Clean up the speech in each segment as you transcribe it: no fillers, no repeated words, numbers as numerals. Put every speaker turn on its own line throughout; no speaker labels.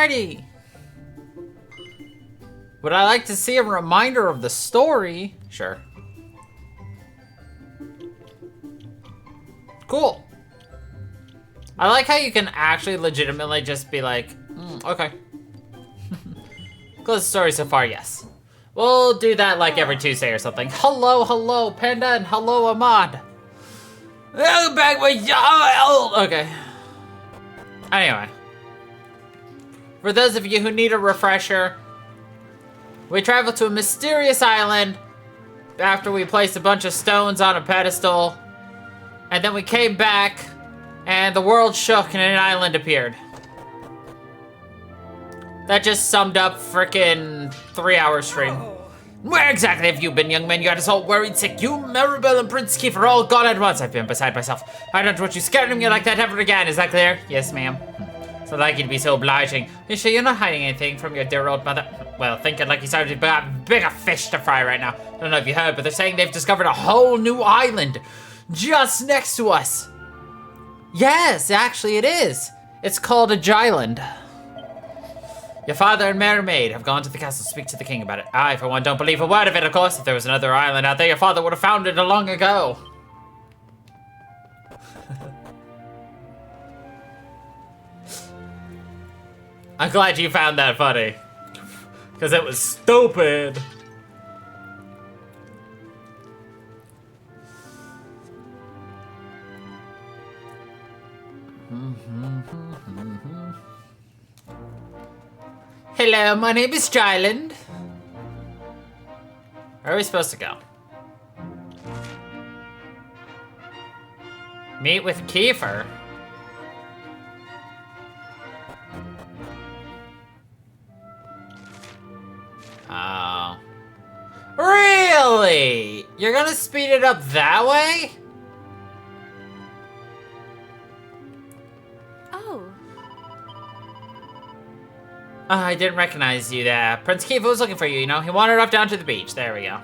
alrighty. Would I like to see a reminder of the story? Sure. Cool. I like how you can actually legitimately just be like, okay. Close the story so far, yes. We'll do that like every Tuesday or something. Hello, Panda, and hello, Ahmad. Welcome back with y'all. Okay. Anyway. For those of you who need a refresher, we traveled to a mysterious island after we placed a bunch of stones on a pedestal. And then we came back, and the world shook and an island appeared. That just summed up frickin' 3-hour stream. Where exactly have you been, young man? You got us all worried sick. You, Maribel, and Prince Keith are all gone at once. I've been beside myself. I don't want you scaring me like that ever again. Is that clear? Yes, ma'am. So like you to be so obliging. You sure you're not hiding anything from your dear old mother? Well, thinking like he's having a bigger fish to fry right now. Don't know if you heard, but they're saying they've discovered a whole new island just next to us. Yes, actually it is. It's called a Jyland. Your father and Mermaid have gone to the castle to speak to the king about it. I, for one, don't believe a word of it, of course. If there was another island out there, your father would have found it long ago. I'm glad you found that funny. Because it was stupid. Hello, my name is Jyland. Where are we supposed to go? Meet with Kiefer. Oh. Really? You're gonna speed it up that way?
Oh.
I didn't recognize you there. Prince Kiefer was looking for you, you know? He wandered off down to the beach. There we go.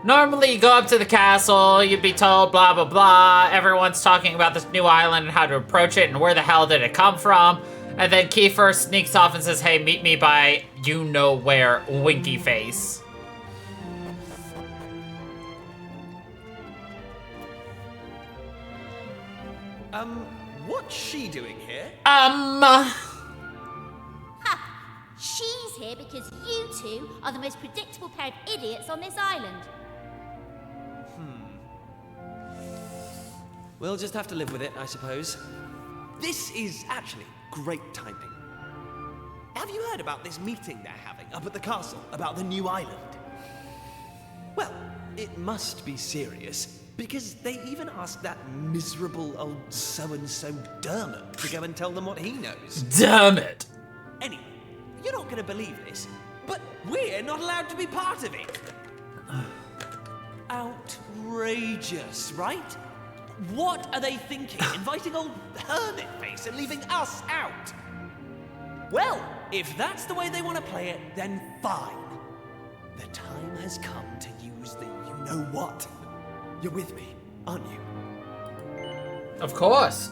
Normally, you go up to the castle, you'd be told blah, blah, blah. Everyone's talking about this new island and how to approach it and where the hell did it come from. And then Kiefer sneaks off and says, hey, meet me by you-know-where, winky face.
What's she doing here?
Ha! She's here because you two are the most predictable pair of idiots on this island.
We'll just have to live with it, I suppose. This is actually great timing. Have you heard about this meeting they're having up at the castle about the new island? Well, it must be serious, because they even asked that miserable old so-and-so Dermot to go and tell them what he knows.
Dermot!
Anyway, you're not gonna believe this, but we're not allowed to be part of it. Outrageous, right? What are they thinking, inviting old hermit face and leaving us out? Well, if that's the way they want to play it, then fine. The time has come to use the you-know-what. You're with me, aren't you?
Of course.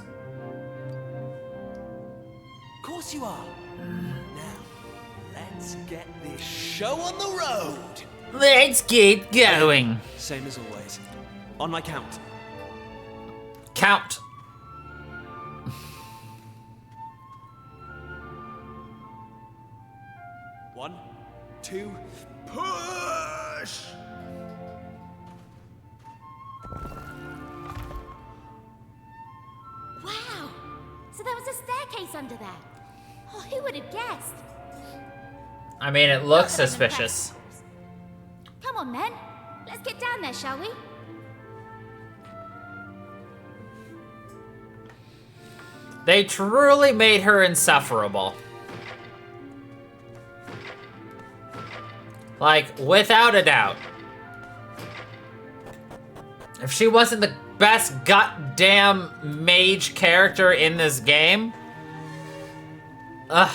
Of course you are. Now, let's get this show on the road.
Let's get going.
Same as always. On my count.
Count.
1, 2, push!
Wow! So there was a staircase under there. Oh, who would have guessed?
I mean, it looks suspicious.
Come on, men. Let's get down there, shall we?
They truly made her insufferable. Like, without a doubt. If she wasn't the best goddamn mage character in this game. Ugh.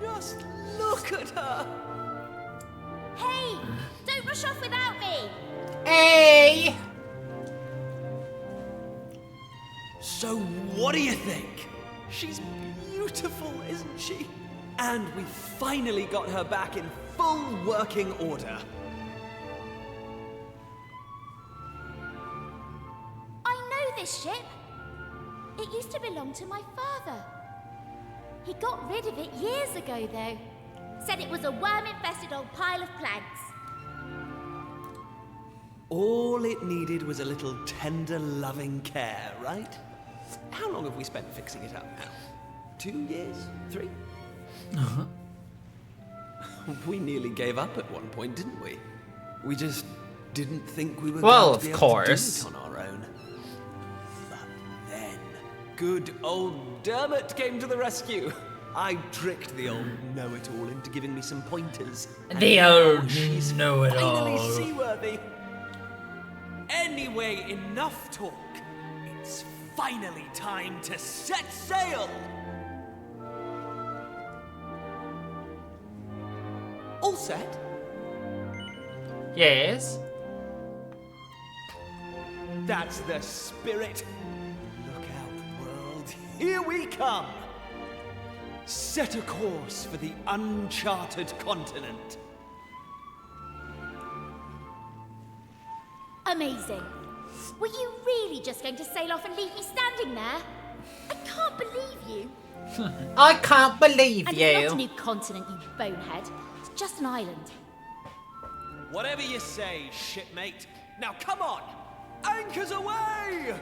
Just look at her.
Hey! Don't rush off without me!
Hey!
So what do you think? She's beautiful, isn't she? And we finally got her back in full working order.
I know this ship. It used to belong to my father. He got rid of it years ago, though. Said it was a worm-infested old pile of planks.
All it needed was a little tender, loving care, right? How long have we spent fixing it up now? 2 years? 3?
Uh-huh.
We nearly gave up at one point, didn't we? We just didn't think we were
Well,
going to be
of
able
course.
to do it on our own. But then, good old Dermot came to the rescue. I tricked the old know-it-all into giving me some pointers.
The
And
old
now she's
know-it-all.
finally seaworthy. Anyway, enough talk. It's finally time to set sail. All set?
Yes.
That's the spirit. Look out, world. Here we come. Set a course for the uncharted continent.
Amazing. Were you really just going to sail off and leave me standing there? I can't believe you.
I can't believe
And it's not a
you.
new continent, you bonehead. It's just an island.
Whatever you say, shipmate. Now come on. Anchors away!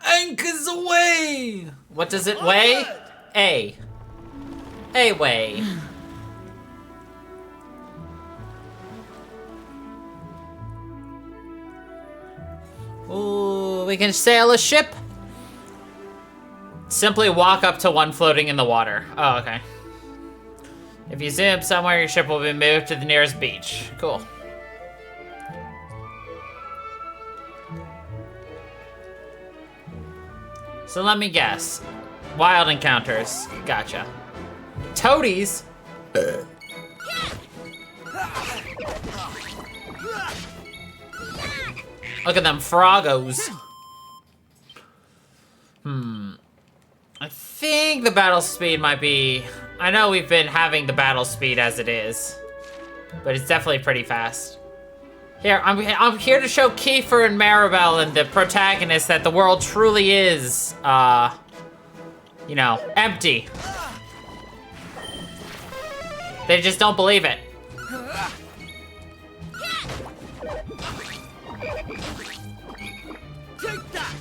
Anchors away! What does it weigh? A. A way. Ooh, we can sail a ship. Simply walk up to one floating in the water. Oh, okay. If you zoom somewhere, your ship will be moved to the nearest beach. Cool. So let me guess. Wild encounters. Gotcha. Toadies? Look at them froggos. I think the battle speed might be... I know we've been having the battle speed as it is, but it's definitely pretty fast. Here, I'm here to show Kiefer and Maribel and the protagonists that the world truly is, you know, empty. They just don't believe it.
Take that!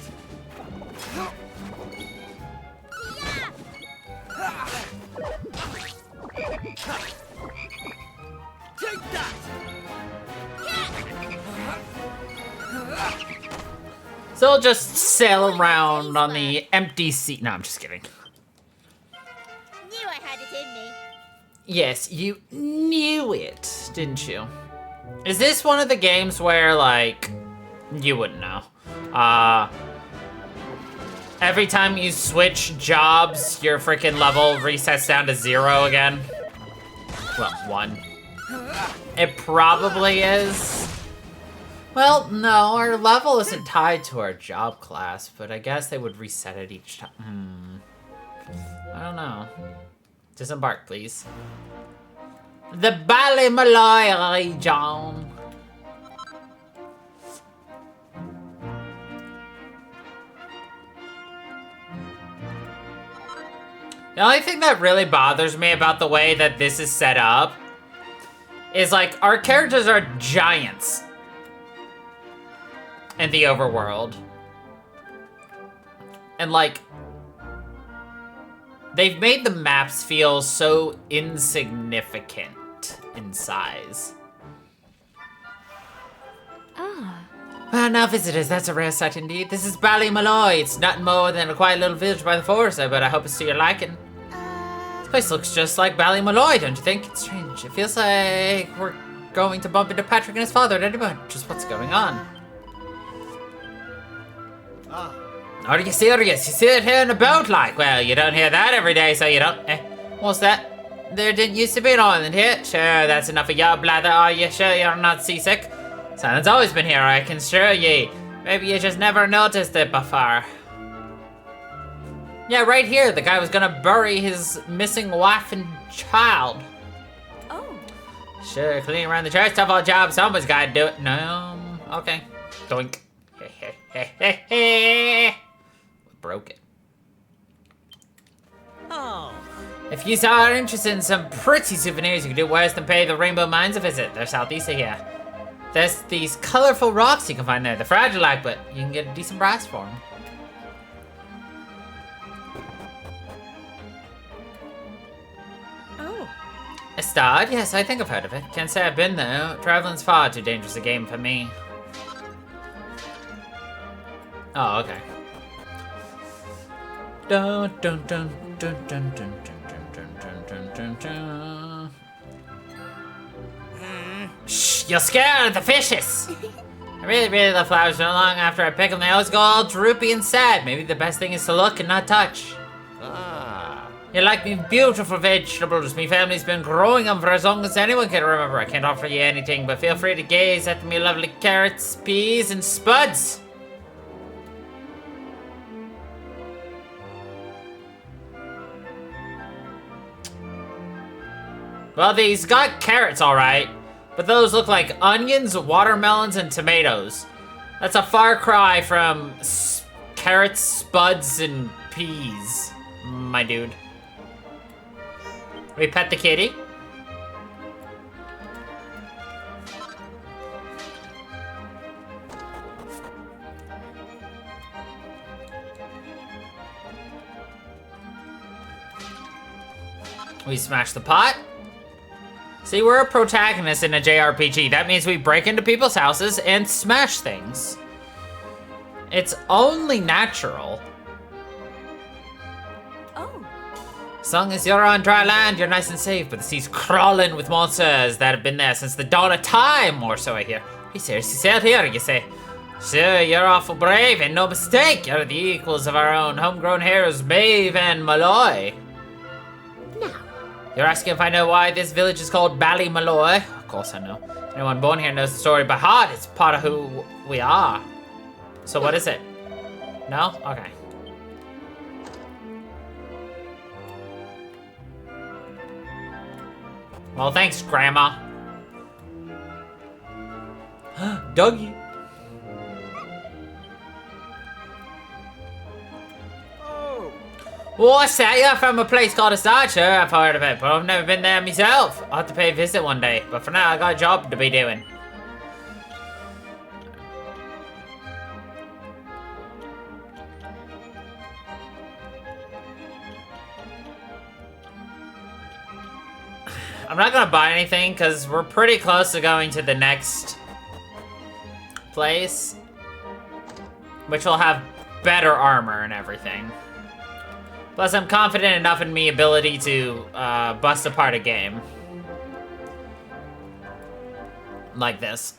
Take that!
So they'll just sail around on the empty sea. No, I'm just kidding.
Knew I had it in me.
Yes, you knew it, didn't you? Is this one of the games where, like, you wouldn't know? Every time you switch jobs, your freaking level resets down to 0 again? Well, 1. It probably is. Well, no, our level isn't tied to our job class, but I guess they would reset it each time. I don't know. Disembark, please. The Ballymalloy region. The only thing that really bothers me about the way that this is set up is, like, our characters are giants in the overworld. And, like, they've made the maps feel so insignificant in size. Ah, now visitors, that's a rare sight indeed. This is Ballymalloy. It's nothing more than a quiet little village by the forest, but I hope it's to your liking. This place looks just like Ballymalloy, don't you think? It's strange. It feels like we're going to bump into Patrick and his father at any moment. Just what's going on? Oh, do you see it? You see it here in the boat, like? Well, you don't hear that every day, so you don't. What's that? There didn't used to be an island here. Sure, that's enough of your blather. Are you sure you're not seasick? Santa's always been here, I can assure ye. Maybe you just never noticed it before. Yeah, right here, the guy was gonna bury his missing wife and child.
Oh.
Sure, cleaning around the church, tough old job, someone's gotta do it. No, okay. Doink. Broke it.
Oh.
If you are interested in some pretty souvenirs, you can do worse than pay the Rainbow Mines a visit. They're southeast of here. There's these colorful rocks you can find there. They're fragile like, but you can get a decent price for them.
Oh.
Estad? Yes, I think I've heard of it. Can't say I've been there. Traveling's far too dangerous a game for me. Oh, okay. Dun dun dun dun dun dun dun dun dun dun dun. Shh, you're scared of the fishes! I really love flowers. Not long after I pick them, they always go all droopy and sad. Maybe the best thing is to look and not touch.
Ah.
You like me beautiful vegetables. Me family's been growing them for as long as anyone can remember. I can't offer you anything, but feel free to gaze at me lovely carrots, peas, and spuds. Well, these got carrots, all right, but those look like onions, watermelons, and tomatoes. That's a far cry from carrots, spuds, and peas, my dude. We pet the kitty. We smash the pot. See, we're a protagonist in a JRPG. That means we break into people's houses and smash things. It's only natural.
Oh.
As long as you're on dry land, you're nice and safe, but the sea's crawling with monsters that have been there since the dawn of time, or so I hear. We seriously sailed here, you say? Sure, you're awful brave, and no mistake. You're the equals of our own homegrown heroes, Maeve and Malloy.
Now.
You're asking if I know why this village is called Ballymalloy? Of course I know. Anyone born here knows the story by heart. It's part of who we are. So what is it? No? Okay. Well, thanks, Grandma. Dougie. What's that? You're from a place called Asad? Sure, I've heard of it, but I've never been there myself. I'll have to pay a visit one day, but for now, I got a job to be doing. I'm not gonna buy anything, because we're pretty close to going to the next place, which will have better armor and everything. Plus, I'm confident enough in me ability to bust apart a game. Like this.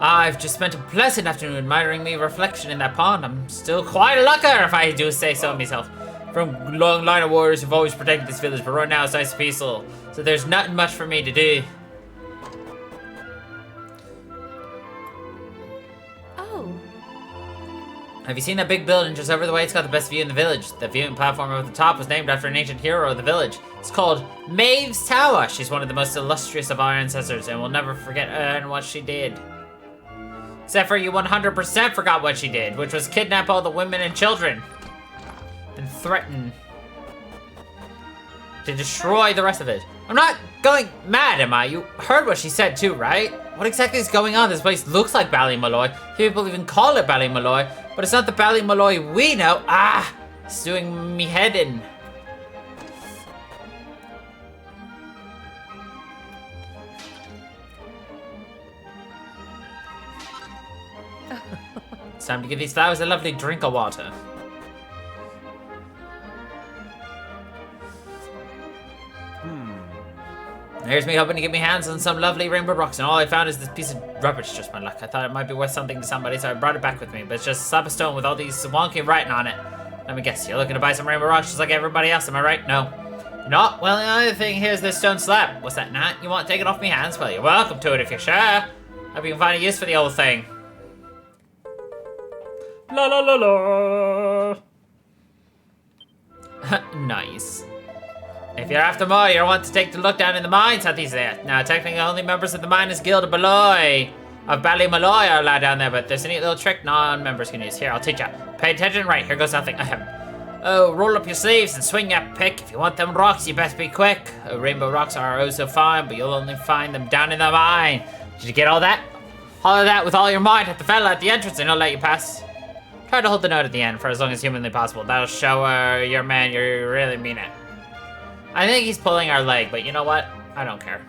I've just spent a pleasant afternoon admiring me reflection in that pond. I'm still quite a looker, if I do say so myself. From a long line of warriors who've always protected this village, but right now it's nice and peaceful. So there's nothing much for me to do. Have you seen that big building just over the way? It's got the best view in the village. The viewing platform over the top was named after an ancient hero of the village. It's called Maeve's Tower. She's one of the most illustrious of our ancestors, and we'll never forget her and what she did. Except for you 100% forgot what she did, which was kidnap all the women and children. And threaten to destroy the rest of it. I'm not going mad, am I? You heard what she said too, right? What exactly is going on? This place looks like Ballymalloy. People even call it Ballymalloy, but it's not the Ballymalloy we know. Ah, it's doing me head in. It's time to give these flowers a lovely drink of water. Here's me hoping to get my hands on some lovely rainbow rocks, and all I found is this piece of rubbish. Just my luck. I thought it might be worth something to somebody, so I brought it back with me. But it's just a slab of stone with all these wonky writing on it. Let me guess, you're looking to buy some rainbow rocks just like everybody else, am I right? No. You're not? Well, the other thing, here's this stone slab. What's that, Nat? You want to take it off my hands? Well, you're welcome to it if you're sure. Hope you can find a use for the old thing. La la la la. Nice. If you're after more, you'll want to take a look down in the mines, Hattie said. Now, technically, only members of the Miners Guild of Baloy, of Ballymalloy are allowed down there, but there's a neat little trick non-members can use. Here, I'll teach you. Pay attention. Right, here goes nothing. Oh, roll up your sleeves and swing your pick. If you want them rocks, you best be quick. Rainbow rocks are oh so fine, but you'll only find them down in the mine. Did you get all that? Holler that with all your might at the fella at the entrance and he'll let you pass. Try to hold the note at the end for as long as humanly possible. That'll show your man you really mean it. I think he's pulling our leg, but you know what? I don't care.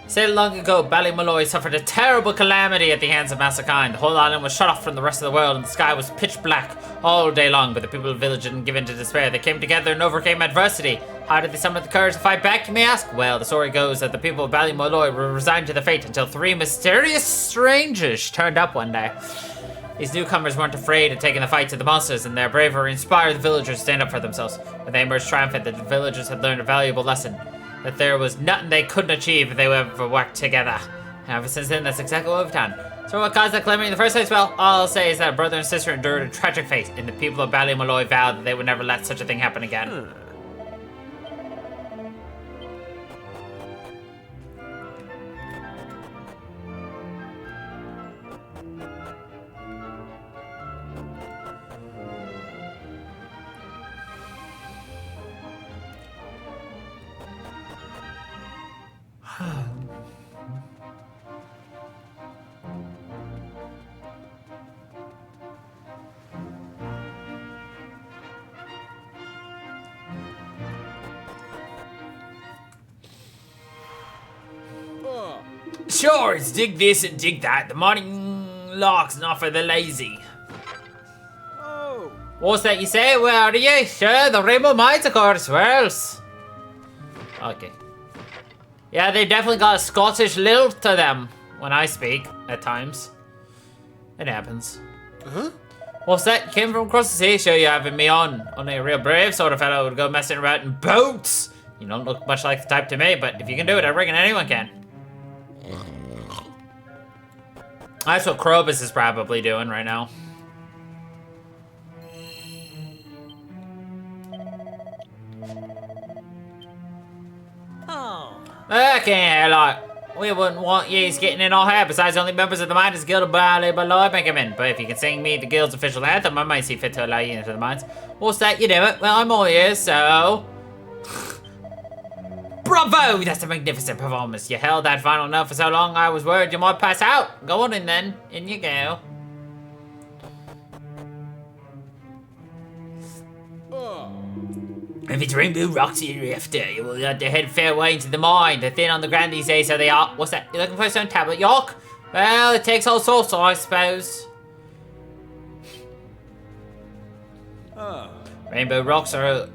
Said long ago, Ballymalloy suffered a terrible calamity at the hands of Massakind. The whole island was shut off from the rest of the world and the sky was pitch black all day long, but the people of the village didn't give in to despair. They came together and overcame adversity. How did they summon the courage to fight back, you may ask? Well, the story goes that the people of Ballymalloy were resigned to their fate until 3 mysterious strangers turned up one day. These newcomers weren't afraid of taking the fight to the monsters, and their bravery inspired the villagers to stand up for themselves. When they emerged triumphant, the villagers had learned a valuable lesson. That there was nothing they couldn't achieve if they ever worked together. And ever since then, that's exactly what we've done. So what caused that calamity in the first place? Well, all I'll say is that brother and sister endured a tragic fate, and the people of Ballymalloy vowed that they would never let such a thing happen again. Sure, it's dig this and dig that. The morning lark's not for the lazy.
Oh.
What's that you say? Where are you? Sure, the Rainbow Mines, of course. Where else? Okay. Yeah, they definitely got a Scottish lilt to them when I speak, at times. It happens.
Huh?
What's that? You came from across the sea? Sure, you having me on. Only a real brave sort of fellow would go messing around in boats. You don't look much like the type to me, but if you can do it, I reckon anyone can. That's what Krobus is probably doing right now.
Oh.
Okay, like, we wouldn't want yous getting in our hair. Besides, only members of the Miners Guild of Ballymalloy make him in. But if you can sing me the guild's official anthem, I might see fit to allow you into the mines. What's that? You do it? Well, I'm all ears, so... Bravo! That's a magnificent performance. You held that final note for so long, I was worried you might pass out. Go on in then. In you go. If it's Rainbow Rocks you're after, you will have to head fair way into the mine. They're thin on the ground these days, so they are. What's that? You looking for some tablet, York? Well, it takes all sorts, I suppose. Rainbow Rocks are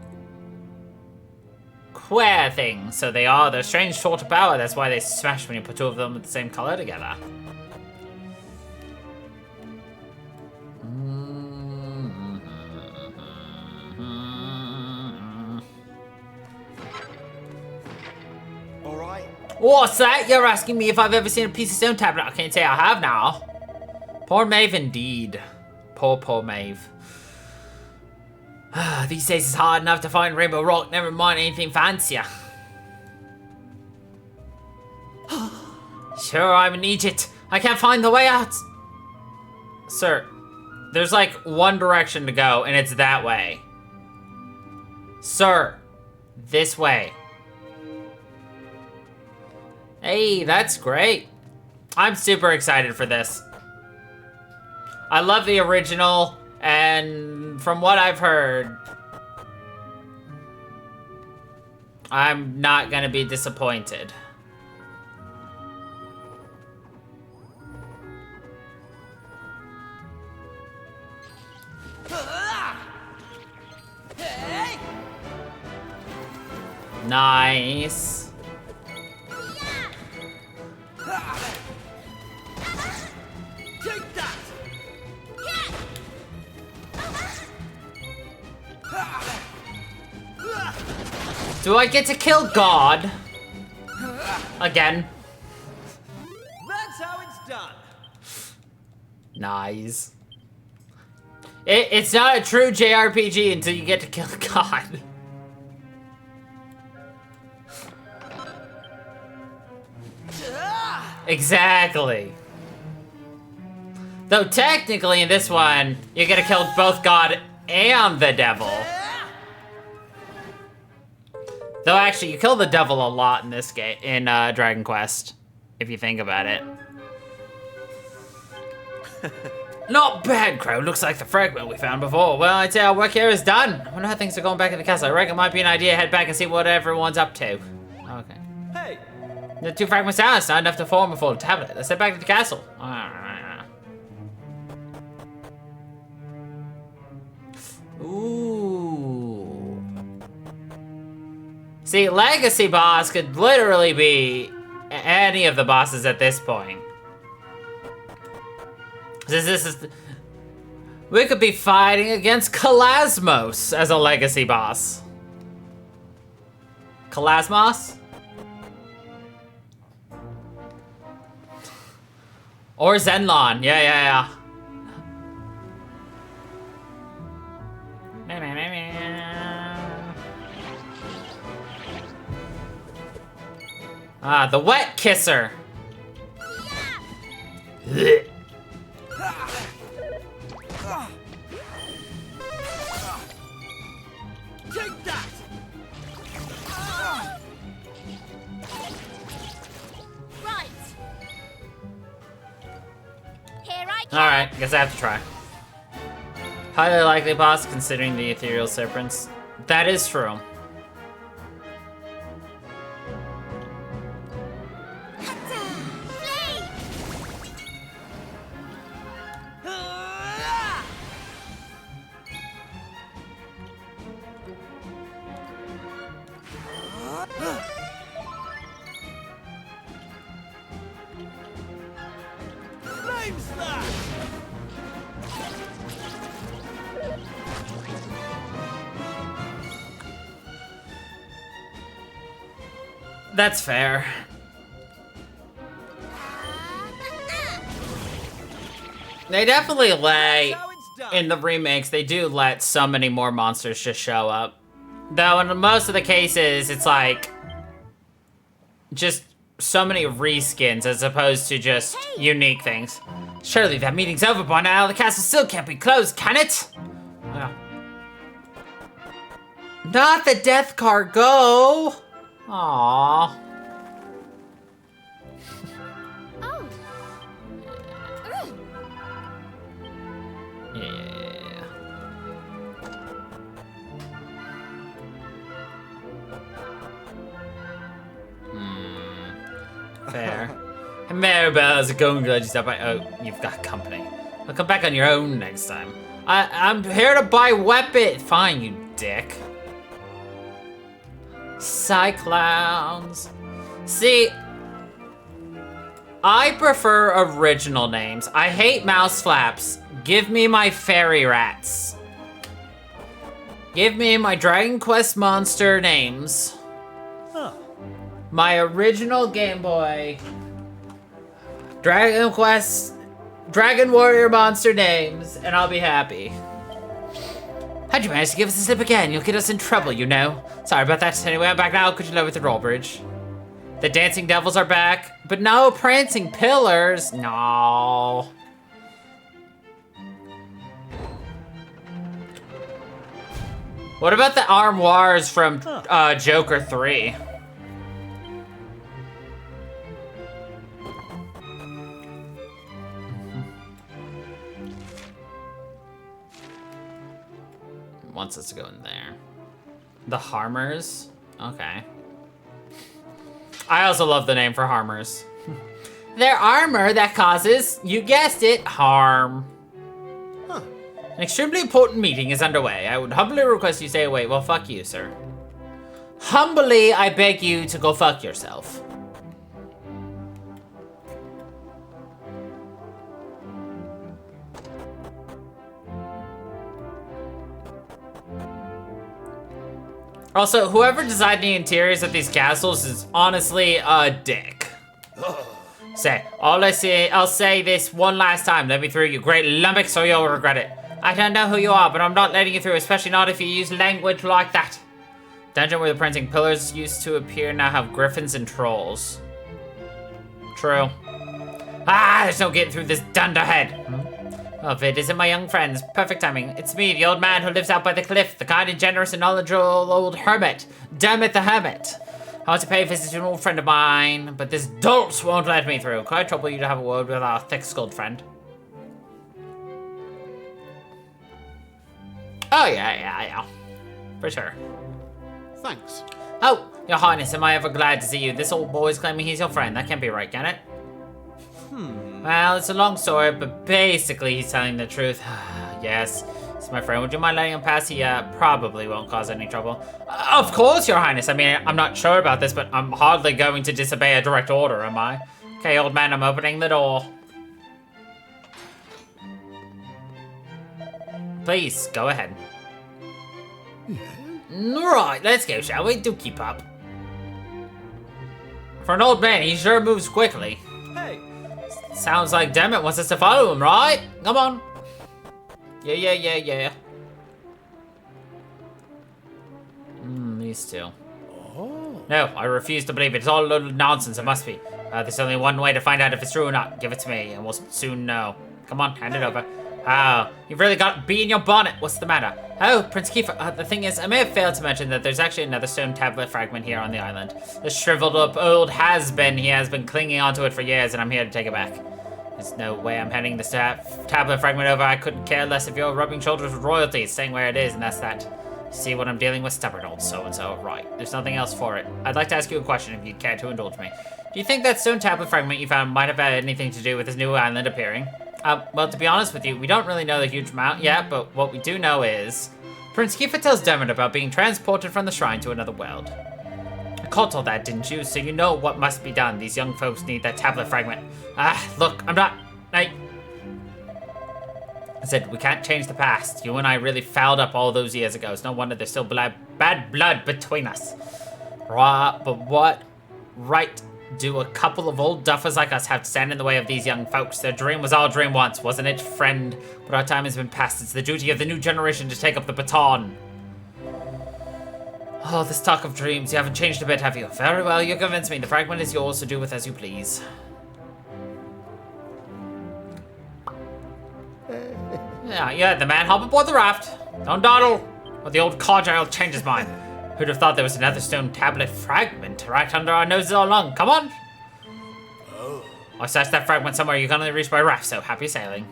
queer things, so they are. They're strange sort of power. That's why they smash when you put two of them with the same color together. What's that? You're asking me if I've ever seen a piece of stone tablet? I can't say I have now. Poor Maeve indeed. Poor Maeve. These days it's hard enough to find Rainbow Rock, never mind anything fancier. Sure, I'm in Egypt. I can't find the way out. Sir, there's like one direction to go and it's that way. Sir, this way. Hey, that's great. I'm super excited for this. I love the original, and from what I've heard, I'm not gonna be disappointed. Nice.
Take that!
Do I get to kill God? Again.
That's how it's done.
Nice. It's not a true JRPG until you get to kill God. Exactly. Though technically in this one, you get to kill both God and the devil. Though actually, you kill the devil a lot in this game, in Dragon Quest, if you think about it. Not bad, Crow. Looks like the fragment we found before. Well, I'd say our work here is done. I wonder how things are going back in the castle. I reckon it might be an idea to head back and see what everyone's up to. Okay.
Hey.
The 2 fragments down, it's not enough to form a full tablet. Let's head back to the castle. Ooh. See, Legacy Boss could literally be any of the bosses at this point. We could be fighting against Kalasmos as a Legacy Boss. Kalasmos? Or Zenlon. Yeah. Ah, the Wet Kisser.
Take that.
Right. Here I come.
Alright, guess I have to try. Highly likely boss considering the ethereal serpents. That is true. That's fair. They definitely in the remakes, they do let so many more monsters just show up. Though in most of the cases, it's like, just so many reskins as opposed to just unique things. Surely that meeting's over by now. The castle still can't be closed, can it? Oh. Not the death cargo. Aww.
Oh.
Yeah. Fair. Hey, Maribel, how's it going? Glad you stopped by. Oh, you've got company. I'll come back on your own next time. I'm here to buy weapon. Fine, you dick. Cyclowns. See, I prefer original names. I hate mouse flaps. Give me my fairy rats. Give me my Dragon Quest monster names.
Huh.
My original Game Boy Dragon Quest Dragon Warrior monster names, and I'll be happy. How'd you manage to give us a slip again? You'll get us in trouble, you know. Sorry about that. Anyway, I'm back now. Could you lower the drawbridge? The dancing devils are back, but no prancing pillars. No. What about the armoires from Joker 3? Wants us to go in there. The Harmers? Okay. I also love the name for Harmers. They're armor that causes, you guessed it, harm. Huh. An extremely important meeting is underway. I would humbly request you stay away. Well, fuck you, sir. Humbly, I beg you to go fuck yourself. Also, whoever designed the interiors of these castles is honestly a dick. I'll say this one last time. Let me through, you great lummox, or you'll regret it. I don't know who you are, but I'm not letting you through, especially not if you use language like that. Dungeon where the printing pillars used to appear now have griffins and trolls. True. Ah, there's no getting through this dunderhead. Oh, Vid, is it my young friends? Perfect timing. It's me, the old man who lives out by the cliff, the kind and generous and knowledgeable old hermit. Dermot the Hermit. I want to pay a visit to an old friend of mine, but this dolt won't let me through. Could I trouble you to have a word with our thick-skulled friend? Oh, yeah. For sure.
Thanks.
Oh, your highness, am I ever glad to see you. This old boy's claiming he's your friend. That can't be right, can it? Well, it's a long story, but basically he's telling the truth. Yes, he's my friend. Would you mind letting him pass? He probably won't cause any trouble. Of course, your highness. I mean, I'm not sure about this, but I'm hardly going to disobey a direct order, am I? Okay, old man, I'm opening the door. Please, go ahead. Right, let's go, shall we? Do keep up. For an old man, he sure moves quickly.
Hey.
Sounds like Dermot wants us to follow him, right? Come on. Yeah. These two. Oh. No, I refuse to believe it. It's all a little nonsense. It must be. There's only one way to find out if it's true or not. Give it to me, and we'll soon know. Come on, hand it over. Oh, you've really got a bee in your bonnet. What's the matter? Oh, Prince Kiefer, the thing is, I may have failed to mention that there's actually another stone tablet fragment here on the island. The shriveled up old has-been. He has been clinging onto it for years, and I'm here to take it back. There's no way I'm handing this tablet fragment over. I couldn't care less if you're rubbing shoulders with royalty. It's staying where it is, and that's that. See what I'm dealing with? Stubborn old so-and-so. Right, there's nothing else for it. I'd like to ask you a question if you'd care to indulge me. Do you think that stone tablet fragment you found might have had anything to do with this new island appearing? Well, to be honest with you, we don't really know the huge amount yet, but what we do know is Prince Kiefer tells Dermot about being transported from the shrine to another world. I caught all that, didn't you? So you know what must be done. These young folks need that tablet fragment. Look, I said we can't change the past. You and I really fouled up all those years ago. It's no wonder there's still bad blood between us. But what right do a couple of old duffers like us have to stand in the way of these young folks? Their dream was our dream once, wasn't it, friend? But our time has been past. It's the duty of the new generation to take up the baton. Oh, this talk of dreams. You haven't changed a bit, have you? Very well, you convinced me. The fragment is yours, so do with as you please. Yeah, the man hop aboard the raft. Don't dawdle, or the old codger will change his mind. Who'd have thought there was another stone tablet fragment right under our noses all along? Come on. Oh. I searched that fragment somewhere you can only reach by raft, so happy sailing.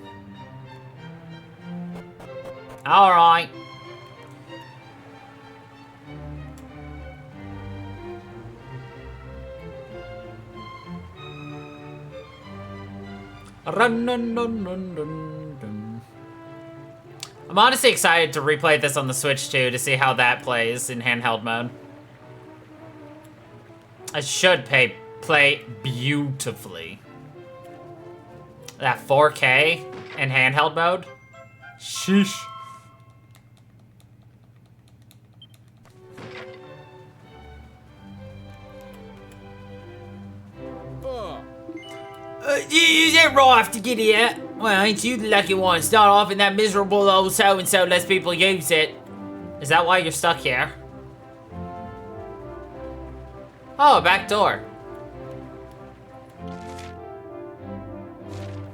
All right. I'm honestly excited to replay this on the Switch too, to see how that plays in handheld mode. It should play beautifully. That 4K in handheld mode? Sheesh. Is it right to get here? Well, ain't you the lucky one? Start off in that miserable old so-and-so lets people use it. Is that why you're stuck here? Oh, a back door.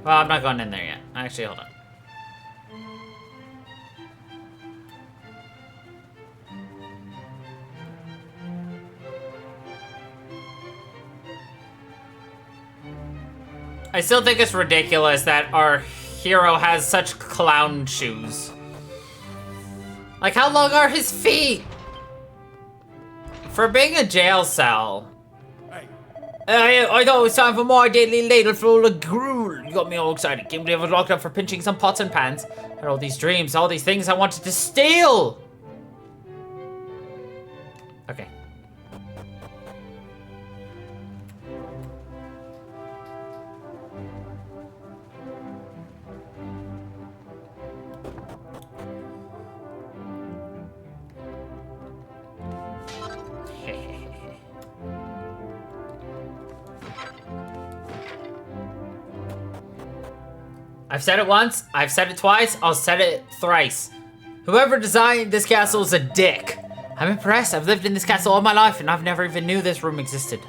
Well, I'm not going in there yet. Actually, hold on. I still think it's ridiculous that our hero has such clown shoes. Like, how long are his feet? For being a jail cell. I thought it was time for my daily ladle full of gruel. You got me all excited. Can't believe I was locked up for pinching some pots and pans. Had all these dreams, all these things I wanted to steal. Okay. I've said it once, I've said it twice, I'll say it thrice. Whoever designed this castle is a dick. I'm impressed. I've lived in this castle all my life and I've never even knew this room existed.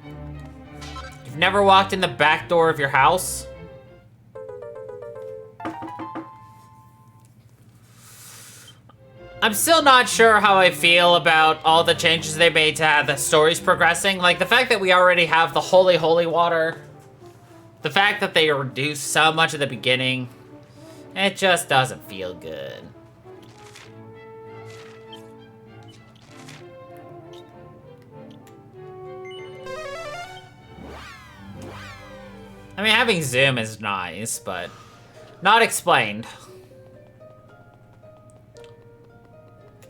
You've never walked in the back door of your house? I'm still not sure how I feel about all the changes they made to have the stories progressing. Like the fact that we already have the holy water. The fact that they reduced so much at the beginning. It just doesn't feel good. I mean, having zoom is nice, but not explained.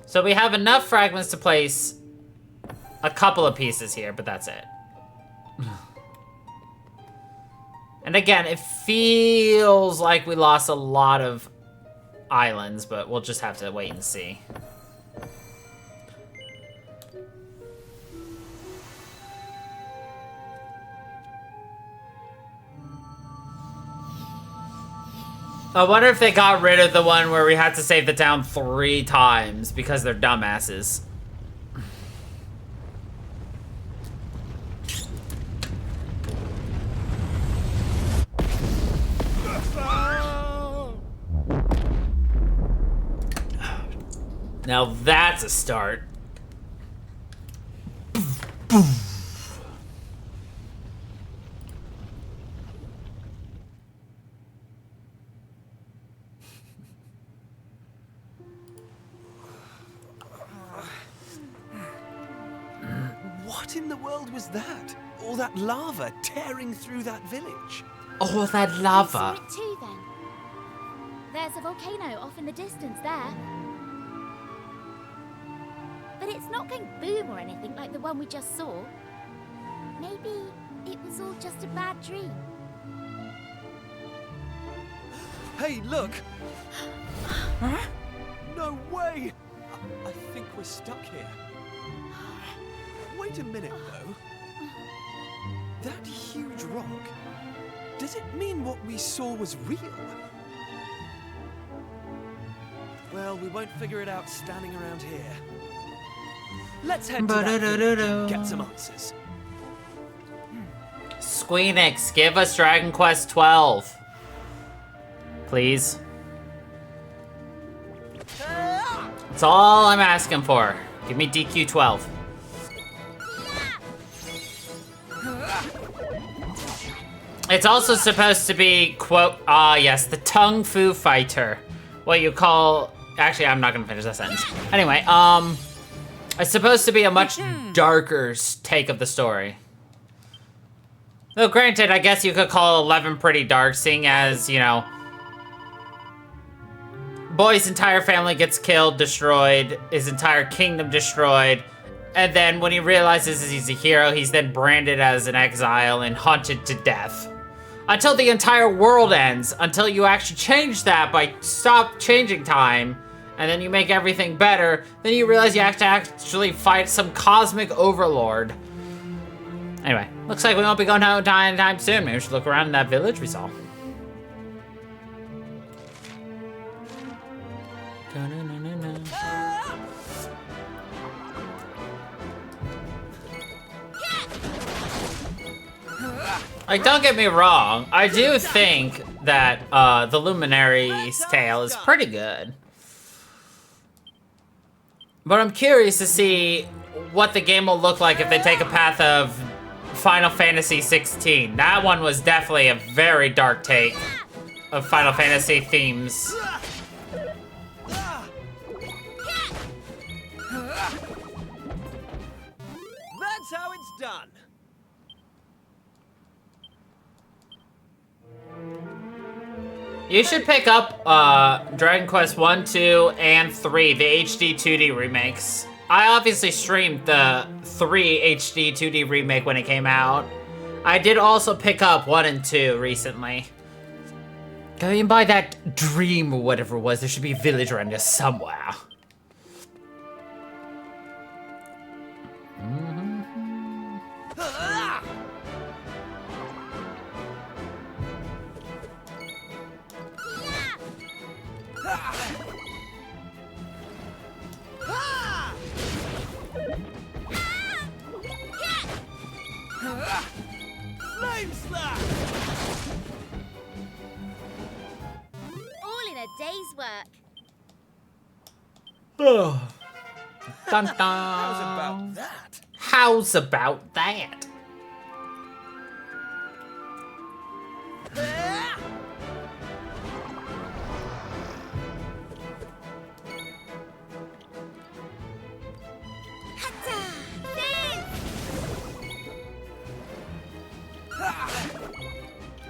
So we have enough fragments to place a couple of pieces here, but that's it. And again, it feels like we lost a lot of islands, but we'll just have to wait and see. I wonder if they got rid of the one where we had to save the town 3 times because they're dumbasses. Now that's a start.
What in the world was that? All that lava tearing through that village?
Oh, that
I
lava.
saw it too then. There's a volcano off in the distance there. But it's not going boom or anything like the one we just saw. Maybe it was all just a bad dream.
Hey, look! Huh? No way! I think we're stuck here. Wait a minute, though. That huge rock, does it mean what we saw was real? Well, we won't figure it out standing around here. Let's head to that village and get some answers.
Squeenix, give us Dragon Quest 12. Please. That's all I'm asking for. Give me DQ 12. It's also supposed to be, quote, yes, the Tung Fu Fighter. What you call... Actually, I'm not gonna finish that sentence. Anyway, it's supposed to be a much darker take of the story. Though granted, I guess you could call 11 pretty dark, seeing as, you know... Boy's entire family gets killed, destroyed, his entire kingdom destroyed, and then when he realizes he's a hero, he's then branded as an exile and hunted to death. Until the entire world ends, until you actually change that by stop changing time, and then you make everything better, then you realize you have to actually fight some cosmic overlord. Anyway, looks like we won't be going home anytime soon. Maybe we should look around in that village we saw. Like, don't get me wrong, I do think that the Luminary's tale is pretty good. But I'm curious to see what the game will look like if they take a path of Final Fantasy 16. That one was definitely a very dark take of Final Fantasy themes.
That's how it's done.
You should pick up Dragon Quest 1, 2, and 3, the HD 2D remakes. I obviously streamed the 3 HD 2D remake when it came out. I did also pick up 1 and 2 recently. Going by that dream or whatever it was, there should be a village around here somewhere. Dun, dun.
How's about that?
How's about that?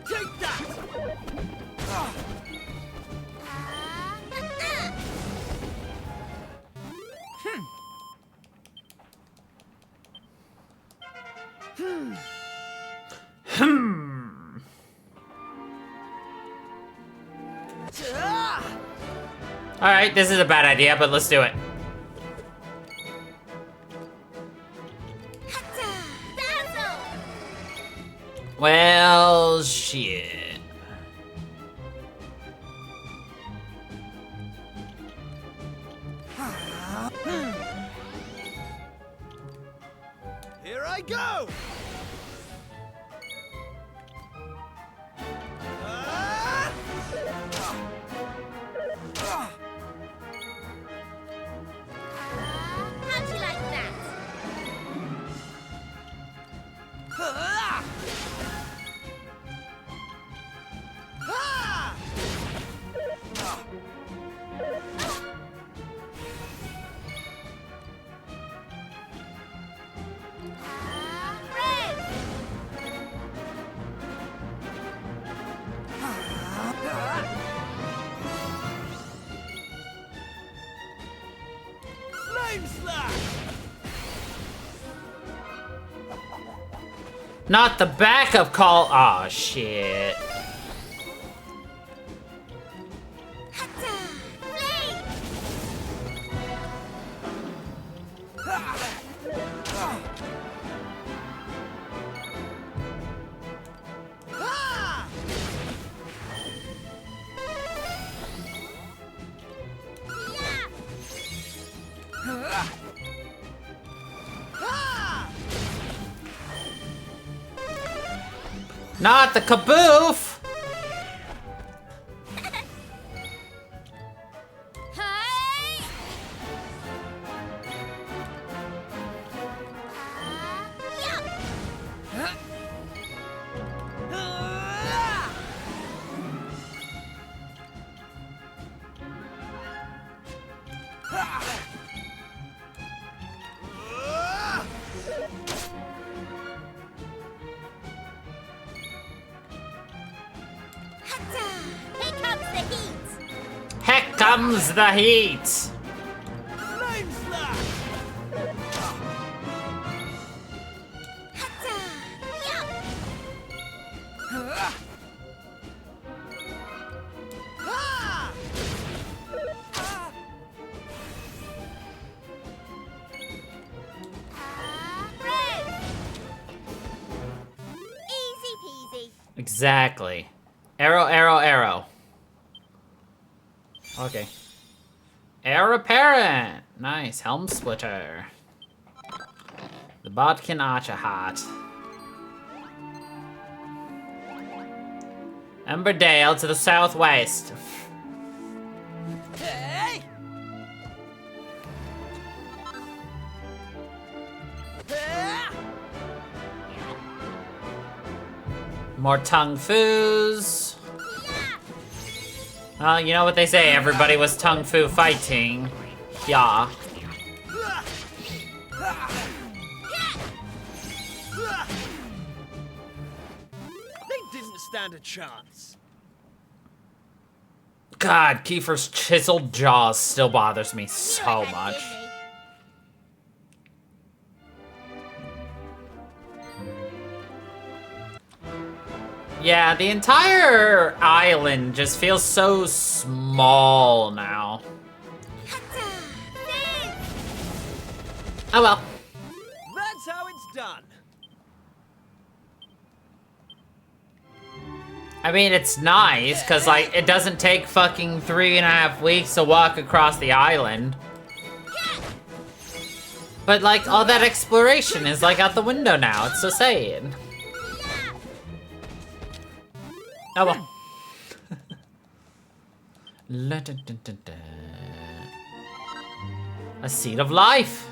Take that!
Alright, this is a bad idea, but let's do it. Well, shit.
Here I go!
How'd you like that? Red!
Flame slash!
Not the backup call. Aw, shit.
Flame!
Not the kaboof.
Hey! Yup! Here comes the heat!
Heck comes the heat.
Flame slash!
Yup! Red! Easy peasy.
Exactly. Arrow, arrow, arrow. Okay. Air apparent. Nice. Helm splitter. The Bodkin Archer Hat. Emberdale to the southwest.
Hey!
More tongue foos. Well, you know what they say, everybody was tongue foo fighting. Yeah.
They didn't stand a chance.
God, Kiefer's chiseled jaws still bothers me so much. Yeah, the entire island just feels so small now. Oh well.
That's how it's done.
I mean, it's nice, because, like, it doesn't take fucking 3.5 weeks to walk across the island. But, like, all that exploration is, like, out the window now. It's so sad. Oh well. A seed of life.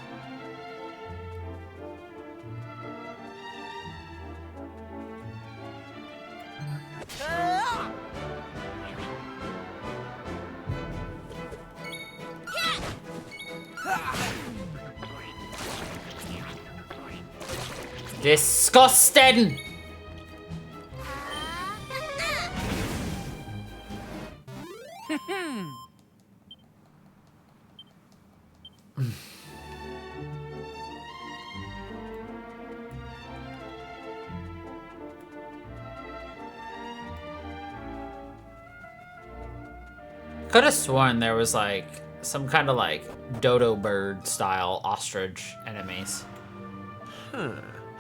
Disgusting! Could have sworn there was like some kind of like dodo bird style ostrich enemies.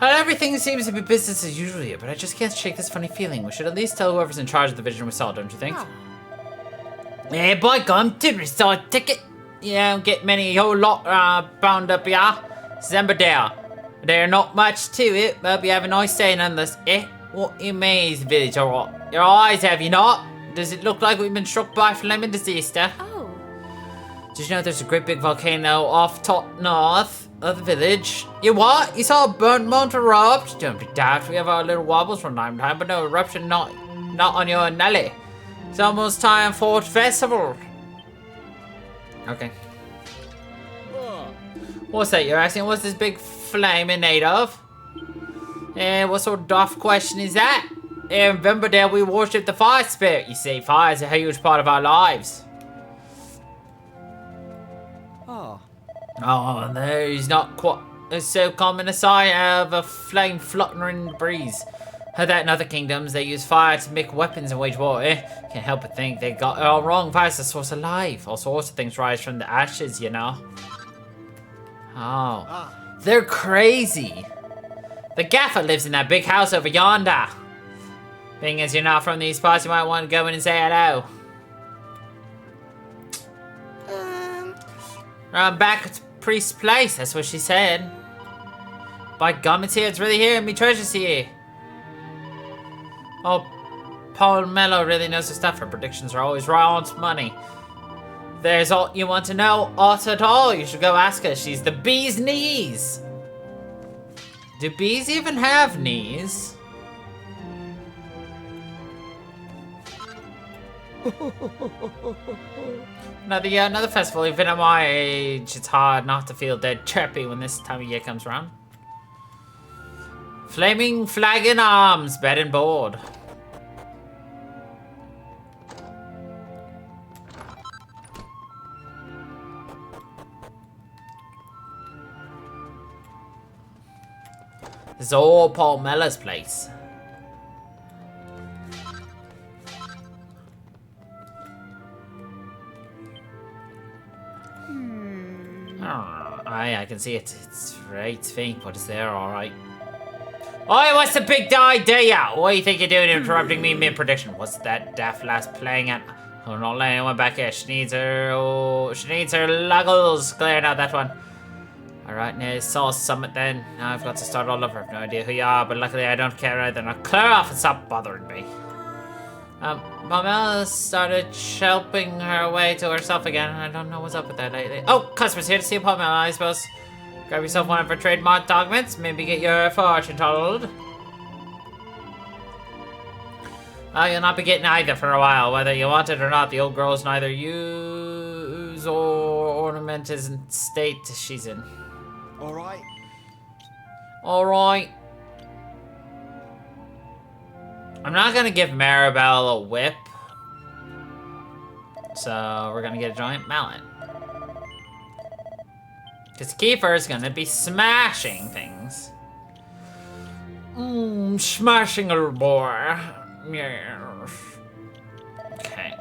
Everything seems to be business as usual here, but I just can't shake this funny feeling. We should at least tell whoever's in charge of the vision we saw, don't you think? Hey, by gum, did we saw a ticket? Yeah, don't get many whole lot bound up here. Zemberdale. There not much to it, but you have a nice day nonetheless. What you mean, village, or what? Your eyes, have you not? Does it look like we've been struck by flaming disaster?
Oh.
Did you know there's a great big volcano off top north of the village? You what? You saw a burnt mount erupt? Don't be daft. We have our little wobbles from time to time, but no eruption, not on your Nelly. It's almost time for festival. Okay. What's that you're asking? What's this big flame in aid of? What sort of daft question is that? In Vimberdale, we worship the fire spirit. You see, fire is a huge part of our lives. Oh, there's not quite so common a sight of a flame fluttering in the breeze. Heard that in other kingdoms, they use fire to make weapons and wage war. Can't help but think they got it all wrong. Fire's the source of life. All sorts of things rise from the ashes, you know. Oh, they're crazy. The gaffer lives in that big house over yonder. Being as you're not from these parts, you might want to go in and say hello. I'm back at the priest's place, that's what she said. By gum, it's here, it's really here, me treasure's here. Oh, Paul Mello really knows his stuff. Her predictions are always right on money. There's all you want to know, aught at all, you should go ask her. She's the bee's knees. Do bees even have knees? Another festival, even at my age, it's hard not to feel dead chirpy when this time of year comes around. Flaming flag in arms, bed and board. This is all Paul Mellor's place. I can see it. It's right faint, but it's there, alright. Oi, what's the big idea? What do you think you're doing interrupting me mid-prediction? What's that daft lass playing at? I'm not letting anyone back here. She needs her luggles. Clearing out that one. Alright, now saw summit then. Now I've got to start all over. I've no idea who you are, but luckily I don't care either. Now clear off and stop bothering me. Pamela started helping her way to herself again. I don't know what's up with that lately. Oh, customers here to see Pamela, I suppose. Grab yourself one of her trademark documents. Maybe get your fortune told. You'll not be getting either for a while, whether you want it or not. The old girl's neither use or ornament isn't state she's in.
Alright.
Alright. I'm not gonna give Maribel a whip. So we're gonna get a giant mallet. Because Kiefer is gonna be smashing things. Smashing a little more. Yes. Okay.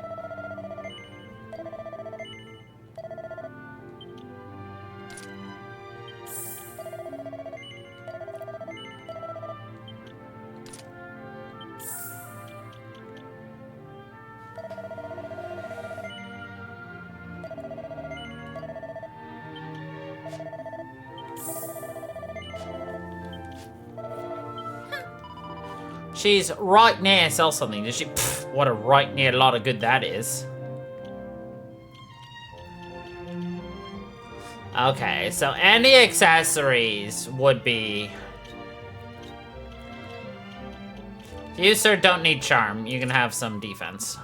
She's right near sell something, does she? Pfft, what a right near lot of good that is. Okay, so any accessories would be... You, sir, don't need charm. You can have some defense.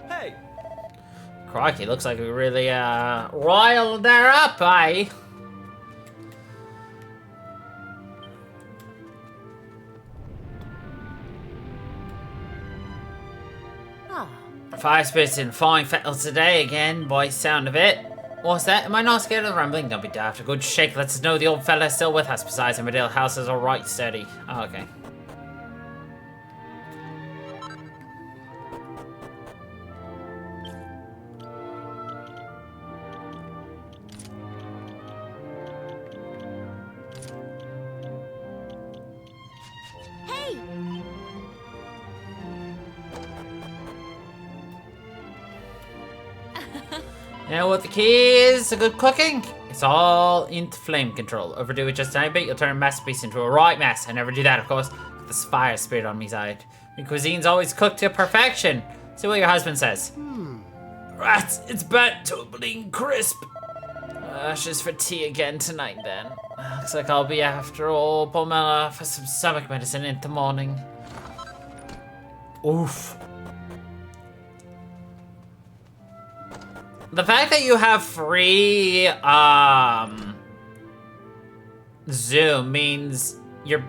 Hey!
Crikey, looks like we really, riled her up, eh? Fire spirits in fine fettle today again, by sound of it. What's that? Am I not scared of the rumbling? Don't be daft. A good shake lets us know the old fella's still with us. Besides, Emmerdale House is alright steady. Oh, okay.
Hey!
You know what the key is to good cooking? It's all into flame control. Overdo it just a tiny bit, you'll turn a masterpiece into a right mess. I never do that, of course. Got this fire spirit on me side. My cuisine's always cooked to perfection. See what your husband says. Rats, it's burnt to a bleeding crisp. Ashes for tea again tonight then. Looks like I'll be after all Pomela for some stomach medicine in the morning. Oof. The fact that you have free, Zoom means you're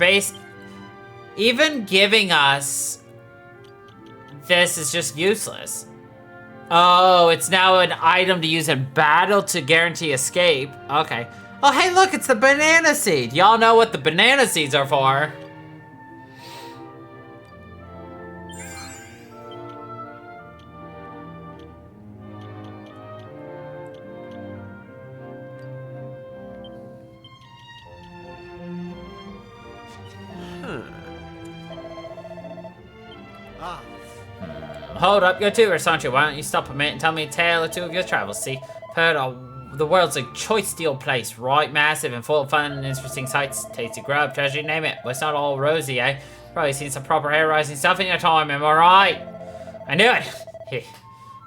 even giving us this is just useless. Oh, it's now an item to use in battle to guarantee escape. Okay. Oh, hey, look, it's the banana seed. Y'all know what the banana seeds are for. Hold up, you're tourist, aren't you? Why don't you stop a minute and tell me a tale or two of your travels? See, I've heard the world's a choice steel place, right massive and full of fun and interesting sights. Tasty grub, treasure, name it. But it's not all rosy, eh? Probably seen some proper hair-rising stuff in your time, am I right? I knew it!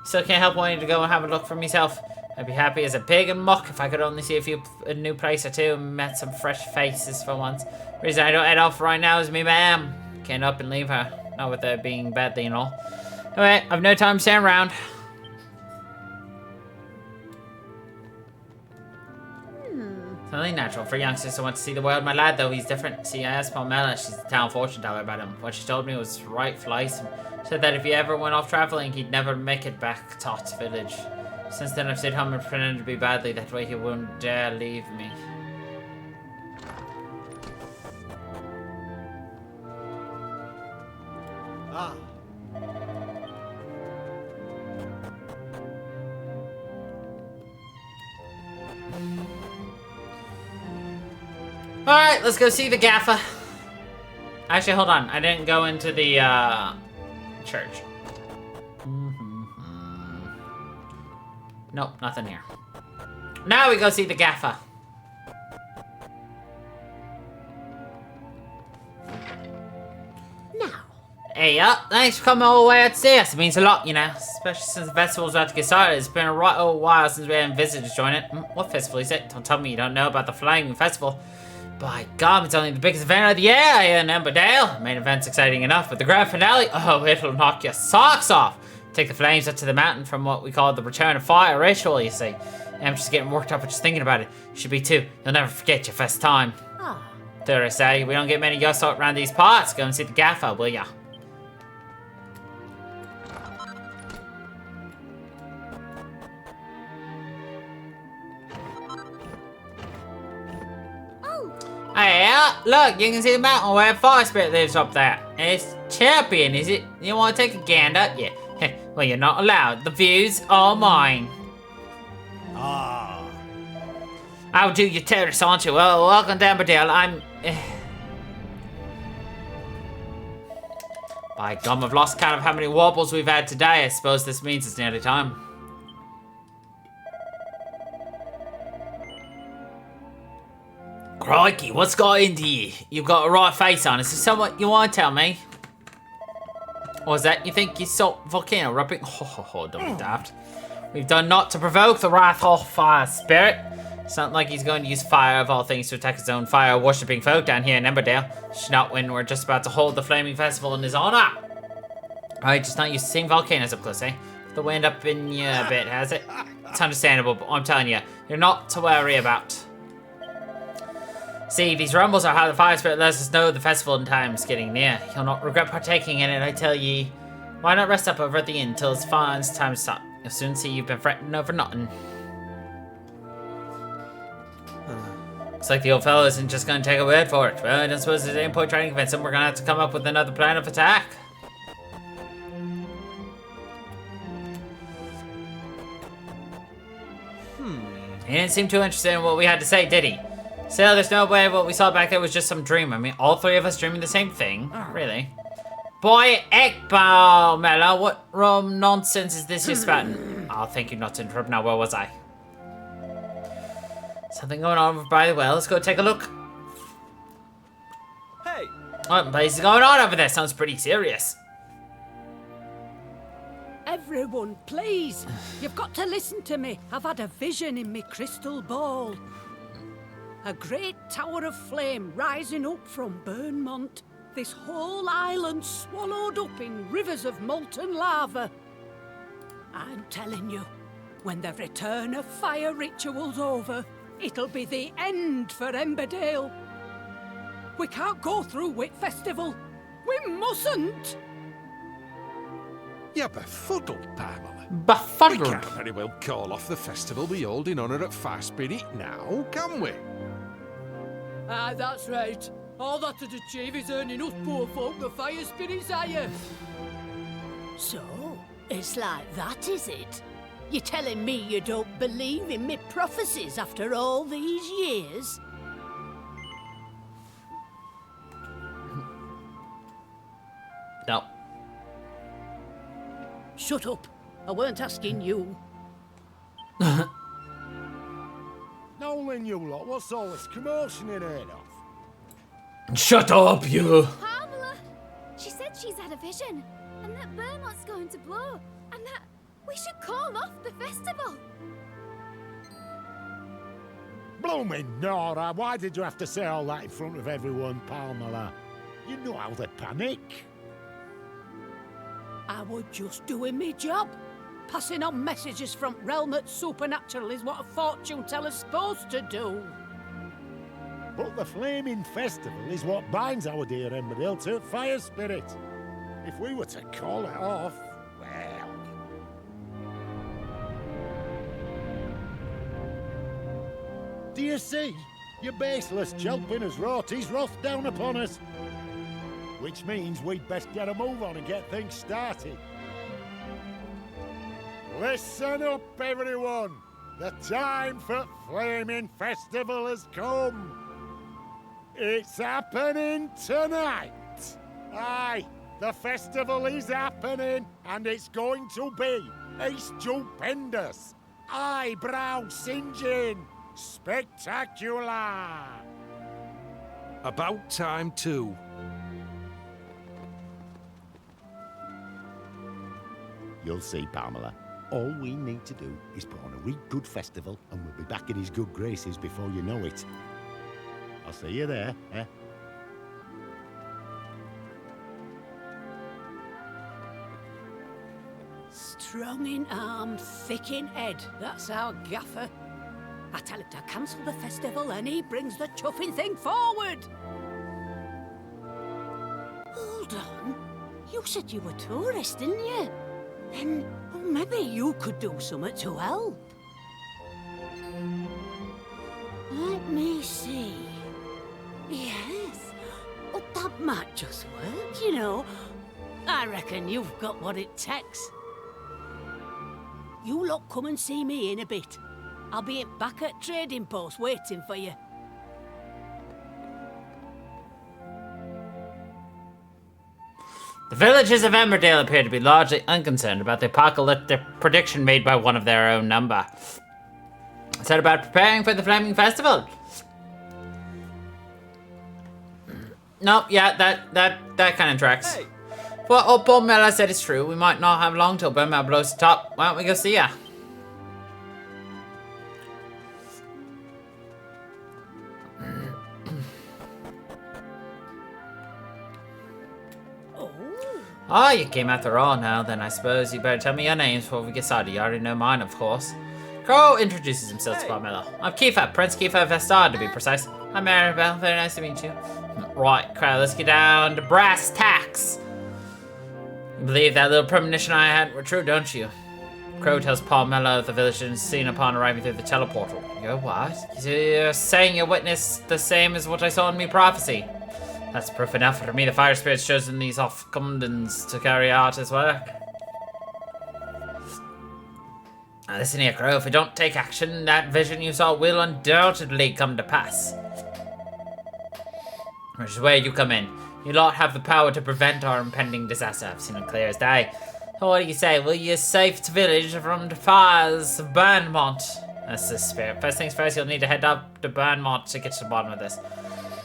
Still can't help wanting to go and have a look for myself. I'd be happy as a pig and muck if I could only see a new place or two and met some fresh faces for once. The reason I don't head off right now is me ma'am. Can't up and leave her. Not with her being badly and all. Anyway, I've no time to stand around. It's only natural for youngsters to want to see the world. My lad, though, he's different. See, I asked Pomela, she's the town fortune teller, about him. What she told me was right flies. Said that if he ever went off traveling, he'd never make it back to Tot's village. Since then, I've stayed home and pretended to be badly. That way he wouldn't dare leave me.
Ah.
Alright, let's go see the gaffer. Actually, hold on. I didn't go into the, church. Nope, nothing here. Now we go see the gaffer.
Now.
Hey, thanks for coming all the way out to see us. It means a lot, you know. Especially since the festival's about to get started. It's been a right old while since we haven't visited to join it. What festival is it? Don't tell me you don't know about the Flying Festival. By God, it's only the biggest event of the year here in Emmerdale. Main event's exciting enough, but the grand finale, oh, it'll knock your socks off. Take the flames up to the mountain from what we call the Return of Fire ritual, you see. I'm just getting worked up just thinking about it. You should be too. You'll never forget your first time.
Ah.
Dare I say, we don't get many ghosts out around these parts. Go and see the gaffer, will ya? Hey, look, you can see the mountain where Fire Spirit lives up there. It's champion, is it? You want to take a gander? Yeah. Well, you're not allowed. The view's all mine.
Ah.
I'll do your terrace, aren't you? Well, welcome to Emmerdale. By gum, I've lost count of how many warbles we've had today. I suppose this means it's nearly time. Crikey, what's got into you? You've got a right face on. Is this something you want to tell me? Or is that you think you saw Volcano rubbing? Don't be daft. We've done naught to provoke the wrath of fire spirit. It's not like he's going to use fire of all things to attack his own fire-worshipping folk down here in Emberdale. Should not when we're just about to hold the flaming festival in his honor. Alright, just not used to seeing volcanoes up close, eh? The wind up in you a bit, has it? It's understandable, but I'm telling you, you're not to worry about. See, these rumbles are how the fire spirit lets us know the festival in time is getting near. You'll not regret partaking in it, I tell ye. Why not rest up over at the inn till it's fine, it's time to stop. You'll soon see you've been fretting over nothing. Looks like the old fellow isn't just going to take a word for it. Well, I don't suppose there's any point trying to convince him. We're going to have to come up with another plan of attack. He didn't seem too interested in what we had to say, did he? Still, there's no way what we saw back there was just some dream. I mean, all three of us dreaming the same thing. Really? Boy, Ekbal, Mela, what rum nonsense is this you're spouting? Oh, thank you not to interrupt now. Where was I? Something going on over by the well. Let's go take a look.
Hey!
What is going on over there? Sounds pretty serious.
Everyone, please. You've got to listen to me. I've had a vision in me crystal ball. A great tower of flame rising up from Burnmont. This whole island swallowed up in rivers of molten lava. I'm telling you, when the return of fire ritual's over, it'll be the end for Emberdale. We can't go through Whit Festival. We mustn't.
You're befuddled, Pamela. We
Befuddled.
can't very well call off the festival we hold in honour at Fire Spirit now, can we?
Ah, that's right. All that'd achieve is earning us poor folk the fire spirit's higher. So, it's like that, is it? You're telling me you don't believe in me prophecies after all these years?
No.
Shut up. I weren't asking you.
Nolan, you lot, what's all this commotion in here of?
Shut up, you.
Pamela! She said she's had a vision, and that Vermont's going to blow, and that we should call off the festival.
Blooming Nora, why did you have to say all that in front of everyone, Pamela? You know how they panic.
I was just doing me job. Passing on messages from realm that's supernatural is what a fortune teller's supposed to do.
But the flaming festival is what binds our dear Emberdale to fire spirit. If we were to call it off, well... Do you see? Your baseless chelping has wrought his wrath down upon us. Which means we'd best get a move on and get things started. Listen up, everyone! The time for Flaming Festival has come! It's happening tonight! Aye, the festival is happening, and it's going to be a stupendous, eyebrow-singeing, spectacular!
About time too.
You'll see, Pamela. All we need to do is put on a wee good festival, and we'll be back in his good graces before you know it. I'll see you there, eh?
Strong in arm, thick in head. That's our gaffer. I tell him to cancel the festival and he brings the chuffing thing forward. Hold on. You said you were tourists, didn't you? Then maybe you could do something to help. Let me see. Yes. Oh, that might just work, you know. I reckon you've got what it takes. You lot come and see me in a bit. I'll be back at Trading Post waiting for you.
The villagers of Emmerdale appear to be largely unconcerned about the apocalyptic prediction made by one of their own number. Said about preparing for the Flaming Festival. Nope, yeah, that kind of tracks.
Hey.
What old Paul Miller said is true. We might not have long till Burnmouth blows the top. Why don't we go see ya? Oh, you came after all now, then I suppose you better tell me your names before we get started. You already know mine, of course. Crow introduces himself to Carmelo. I'm Kiefer, Prince Kiefer Vestard to be precise. I'm Maribel, very nice to meet you. Right, Crow, let's get down to brass tacks. You believe that little premonition I had were true, don't you? Crow tells Paul Mello of the village seen upon arriving through the teleportal. You're what? You're saying you witnessed the same as what I saw in me prophecy. That's proof enough for me. The fire spirit's chosen these off-commandants to carry out his work. Now listen here, Crow. If we don't take action, that vision you saw will undoubtedly come to pass. Which is where you come in. You lot have the power to prevent our impending disaster. I've seen it clear as day. So what do you say? Will you save the village from the fires of Burnmont? That's the spirit. First things first, you'll need to head up to Burnmont to get to the bottom of this.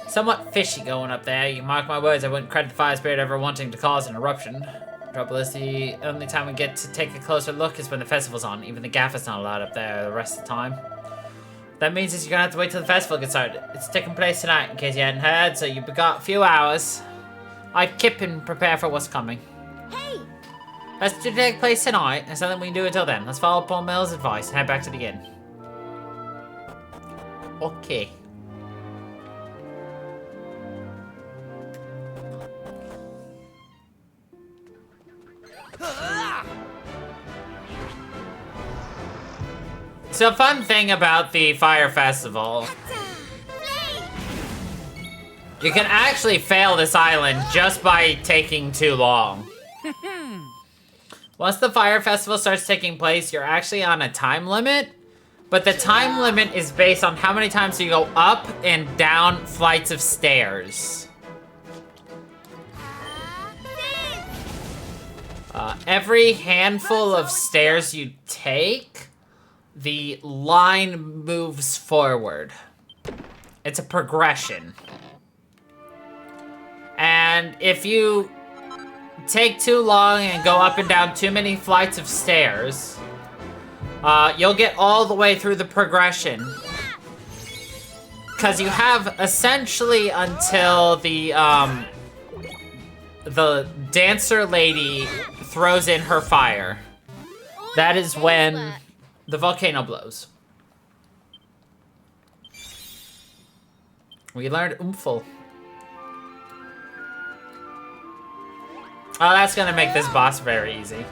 Somewhat fishy going up there. You mark my words, I wouldn't credit the fire spirit ever wanting to cause an eruption. Trouble is, the only time we get to take a closer look is when the festival's on. Even the gaffer's not allowed up there the rest of the time. That means you're gonna have to wait till the festival gets started. It's taking place tonight, in case you hadn't heard, so you've got a few hours. I'd kip and prepare for what's coming.
Hey!
That's to take place tonight. There's nothing we can do until then. Let's follow Paul Mill's advice and head back to the inn. Okay. So, fun thing about the fire festival, you can actually fail this island just by taking too long. Once the fire festival starts taking place, you're actually on a time limit, but the time limit is based on how many times you go up and down flights of stairs. Every handful of stairs you take, the line moves forward. It's a progression. And if you take too long and go up and down too many flights of stairs, you'll get all the way through the progression. Because you have essentially until the dancer lady throws in her fire. That is when the volcano blows. We learned Oomphel. Oh, that's gonna make this boss very easy.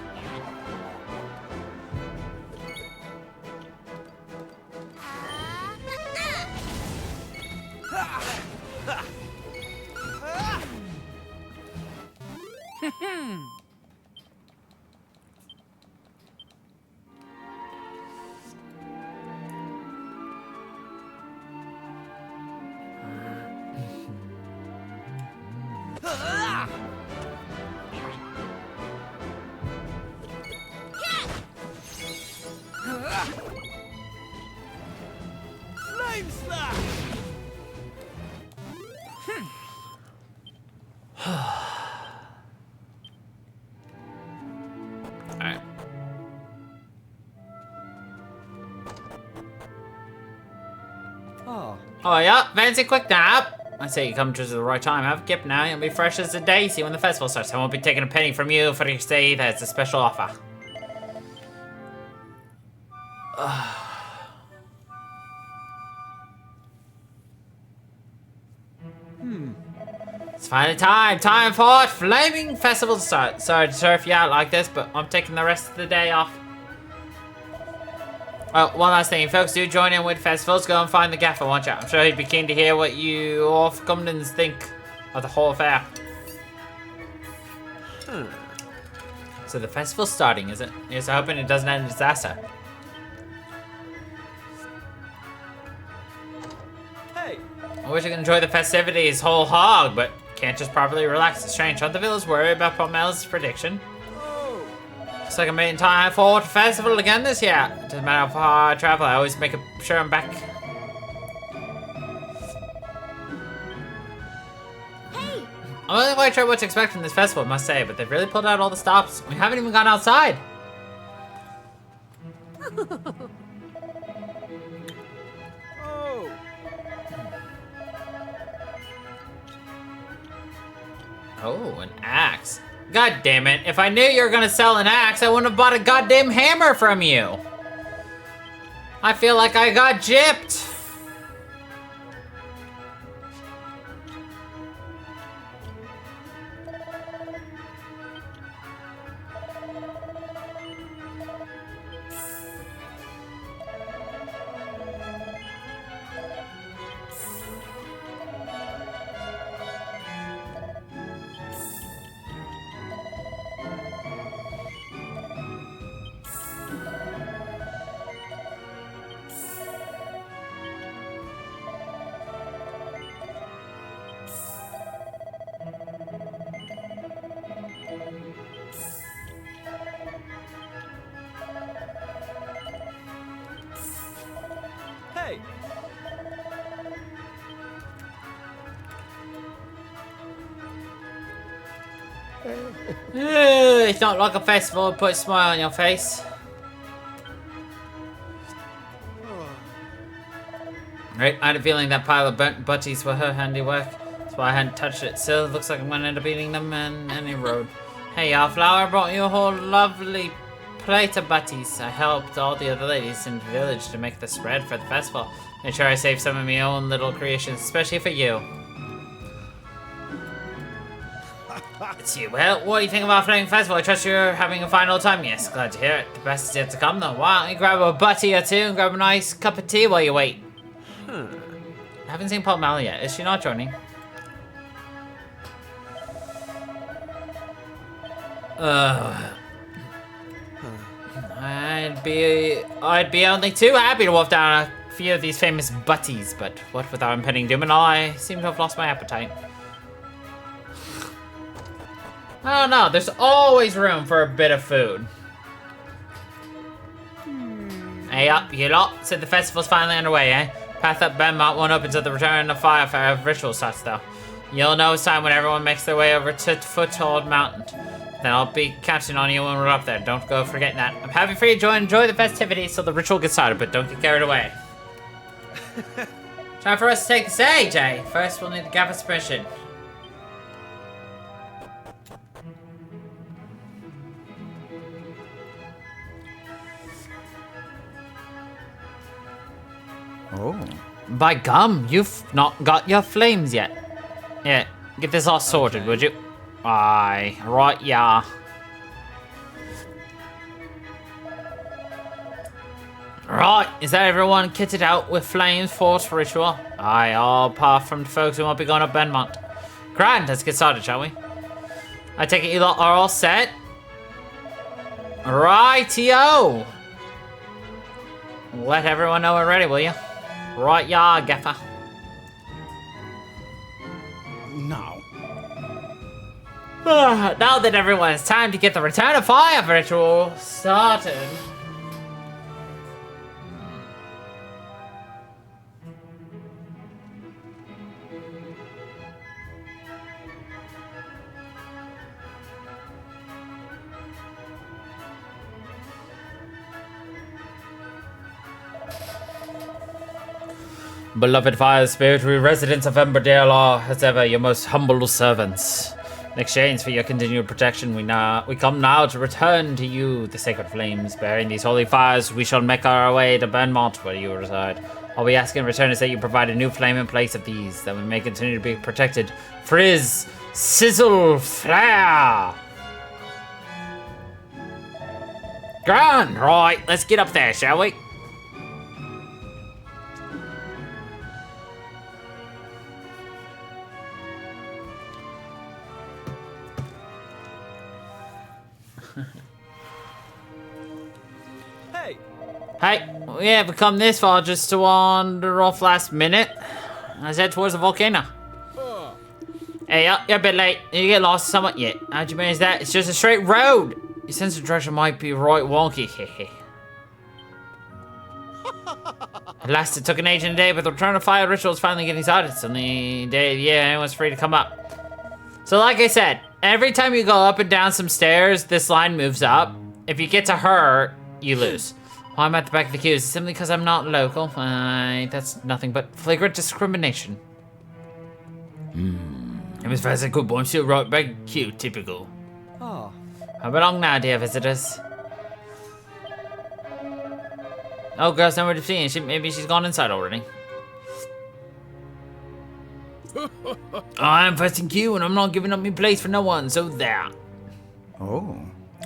Flame slash!
Alright. Oh yeah, fancy quick nap. I say you come just at the right time. Have a kip now. You'll be fresh as a daisy when the festival starts. I won't be taking a penny from you for your stay. That's a special offer. It's finally time for it. Flaming festival to start. Sorry to surf you out like this, but I'm taking the rest of the day off. Oh, one last thing, folks, do join in with festivals. Go and find the gaffer, won't you? I'm sure he'd be keen to hear what you off-commandants think of the whole affair. So the festival's starting, is it? Yes, I'm hoping it doesn't end in disaster.
Hey!
I wish I could enjoy the festivities whole hog, but can't just properly relax. It's strange. Aren't the villagers worried about Pomel's prediction? Looks like I'm making time for the festival again this year. Doesn't matter how far I travel, I always make sure I'm back.
Hey,
I'm not quite sure what to expect from this festival, I must say, but they've really pulled out all the stops. We haven't even gone outside. Oh, an axe. God damn it. If I knew you were gonna sell an axe, I wouldn't have bought a goddamn hammer from you. I feel like I got gypped.
Hey!
It's not like a festival to put a smile on your face. Right, I had a feeling that pile of burnt butties were her handiwork. That's why I hadn't touched it. Still, looks like I'm gonna end up eating them on any road. Hey, our flower brought you a whole lovely plate of butties. I helped all the other ladies in the village to make the spread for the festival. Made sure I saved some of my own little creations, especially for you. It's you. Well, what do you think of our flaming festival? I trust you're having a fine old time. Yes, glad to hear it. The best is yet to come, though. Why don't you grab a butty or two and grab a nice cup of tea while you wait? I haven't seen Paul Malley yet. Is she not joining? I'd be only too happy to wolf down a few of these famous butties, but what with our impending doom and all, I seem to have lost my appetite. I don't know, there's always room for a bit of food. Hey up, you lot, said the festival's finally underway, eh? Path up Benmont won't open till the return of fire ritual starts, though. You'll know it's time when everyone makes their way over to Foothold Mountain. Then I'll be counting on you when we're up there. Don't go forgetting that. I'm happy for you to enjoy the festivities so the ritual gets started, but don't get carried away. Time for us to take the stage, eh? First, we'll need the Gaffer's permission. Oh. By gum, you've not got your flames yet. Yeah, get this all sorted, would you? Aye, right, yeah. Right, is that everyone kitted out with flames for its ritual? Aye, all apart from the folks who won't be going up Benmont. Grand, let's get started, shall we? I take it you lot are all set? Rightio! Let everyone know we're ready, will you? Right, yeah, Gaffer.
Now.
Now that everyone, it's time to get the Return of Fire ritual started. Beloved Fire Spirit, we residents of Emberdale are, as ever, your most humble servants. In exchange for your continued protection, we come now to return to you the sacred flames. Bearing these holy fires, we shall make our way to Benmont, where you reside. All we ask in return is that you provide a new flame in place of these, that we may continue to be protected. Frizz, sizzle, flare! Grand! Right, let's get up there, shall we? Hey, we haven't come this far just to wander off last minute. Let's head towards the volcano. Hey, you're a bit late. Did you get lost somewhat yet? How'd you manage that? It's just a straight road. Your sense of direction might be right wonky. At last, it took an age and a day, but the return of fire ritual is finally getting started. It's only day, yeah, anyone's free to come up. So like I said, every time you go up and down some stairs, this line moves up. If you get to her, you lose. Why I'm at the back of the queue is simply because I'm not local. That's nothing but flagrant discrimination. It was very good, boy. I'm still right back queue, typical.
Oh.
How long now, dear visitors? Oh, girl's nowhere to see. Maybe she's gone inside already. I'm first in queue and I'm not giving up my place for no one, so there.
Oh.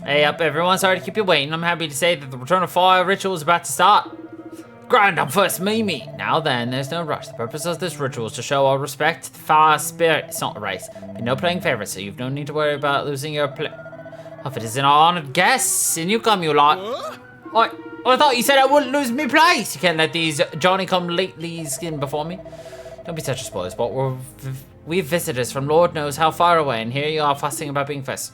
Hey up everyone, sorry to keep you waiting. I'm happy to say that the return of fire ritual is about to start. Grand, I'm first, Mimi. Now then, there's no rush. The purpose of this ritual is to show our respect to the fire spirit. It's not a race. Be no playing favorites, so you've no need to worry about losing your place. Oh, if it isn't our honored guests, in you come, you lot. I thought you said I wouldn't lose my place. You can't let these Johnny-come-latelys in before me. Don't be such a spoil sport. We've visitors from Lord knows how far away, and here you are fussing about being first.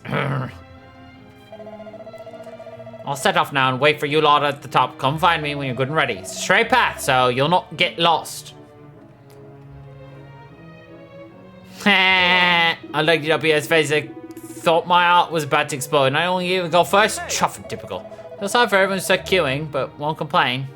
I'll set off now and wait for you lot at the top. Come find me when you're good and ready. It's a straight path, so you'll not get lost. I looked it up here, his face. I thought my art was about to explode, and I only even go first. Chuffing, typical. Feels hard for everyone to start queuing, but won't complain.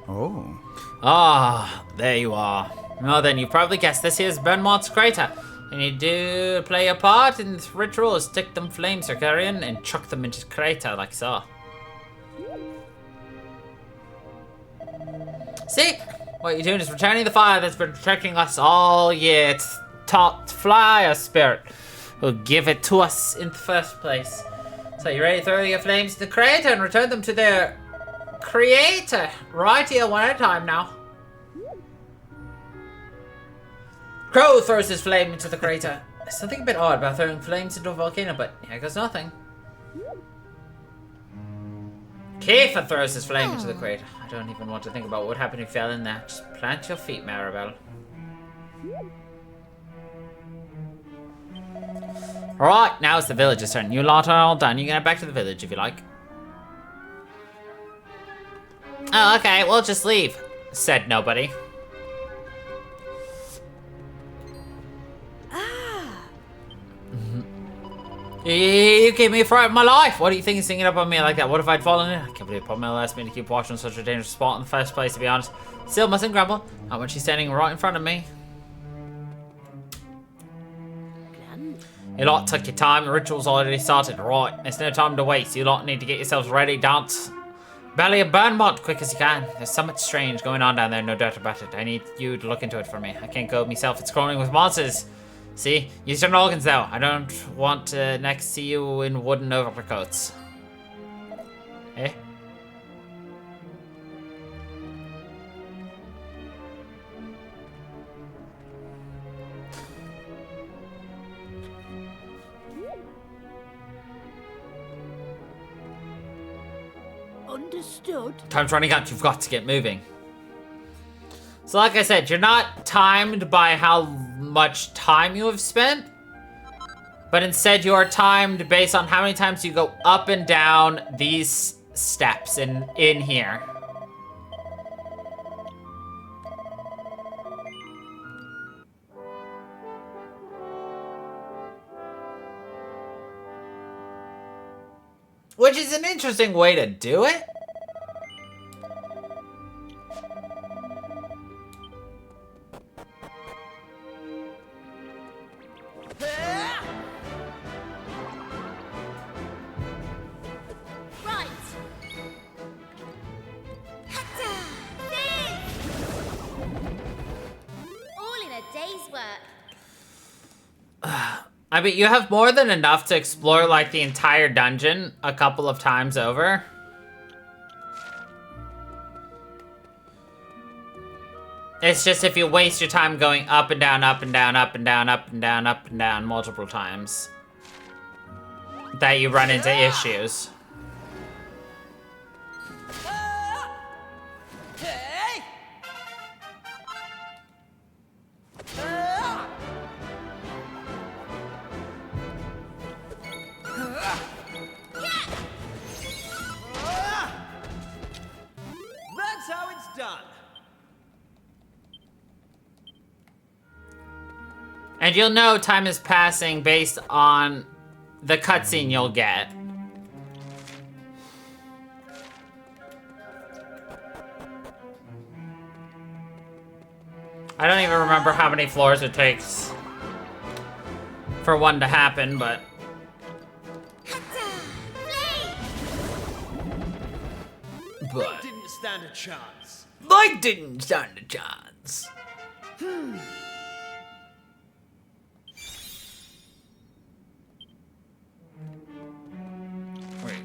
Oh.
Ah, there you are. Well then, you probably guessed this here's Burnmont's crater. And you do play a part in this ritual is stick them flames or carrion and chuck them into the crater like so. See? What you're doing is returning the fire that's been protecting us all year. It's taught fire spirit who'll give it to us in the first place. So you ready to throw your flames in the crater and return them to their creator? Right here, one at a time now. Crow throws his flame into the crater. There's something a bit odd about throwing flames into a volcano, but here goes nothing. Kiefer throws his flame into the crater. I don't even want to think about what happened if you fell in there. Just plant your feet, Maribel. Alright, now it's the village's turn. You lot are all done. You can head back to the village if you like. Oh, okay, we'll just leave, said nobody. You gave me a fright of my life. What do you think is singing up on me like that? What if I'd fallen in? I can't believe Pomelo asked me to keep watching such a dangerous spot in the first place, to be honest. Still mustn't grumble. Not when she's standing right in front of me. You lot took your time. The ritual's already started. Right, there's no time to waste. You lot need to get yourselves ready. Dance Valley of Burnmont quick as you can. There's something strange going on down there, no doubt about it. I need you to look into it for me. I can't go myself. It's crawling with monsters. See? Use your organs though. I don't want to next see you in wooden overcoats. Eh?
Understood.
Time's running out. You've got to get moving. So like I said, you're not timed by how much time you have spent, but instead you are timed based on how many times you go up and down these steps in here. Which is an interesting way to do it.
Right. Hatta! All in a day's work.
I mean, you have more than enough to explore, like, the entire dungeon a couple of times over. It's just if you waste your time going up and down, up and down, up and down, up and down, up and down multiple times. that you run into issues.
That's how it's done.
And you'll know time is passing based on the cutscene you'll get. I don't even remember how many floors it takes for one to happen, but... But...
Didn't stand a chance.
I didn't stand a chance. Wait.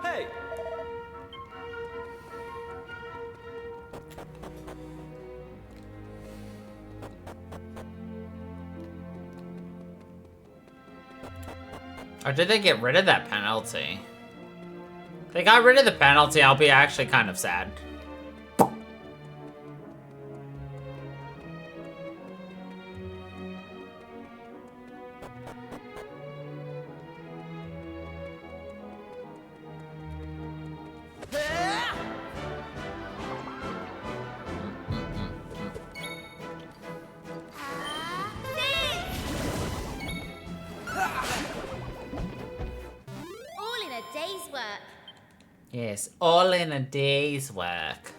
Hey!
Or did they get rid of that penalty? If they got rid of the penalty, I'll be actually kind of sad.
All in a day's work.
Yes, all in a day's work.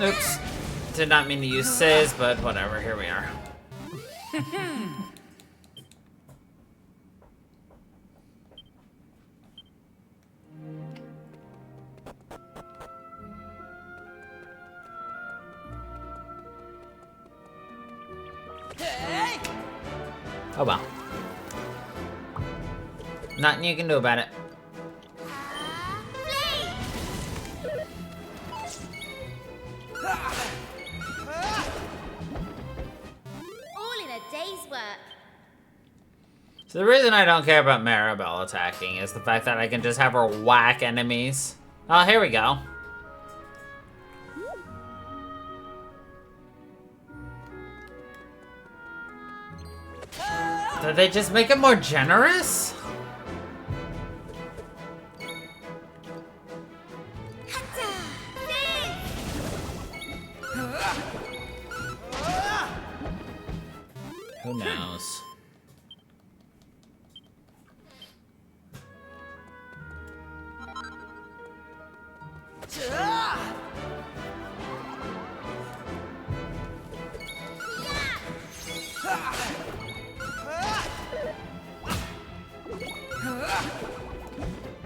Oops. Did not mean to use Sizz, but whatever, here we are. Oh well. Nothing you can do about it.
All in a day's work.
So the reason I don't care about Maribel attacking is the fact that I can just have her whack enemies. Oh, here we go. Did they just make it more generous? Who knows?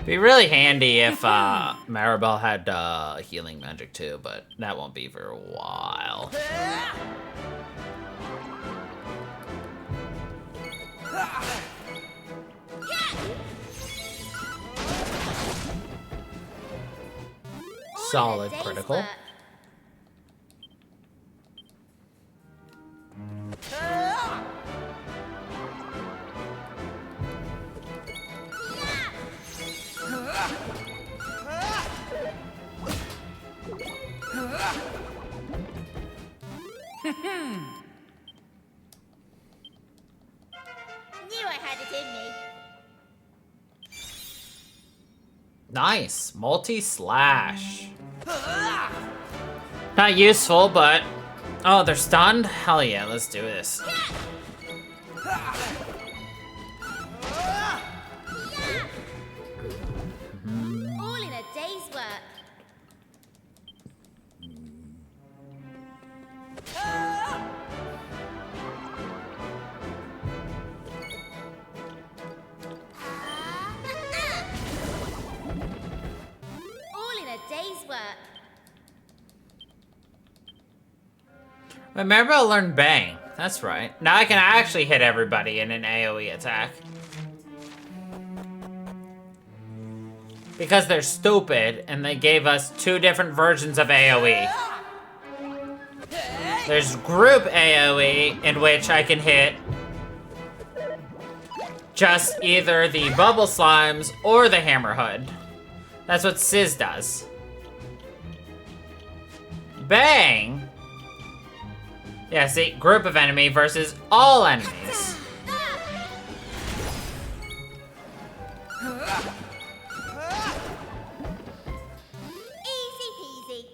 Be really handy if Maribel had healing magic too, but that won't be for a while. Solid critical.
Knew I had it in me.
Nice. Multi-slash. Not useful, but... Oh, they're stunned? Hell yeah, let's do this.
All in a day's work. All in a day's work.
Remember, I learned Bang. That's right. Now I can actually hit everybody in an AoE attack. Because they're stupid, and they gave us 2 different versions of AoE. There's group AoE, in which I can hit just either the bubble slimes or the hammerhood. That's what Sizz does. Bang! Yeah, see, group of enemy versus all enemies.
Easy peasy.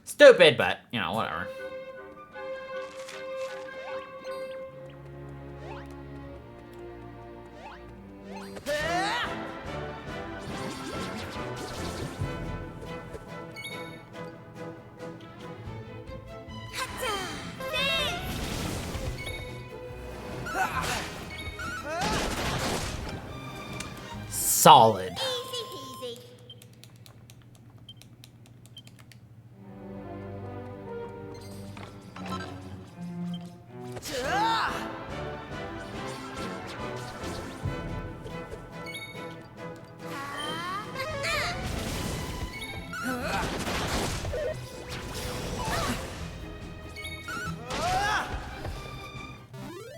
Stupid, but, you know, whatever. Solid.
Easy peasy.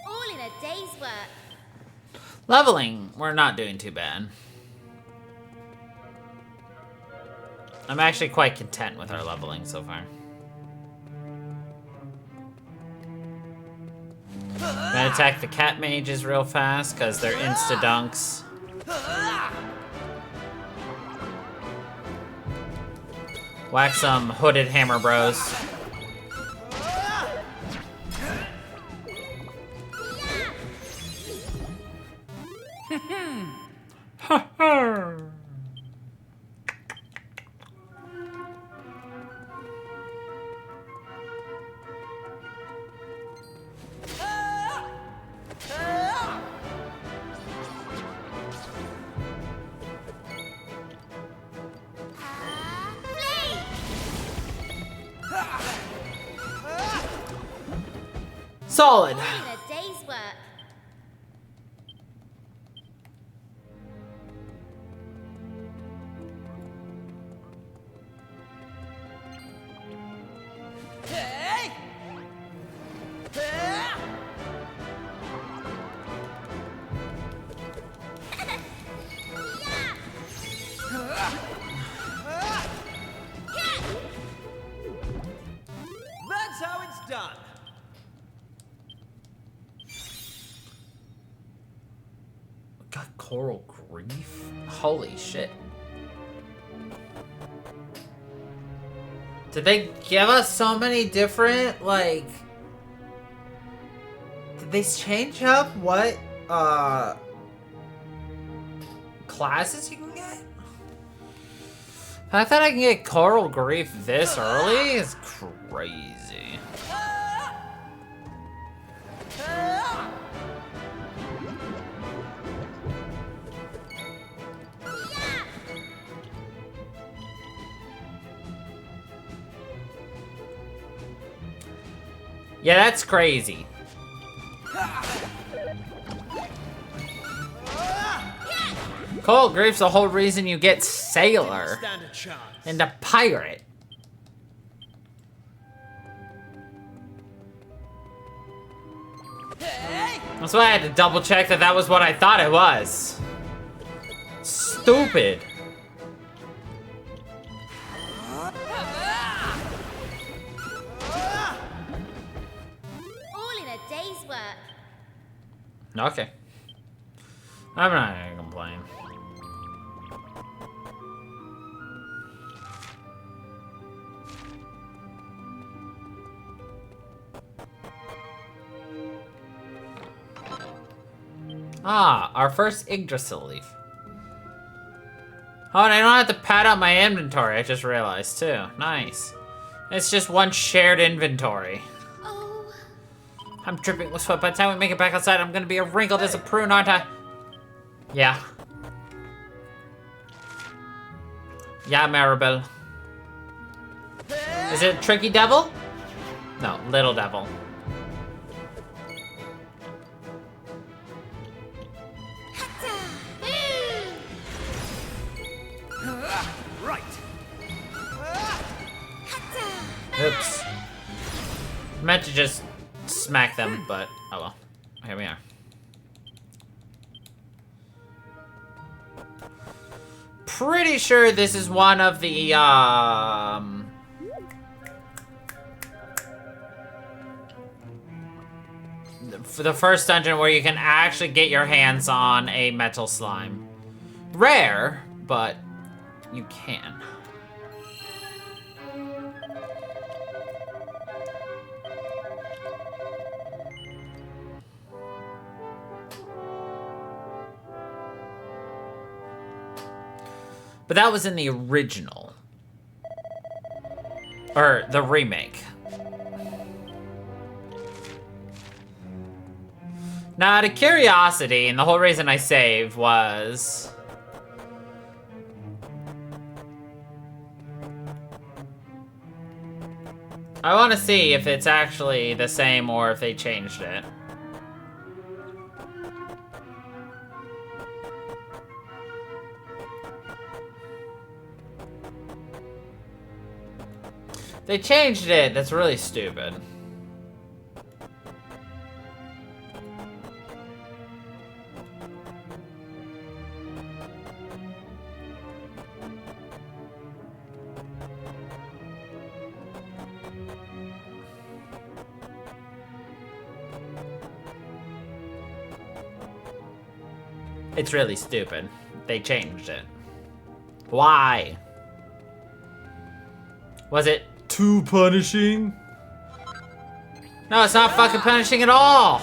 All in a day's work.
Leveling, we're not doing too bad. I'm actually quite content with our leveling so far. I'm gonna attack the cat mages real fast because they're insta-dunks. Whack some hooded hammer bros. Solid.
All in a day's work.
That's how it's done.
Got coral grief? Holy shit. Did they give us so many different, like... Did they change up what, classes you can get? I thought I can get coral grief this early? It's crazy. Yeah, that's crazy. Coral grief's the whole reason you get sailor
Stand a chance.
and a pirate. That's why I had to double check that that was what I thought it was. Stupid. Okay. I'm not gonna complain. Ah, our first Yggdrasil leaf. Oh, and I don't have to pad out my inventory, I just realized too. Nice. It's just one shared inventory.
Oh,
I'm dripping with sweat. By the time we make it back outside, I'm gonna be as wrinkled as a prune, aren't I? Yeah. Yeah, Maribel. Is it Tricky Devil? No, Little Devil.
Right.
Oops. Meant to just smack them, but oh well. Here we are. Pretty sure this is one of the for the first dungeon where you can actually get your hands on a metal slime. Rare, but you can. But that was in the original. Or the remake. Now, out of curiosity, and the whole reason I saved was... I want to see if it's actually the same or if they changed it. They changed it. That's really stupid. It's really stupid. They changed it. Why? Was it too punishing? No, it's not fucking punishing at all.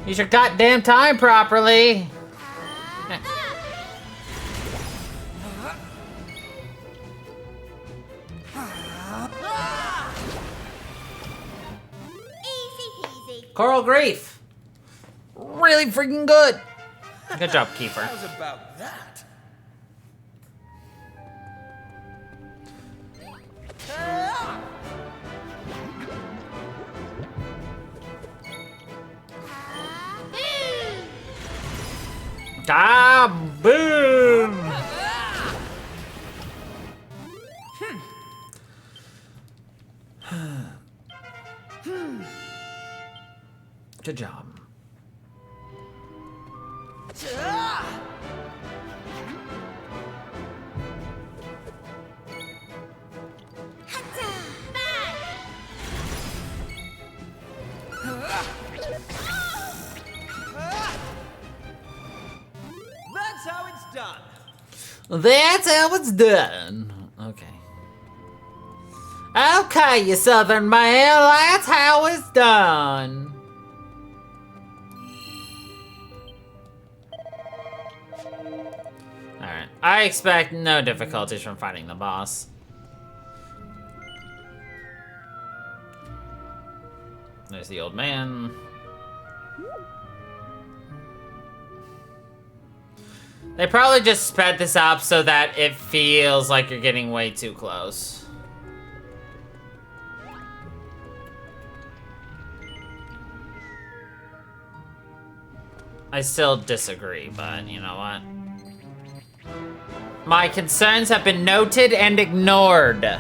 Use your goddamn time properly.
easy peasy.
Coral Grief. Really freaking good. Good job, Kiefer.
How's about that?
Ah, boom! Good job.
That's how it's done.
That's how it's done. Okay. Okay, you southern man, that's how it's done. Alright, I expect no difficulties from fighting the boss. There's the old man. They probably just sped this up so that it feels like you're getting way too close. I still disagree, but you know what? My concerns have been noted and ignored.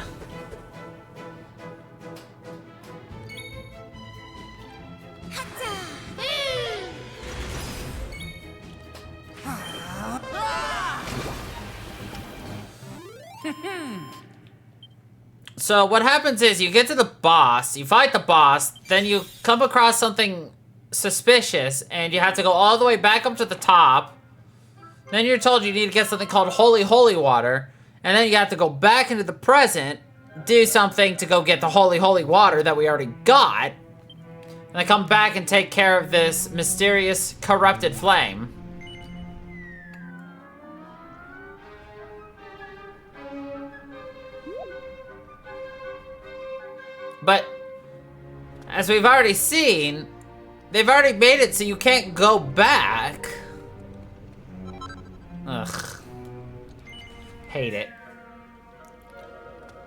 So what happens is you get to the boss, you fight the boss, then you come across something suspicious, and you have to go all the way back up to the top. Then you're told you need to get something called holy water, and then you have to go back into the present, do something to go get the holy water that we already got, and then come back and take care of this mysterious corrupted flame. But as we've already seen, they've already made it so you can't go back. Ugh. Hate it.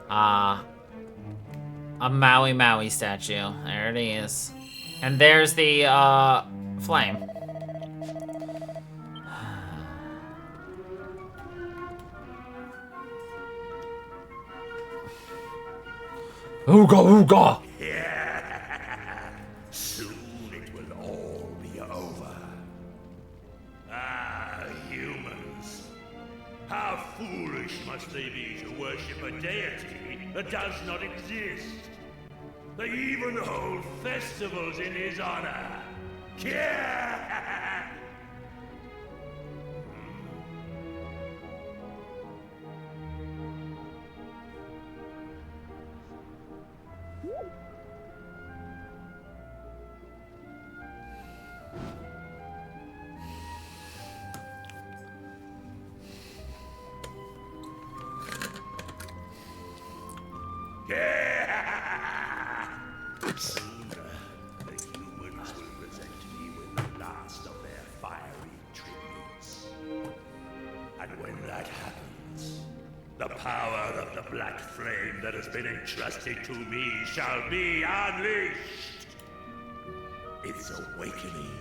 A Maui statue. There it is. And there's the, flame. Ooga!
Soon it will all be over. Ah, humans. How foolish must they be to worship a deity that does not exist? They even hold festivals in his honor. Soon, the humans will present me with the last of their fiery tributes. And when that happens, the power of the black flame that has been entrusted to me shall be unleashed. Its awakening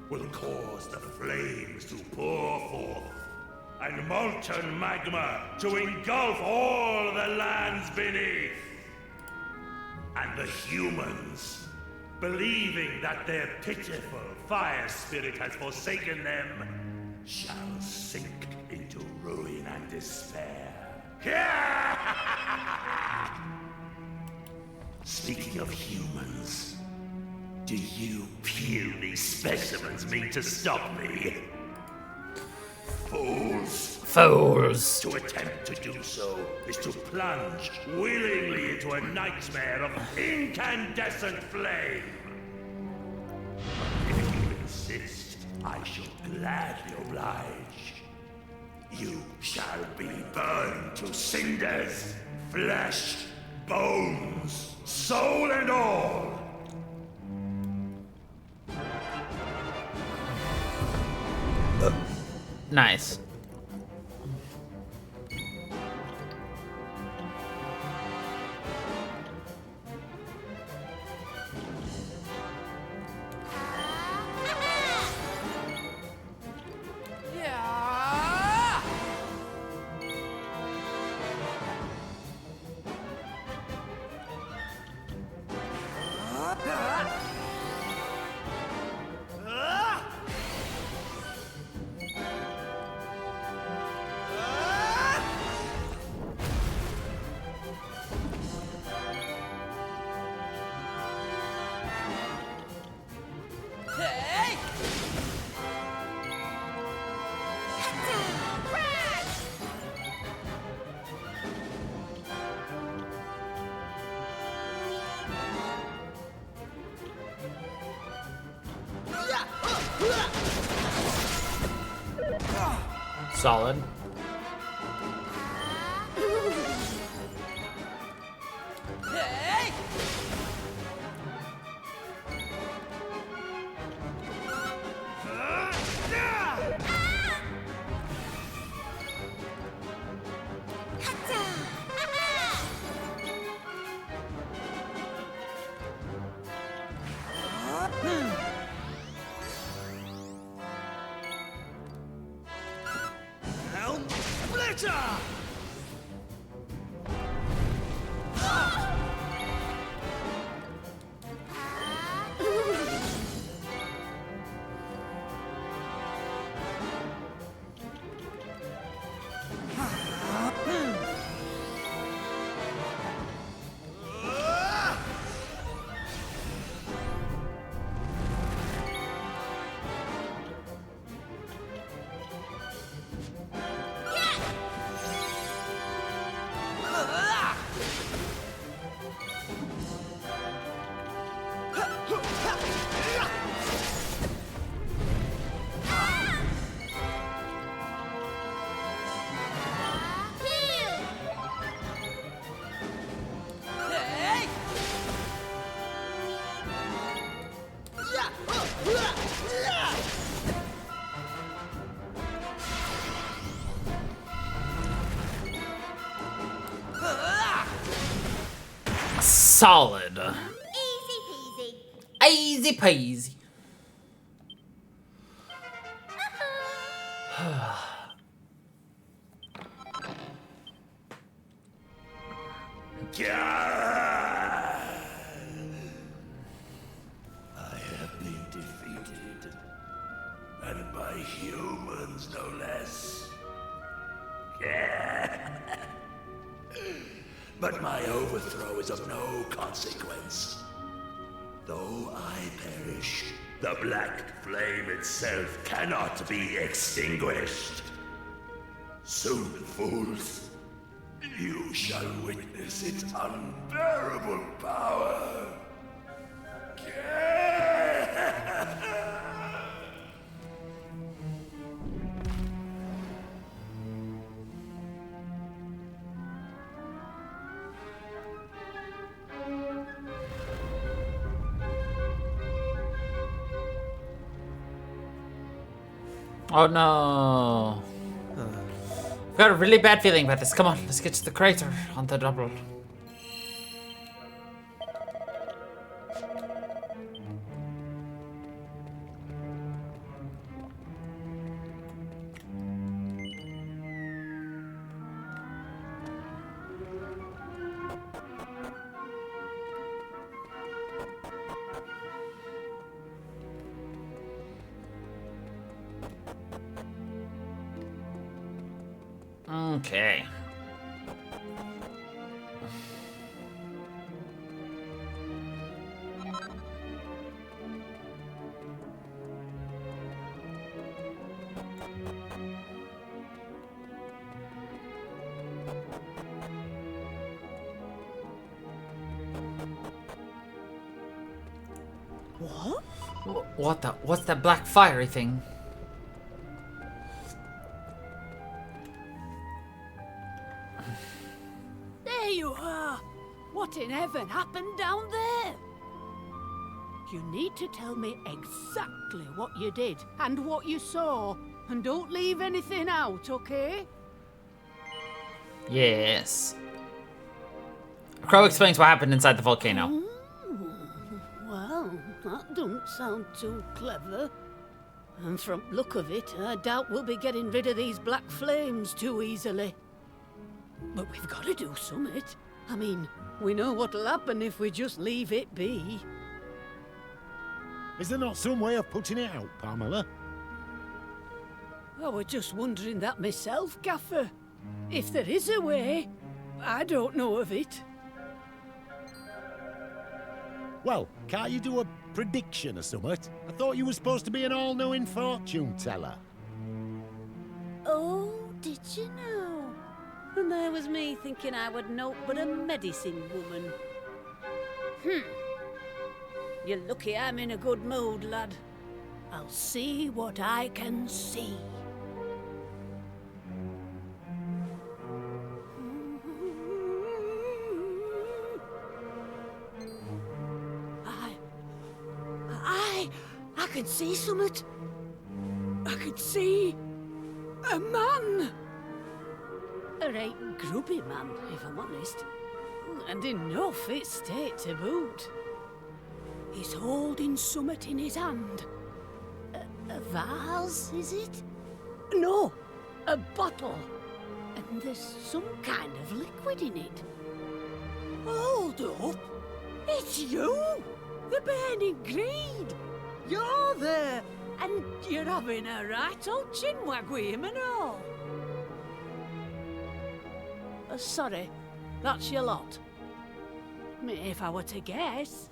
will cause the flames to pour forth, and molten magma to engulf all the lands beneath. And the humans, believing that their pitiful fire spirit has forsaken them, shall sink into ruin and despair. Speaking of humans, do you puny specimens mean to stop me? Fools!
Fools!
To attempt to do so is to plunge willingly into a nightmare of incandescent flame. If you insist, I shall gladly oblige. You shall be burned to cinders, flesh, bones, soul and all.
Nice. Solid. solid.
Easy peasy.
Easy peasy.
I have been defeated. And by humans, no less. But my overthrow is of no consequence. Though I perish, the black flame itself cannot be extinguished. Soon, fools, you shall witness its unbearable power.
Oh no. I've got a really bad feeling about this. Come on, let's get to the crater on the double. Okay.
What?
What's that black fiery thing?
There you are! What in heaven happened down there? You need to tell me exactly what you did and what you saw. And don't leave anything out, okay?
Yes. Crow explains what happened inside the volcano.
Well, that don't sound too clever. And from look of it, I doubt we'll be getting rid of these black flames too easily. But we've got to do something. I mean, we know what'll happen if we just leave it be.
Is there not some way of putting it out, Pamela?
I was just wondering that myself, Gaffer. If there is a way, I don't know of it.
Well, can't you do a prediction or something? I thought you were supposed to be an all-knowing fortune teller.
Oh, did you know? And there was me thinking I would know but a medicine woman. You're lucky I'm in a good mood, lad. I'll see what I can see. I could see summit. I could see a man. A right grubby man, if I'm honest. And in no fit state to boot. He's holding summit in his hand. A vase, is it? No, a bottle. And there's some kind of liquid in it. Hold up. It's you, the burning greed. You're there, and you're having a right old chinwag with him and all. Sorry, that's your lot. If I were to guess,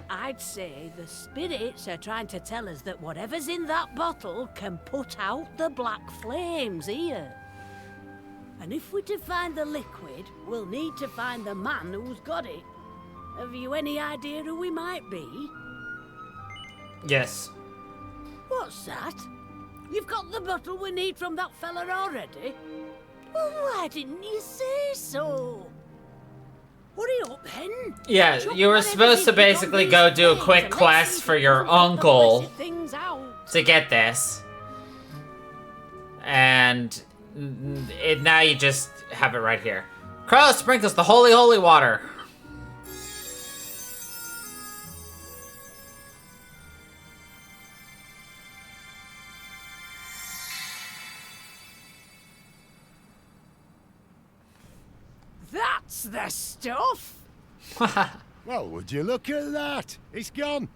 I'd say the spirits are trying to tell us that whatever's in that bottle can put out the black flames here. And if we're to find the liquid, we'll need to find the man who's got it. Have you any idea who we might be?
Yes.
What's that? You've got the bottle we need from that fella already? Well, why didn't you say so? Hurry up, then.
Yeah, you were supposed to basically go do a quick quest for your uncle to get this. And now you just have it right here. Crow sprinkles the holy, holy water.
That's the stuff.
Well, would you look at that? It's gone.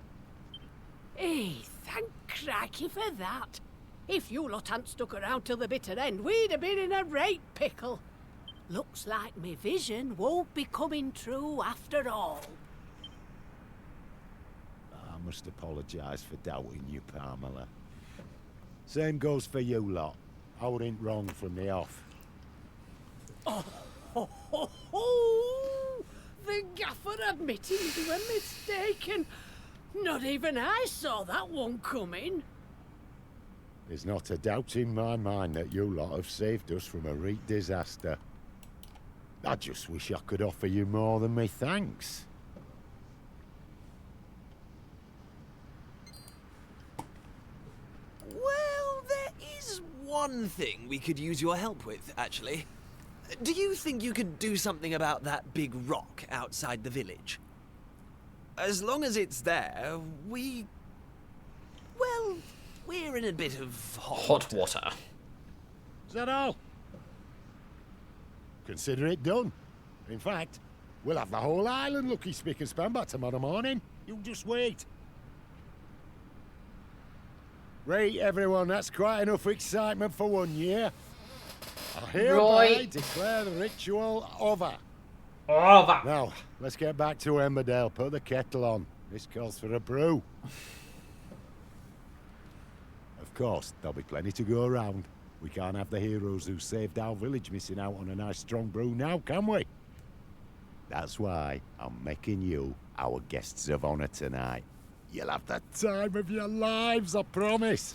Hey, thank crikey for that. If you lot hadn't stuck around till the bitter end, we'd have been in a right pickle. Looks like me vision won't be coming true after all.
I must apologise for doubting you, Pamela. Same goes for you lot. I wasn't wrong from the off.
Oh, ho, ho, ho. The gaffer admitting we were mistaken. Not even I saw that one coming.
There's not a doubt in my mind that you lot have saved us from a real disaster. I just wish I could offer you more than me thanks.
Well, there is one thing we could use your help with, actually. Do you think you could do something about that big rock outside the village? As long as it's there, well, we're in a bit of
Hot water.
Is that all? Consider it done. In fact, we'll have the whole island looking spick and span by tomorrow morning. You just wait. Right, everyone, that's quite enough excitement for 1 year. I hereby declare the ritual over.
Over.
Now, let's get back to Emberdale. Put the kettle on. This calls for a brew. Of course, there'll be plenty to go around. We can't have the heroes who saved our village missing out on a nice strong brew now, can we? That's why I'm making you our guests of honor tonight. You'll have the time of your lives, I promise.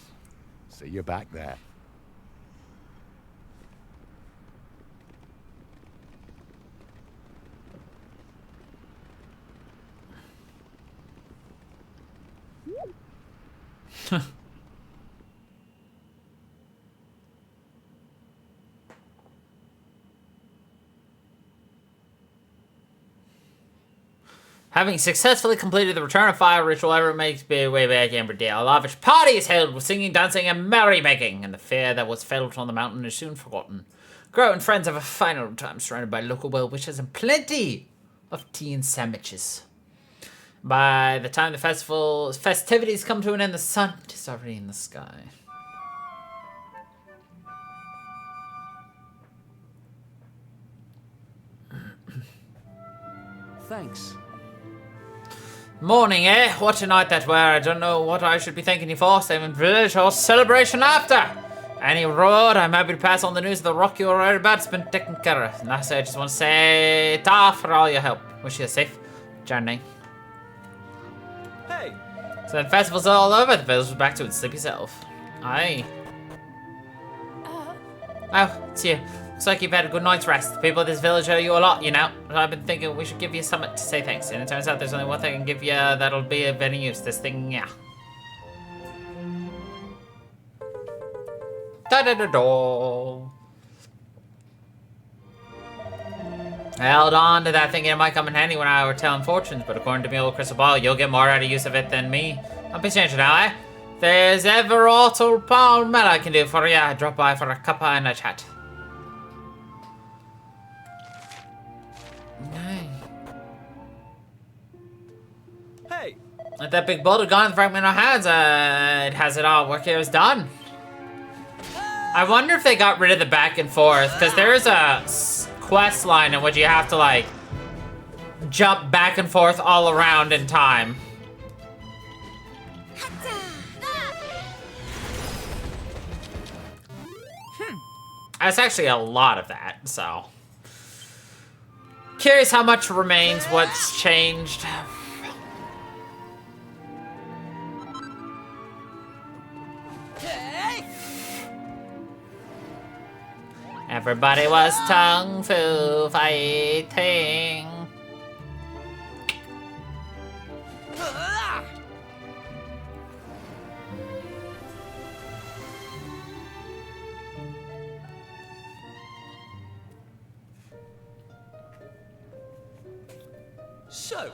See you back there.
Having successfully completed the return of fire ritual, everyone makes their way back to Emberdale. A lavish party is held with singing, dancing, and merrymaking, and the fair that was felt on the mountain is soon forgotten. Grow and friends have a fine old time surrounded by local well-wishers and plenty of tea and sandwiches. By the time the festivities come to an end, the sun is already in the sky.
Thanks.
Morning, eh? What a night that were. I don't know what I should be thanking you for. Saving village or celebration after. Any road, I'm happy to pass on the news of the rock you were right about. It's been taken care of. And lastly, I just want to say ta for all your help. Wish you a safe journey.
Hey.
So the festival's all over. The village was back to its sleepy self. Aye. Oh, it's you. Looks like you've had a good night's rest. The people of this village owe you a lot, you know. I've been thinking we should give you something to say thanks. And it turns out there's only one thing I can give you that'll be of any use. This thing, yeah. Da-da-da-da. I held on to that thinking it might come in handy when I were telling fortunes, but according to me old crystal ball, you'll get more out of use of it than me. Don't be changing now, eh? If there's ever aught old Paul Mel I can do for you, drop by for a cuppa and a chat.
Hey.
Let that big boulder gone, the fragment in our hands, it has it all. Work here is done. I wonder if they got rid of the back and forth, because there is a quest line in which you have to, like, jump back and forth all around in time. That's actually a lot of that, so. Curious how much remains, what's changed. Everybody was tongue fu fighting.
So,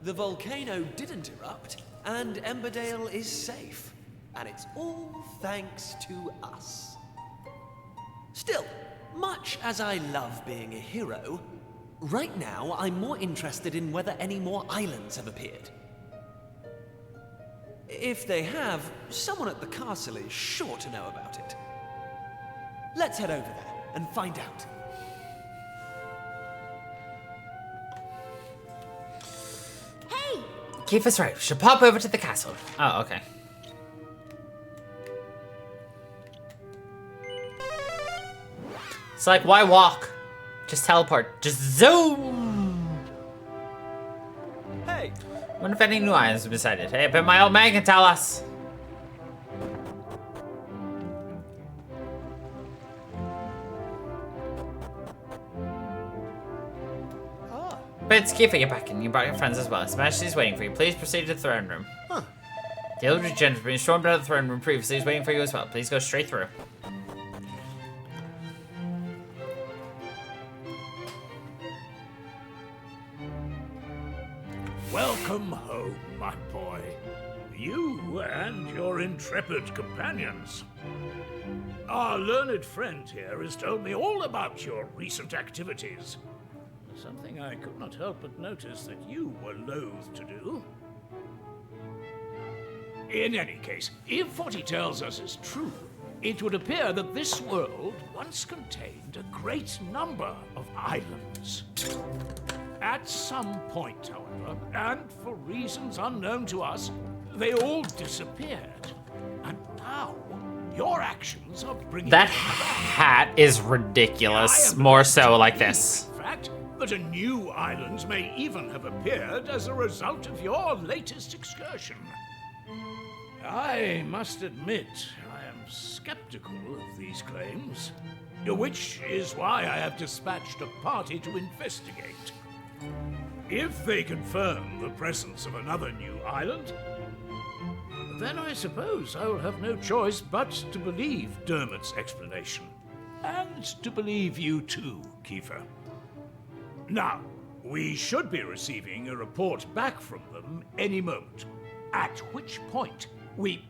the volcano didn't erupt, and Emberdale is safe. And it's all thanks to us. Still, much as I love being a hero, Right now, I'm more interested in whether any more islands have appeared. If they have, someone at the castle is sure to know about it. Let's head over there and find out.
Hey!
Kiefer's right. We should pop over to the castle. Oh, okay. It's like, why walk? Just teleport. Just zoom!
Hey!
Wonder if any new islands have decided. Hey, but my old man can tell us. Prince Kiefer, you're back and you brought your friends as well. His Majesty is waiting for you. Please proceed to the throne room.
Huh.
The elder gentleman stormed out of the throne room previously is waiting for you as well. Please go straight through.
Welcome home, my boy. You and your intrepid companions. Our learned friend here has told me all about your recent activities. Something I could not help but notice that you were loath to do. In any case, if what he tells us is true, it would appear that this world once contained a great number of islands. At some point, however, and for reasons unknown to us, they all disappeared. And now, your actions are bringing...
That hat is ridiculous. More so like this.
In fact, that a new island may even have appeared as a result of your latest excursion. I must admit, I am skeptical of these claims, which is why I have dispatched a party to investigate. If they confirm the presence of another new island, then I suppose I will have no choice but to believe Dermot's explanation. And to believe you too, Kiefer. Now, we should be receiving a report back from them any moment. At which point, we...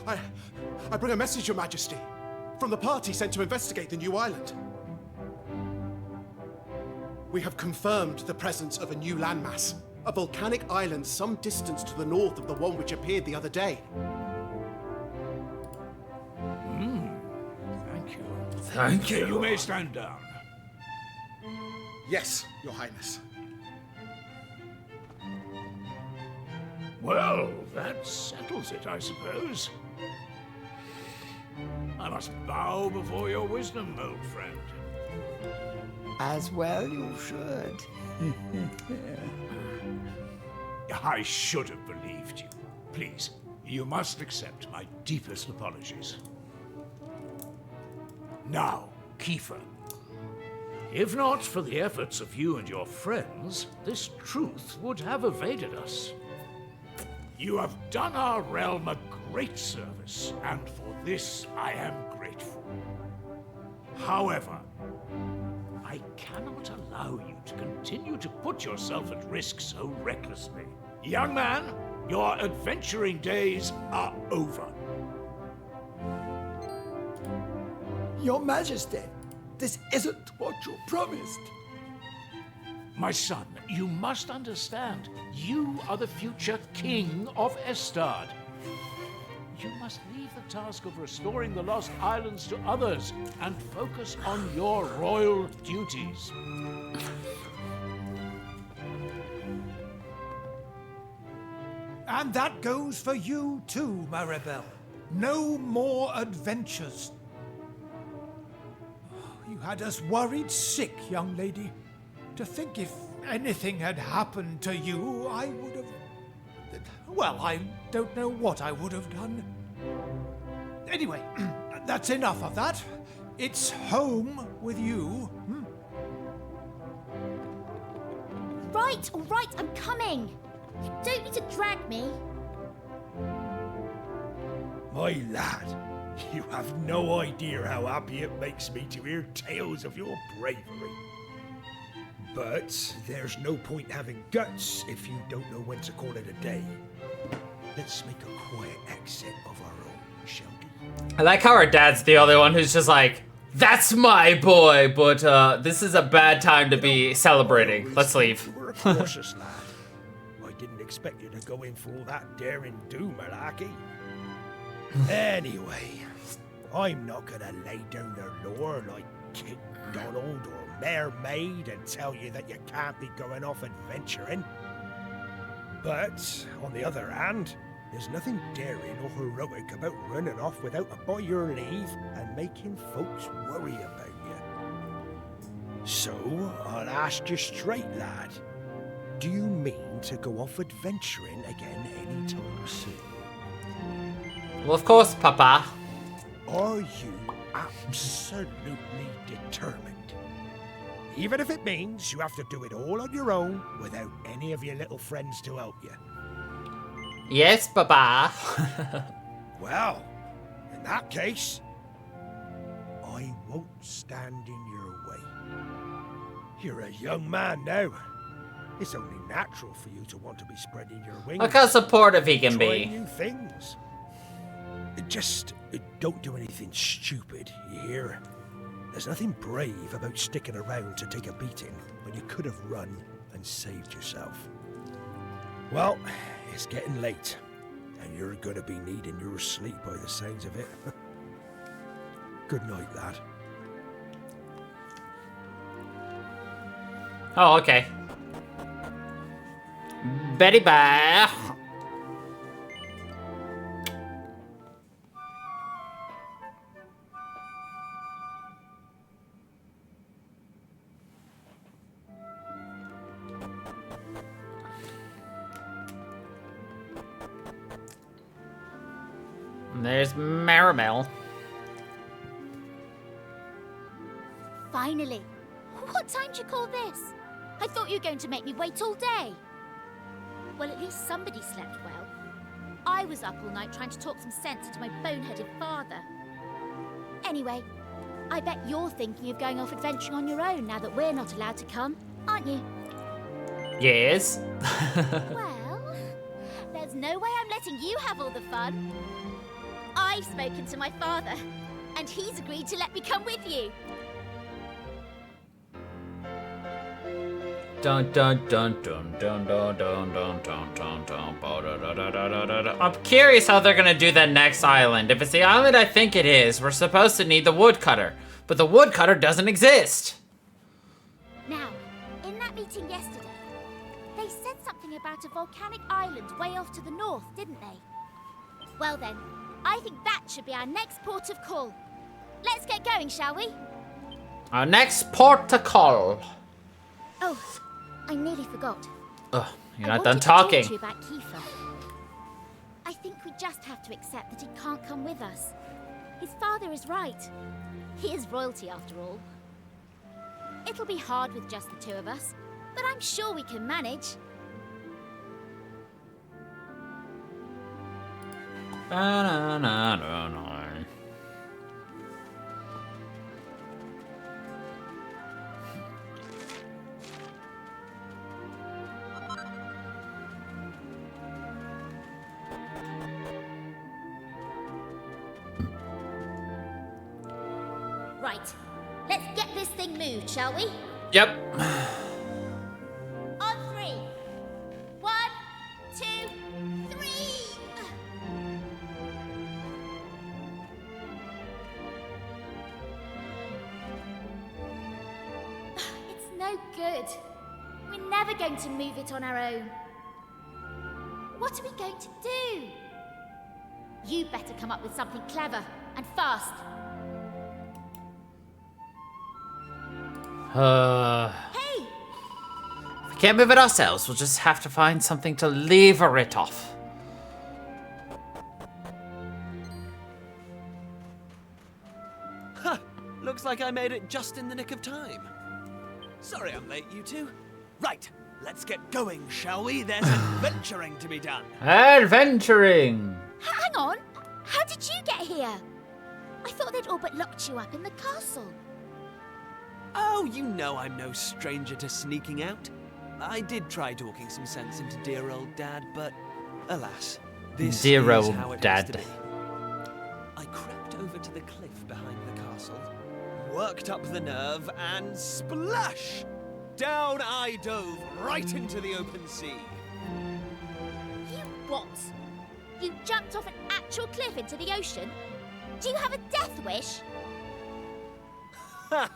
I bring a message, Your Majesty, from the party sent to investigate the new island. We have confirmed the presence of a new landmass, a volcanic island some distance to the north of the one which appeared the other day.
Thank you.
Thank you.
You may stand down.
Yes, Your Highness.
Well, that settles it, I suppose. I must bow before your wisdom, old friend.
As well you should.
I should have believed you. Please, you must accept my deepest apologies. Now, Kiefer. If not for the efforts of you and your friends, this truth would have evaded us. You have done our realm a great service, and for this I am grateful. However, I cannot allow you to continue to put yourself at risk so recklessly. Young man, your adventuring days are over.
Your Majesty, this isn't what you promised.
My son, you must understand, you are the future king of Estard. You must leave the task of restoring the lost islands to others and focus on your royal duties.
And that goes for you too, Maribel. No more adventures. You had us worried sick, young lady. To think if anything had happened to you, I would have... Well, I don't know what I would have done. Anyway, that's enough of that. It's home with you.
Right, all right, I'm coming. You don't need to drag me.
My lad, you have no idea how happy it makes me to hear tales of your bravery. But there's no point having guts if you don't know when to call it a day. Let's make a quiet exit of our own, shall we?
I like how our dad's the only one who's just like, that's my boy, but this is a bad time to be celebrating. Let's leave.
You were a cautious lad. I didn't expect you to go in for all that daring do, malarkey. Anyway, I'm not gonna lay down the law like King Donald or Mayor Maid and tell you that you can't be going off adventuring. But, on the other hand, there's nothing daring or heroic about running off without a by your leave and making folks worry about you. So, I'll ask you straight, lad. Do you mean to go off adventuring again anytime soon?
Well, of course, Papa.
Are you absolutely determined? Even if it means you have to do it all on your own without any of your little friends to help you.
Yes, Papa.
Well, in that case, I won't stand in your way. You're a young man now. It's only natural for you to want to be spreading your wings.
Look how supportive he can
try
be.
new things. Just don't do anything stupid, you hear? There's nothing brave about sticking around to take a beating when you could have run and saved yourself. Well, it's getting late, and you're gonna be needing your sleep by the sounds of it. Good night, lad.
Oh, okay. Betty bye. There's Marimel.
Finally. What time do you call this? I thought you were going to make me wait all day. Well, at least somebody slept well. I was up all night trying to talk some sense into my boneheaded father. Anyway, I bet you're thinking of going off adventuring on your own now that we're not allowed to come, aren't you?
Yes.
Well, there's no way I'm letting you have all the fun. I've spoken to my father, and he's agreed to let me come with you.
Dun dun dun dun dun dun dun dun dun dun dun dun. I'm curious how they're gonna do that next island. If it's the island I think it is, we're supposed to need the woodcutter, but the woodcutter doesn't exist.
Now, in that meeting yesterday, they said something about a volcanic island way off to the north, didn't they? Well then, I think that should be our next port of call. Let's get going, shall we?
Our next port to call.
Oh, I nearly forgot.
Ugh, you're
I
not done
wanted to talk
talking.
to you about Kiefer. I think we just have to accept that he can't come with us. His father is right. He is royalty after all. It'll be hard with just the two of us, but I'm sure we can manage. Right, let's get this thing moved, shall we?
Yep.
On three. 1, 2, 3. It's no good. We're never going to move it on our own. What are we going to do? You better come up with something clever and fast. Hey!
If we can't move it ourselves, we'll just have to find something to lever it off.
Ha! Looks like I made it just in the nick of time. Sorry I'm late, you two. Right, let's get going, shall we? There's adventuring to be done.
Adventuring!
Hang on! How did you get here? I thought they'd all but locked you up in the castle.
Oh, you know I'm no stranger to sneaking out. I did try talking some sense into dear old Dad, but alas, this
Dear
is
old
how it
Dad.
has to be. I crept over to the cliff behind the castle, worked up the nerve, and splash! Down I dove, right into the open sea.
You what? You jumped off an actual cliff into the ocean? Do you have a death wish?
Ha!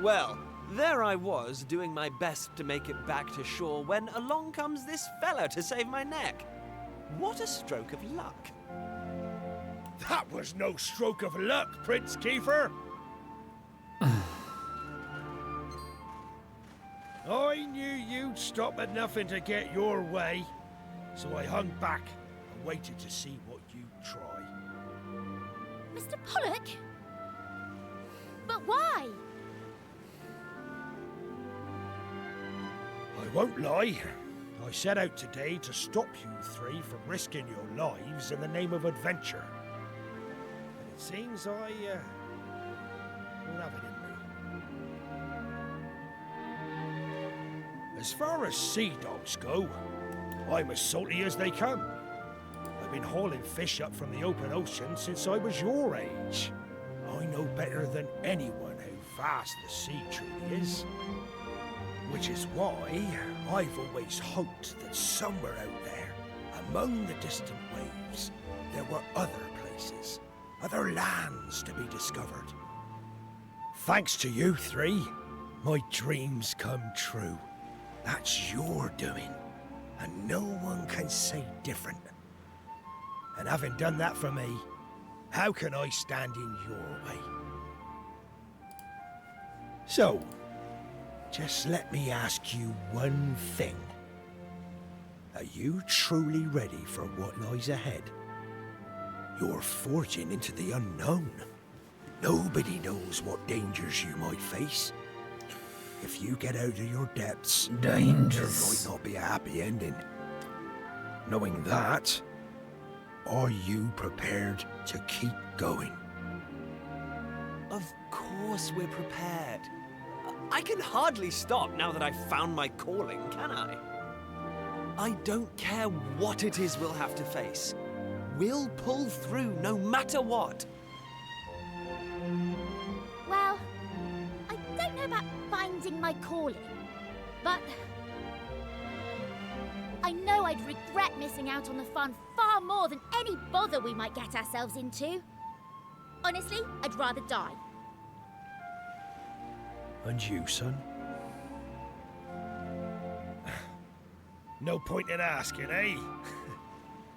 Well, there I was, doing my best to make it back to shore when along comes this fella to save my neck. What a stroke of luck.
That was no stroke of luck, Prince Kiefer. I knew you'd stop at nothing to get your way, so I hung back and waited to see what you'd try.
Mr. Pollock? But why?
I won't lie. I set out today to stop you three from risking your lives in the name of adventure. But it seems I don't have it in me. As far as sea dogs go, I'm as salty as they come. I've been hauling fish up from the open ocean since I was your age. I know better than anyone how vast the sea truly is. Which is why I've always hoped that somewhere out there, among the distant waves, there were other places, other lands to be discovered. Thanks to you three, my dreams come true. That's your doing, and no one can say different. And having done that for me, how can I stand in your way? So, just let me ask you one thing. Are you truly ready for what lies ahead? You're forging into the unknown. Nobody knows what dangers you might face. If you get out of your depths,
Dangers.
there might not be a happy ending. Knowing that, are you prepared to keep going?
Of course we're prepared. I can hardly stop now that I've found my calling, can I? I don't care what it is we'll have to face. We'll pull through no matter what.
Well, I don't know about finding my calling, but I know I'd regret missing out on the fun far more than any bother we might get ourselves into. Honestly, I'd rather die.
And you, son? No point in asking, eh?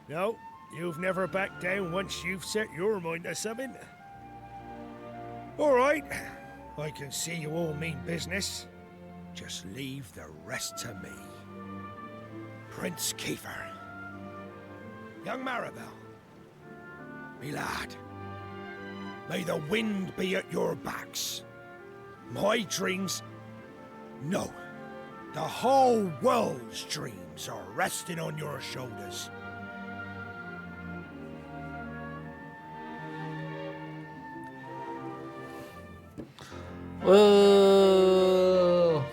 No, you've never backed down once you've set your mind to something. All right, I can see you all mean business. Just leave the rest to me. Prince Kiefer. Young Maribel. Me lad. May the wind be at your backs. My dreams... No. The whole world's dreams are resting on your shoulders.
Whoa.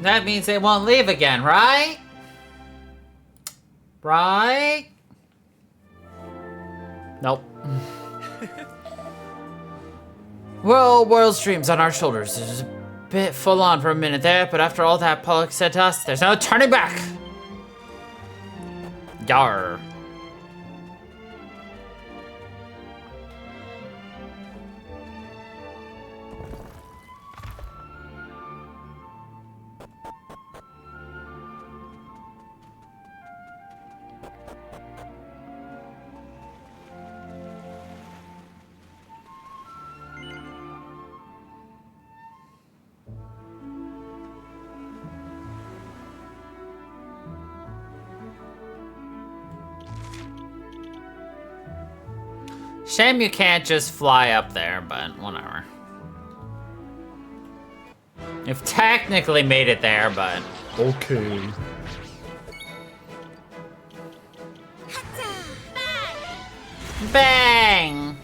That means they won't leave again, right? Right? Nope. Well, world's dreams on our shoulders. It was a bit full on for a minute there, but after all that Pollock said to us, there's no turning back. Yar. Shame you can't just fly up there, but whatever. You've technically made it there, but okay. Bang!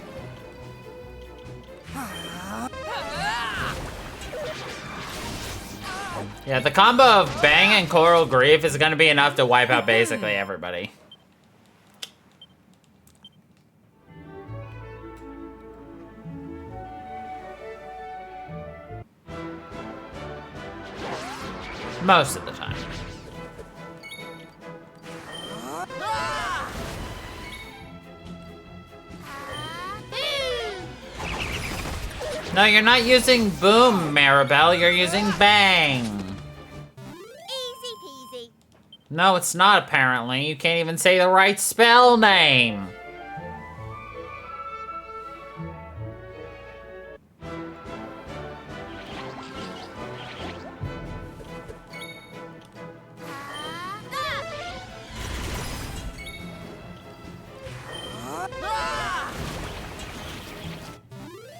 Yeah, the combo of Bang and Coral Grief is gonna be enough to wipe out basically everybody. Most of the time. No, you're not using Boom, Maribel. You're using Bang.
Easy peasy.
No, it's not, apparently. You can't even say the right spell name.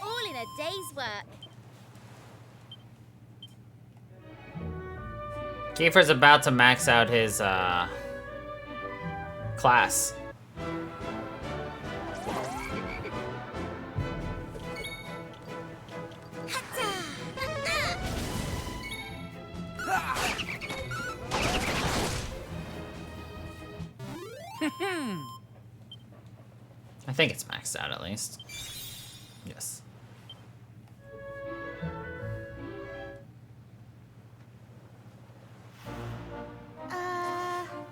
All in a day's work.
Kiefer's about to max out his, class. I think it's maxed out at least. Yes.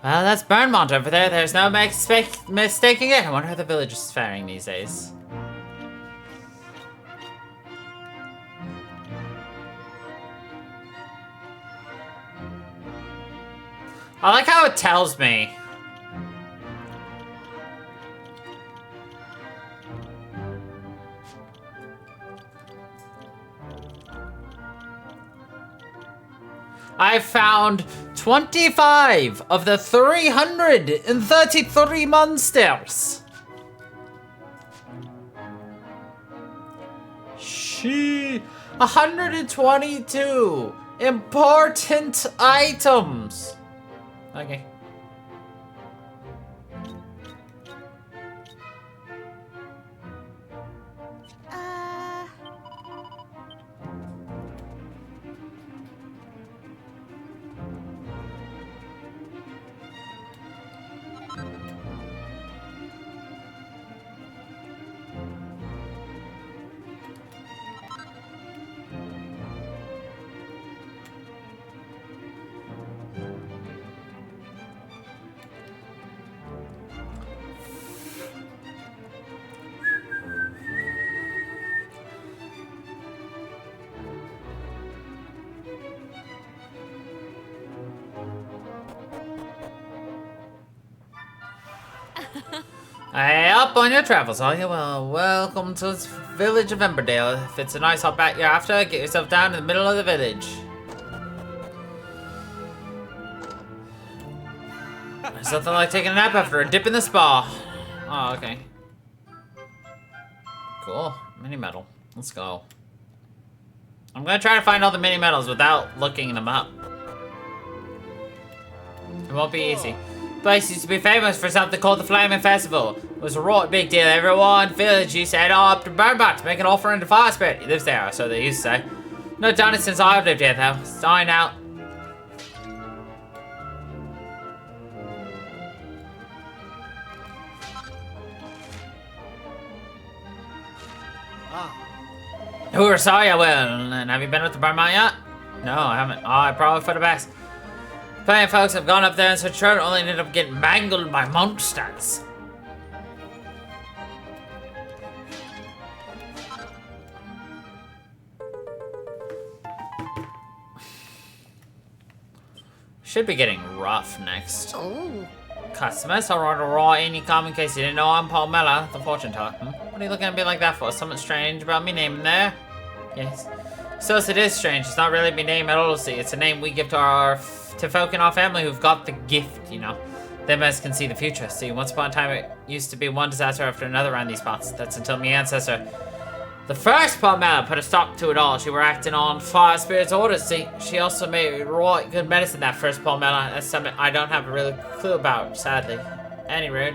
Well, that's Burnmont over there. There's no mistaking it. I wonder how the village is faring these days. I like how it tells me. I found 25 of the 333 monsters. 122 important items. Okay. Hey, up on your travels, are you? Well, welcome to this village of Emberdale. If it's a nice hot bath you're after, get yourself down in the middle of the village. There's nothing like taking a nap after a dip in the spa. Oh, okay. Cool. Mini medal. Let's go. I'm gonna try to find all the mini medals without looking them up. It won't be easy. The place used to be famous for something called the Flaming Festival. It was a right big deal. Everyone in the village used to head up to Burnbot to make an offering to Fire Spirit. He lives there, so they used to say. Not done it since I've lived here, though. It's dying out. Who saw you? Well, and have you been with the Burnmont yet? No, I haven't. Oh, I probably for the best. Plenty of folks have gone up there in such trouble, only ended up getting mangled by monsters. Should be getting rough next.
Oh.
Customers, I'll order raw any come in case you didn't know I'm Paul Miller, the fortune teller. What are you looking at me like that for? Something strange about me name in there? Yes. So it is strange. It's not really my name at all, see. It's a name we give to folk in our family who've got the gift, you know. Them as can see the future. See, once upon a time it used to be one disaster after another around these parts. That's until my ancestor, the first Paul Miller, put a stop to it all. She were acting on Fire Spirit's orders, see. She also made right good medicine, that first Paul Miller. That's something I don't have a real clue about, sadly. Anyway.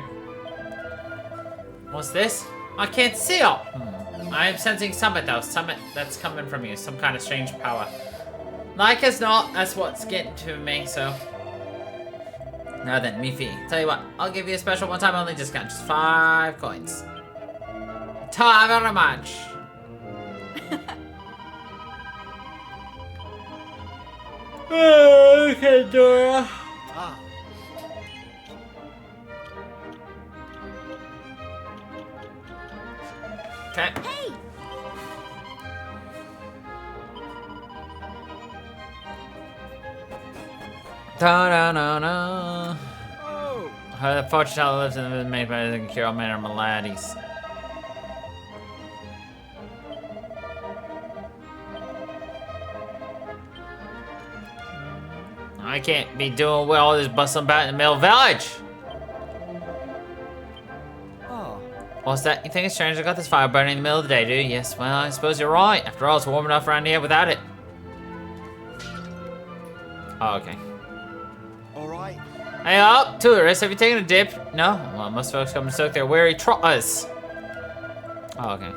What's this? I can't see it. I am sensing something though, something that's coming from you, some kind of strange power. Like as not, that's what's getting to me, so. Now then, me fee. Tell you what, I'll give you a special one-time only discount. Just 5 coins. Ta very much. Okay, Dora.
Ah.
Okay.
Hey!
Da-da-da-da.
Oh,
Her fortune teller lives in the made by the cure all manner of maladies. I can't be doing well all this bustling about in the middle of the village.
Oh.
What's that? You think it's strange I got this fire burning in the middle of the day, do you? Yes, well, I suppose you're right. After all, it's warm enough around here without it. Oh, okay.
All right.
Hey up, tourists, have you taken a dip? No? Well, most folks come to soak their weary trotters. Oh, okay.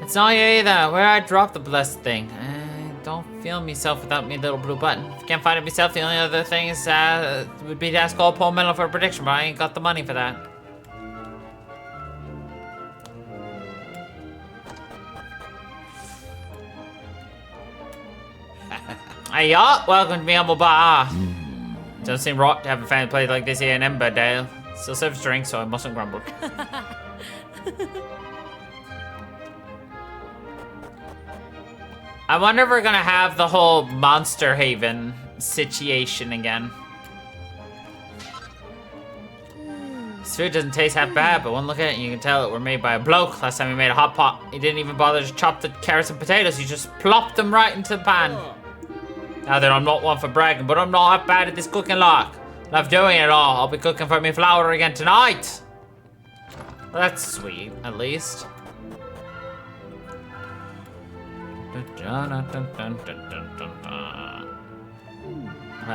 It's not you either. Where I dropped the blessed thing. I don't feel myself without me little blue button. If I can't find it myself, the only other thing is would be to ask all Paul Medal for a prediction, but I ain't got the money for that. Hey y'all, welcome to me humble bar. Doesn't seem right to have a family play like this here in Emberdale. Still serves drinks, so I mustn't grumble. I wonder if we're gonna have the whole Monster Haven situation again. This food doesn't taste half bad, but one look at it and you can tell it were made by a bloke. Last time he made a hot pot, he didn't even bother to chop the carrots and potatoes. He just plopped them right into the pan. Now that I'm not one for bragging, but I'm not half bad at this cooking lock. Love doing it all. I'll be cooking for me flour again tonight. Well, that's sweet, at least. Well,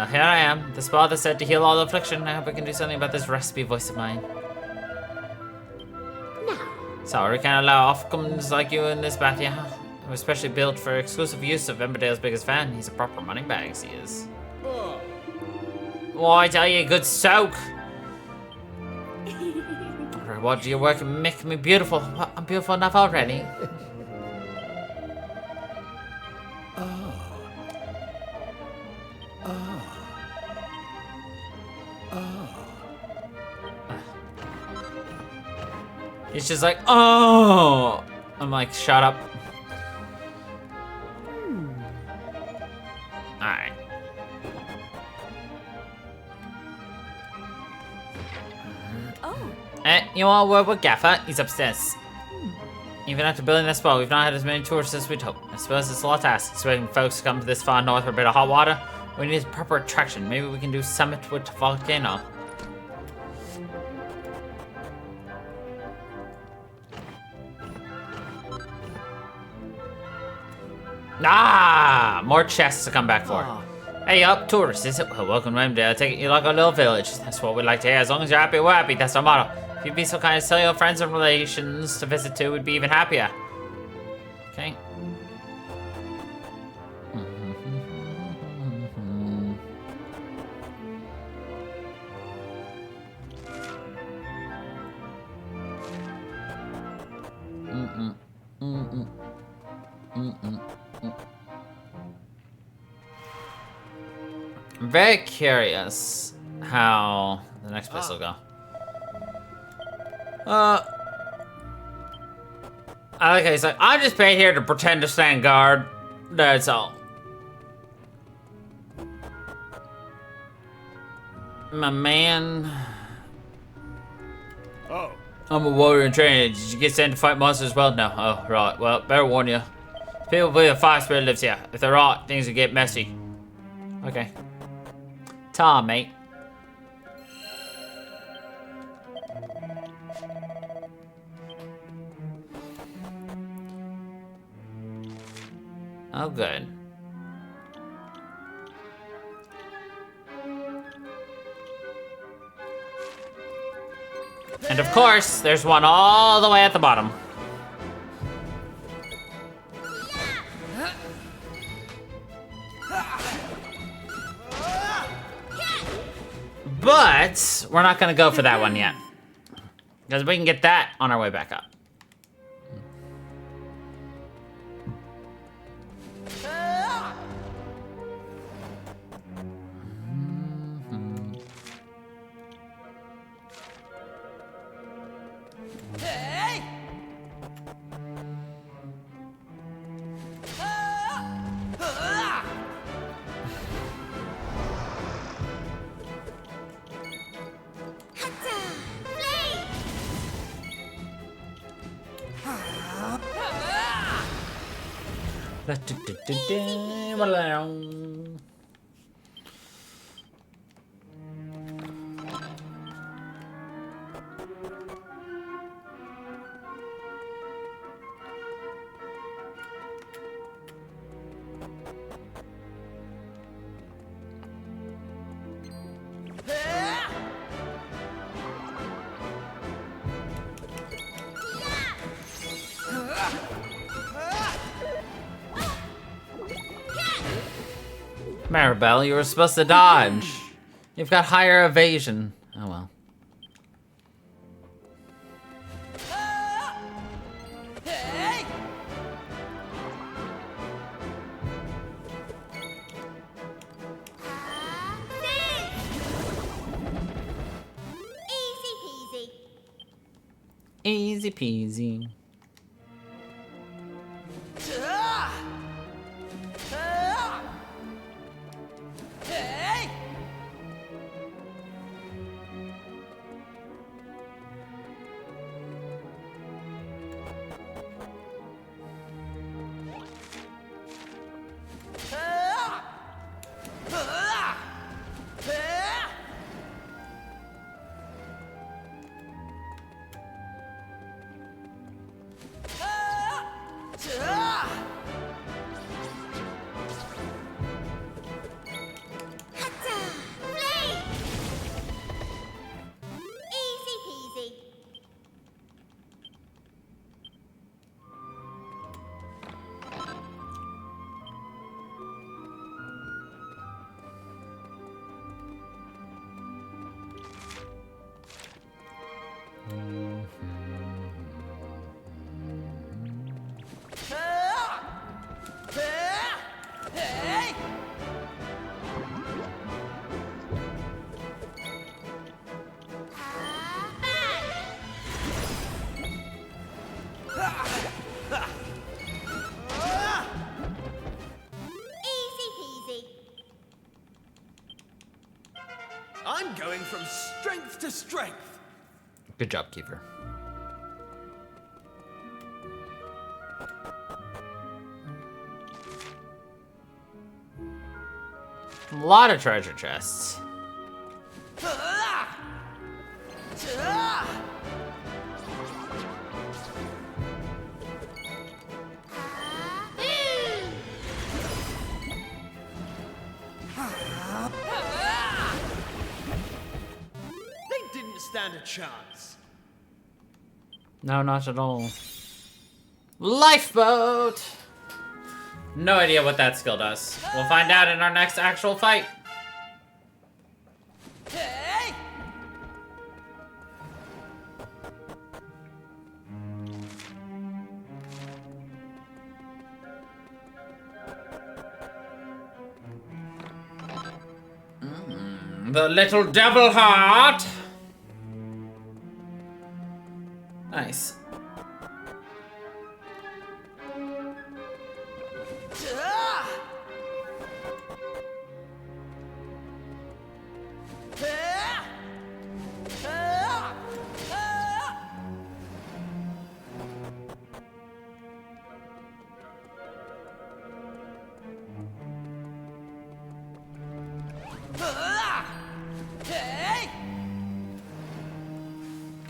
here I am. The spell that's said to heal all affliction. I hope I can do something about this raspy voice of mine.
Now,
Sorry, can't allow offcomes like you in this bath, yeah. I'm especially built for exclusive use of Emberdale's biggest fan. He's a proper money bag, he is. Oh, I tell you, good soak. What do your work make me beautiful? What, I'm beautiful enough already. He's just like, oh! I'm like, shut up. Alright.
oh,
You want a word with Gaffer? He's upstairs. Even after building this spot, we've not had as many tourists as we'd hoped. I suppose it's a lot to ask, expecting folks to come to this far north for a bit of hot water. We need a proper attraction. Maybe we can do summit with Volcano. Ah! More chests to come back for. Hey up, tourists, is it? Well, welcome to Reimagined. Take it you like our little village. That's what we like to hear. As long as you're happy, we're happy. That's our motto. If you'd be so kind as to tell your friends and relations to visit too, we'd be even happier. Okay. I'm very curious how the next place will go. I like how he's like, I'm just paid here to pretend to stand guard. That's all. My man.
Oh.
I'm a warrior in training. Did you get sent to fight monsters as well? No. Oh, right. Well, better warn you. People believe the fire spirit lives here. If they're right, things will get messy. Okay. Ta, mate. Oh, good. And of course, there's one all the way at the bottom. But we're not gonna go for that one yet. Because we can get that on our way back up. Maribel, you were supposed to dodge. You've got higher evasion. Oh well. Easy peasy.
I'm going from strength to strength.
Good job, Kiefer. A lot of treasure chests.
Stand a chance.
No, not at all. Lifeboat! No idea what that skill does. We'll find out in our next actual fight.
Hey!
The little devil heart! Nice.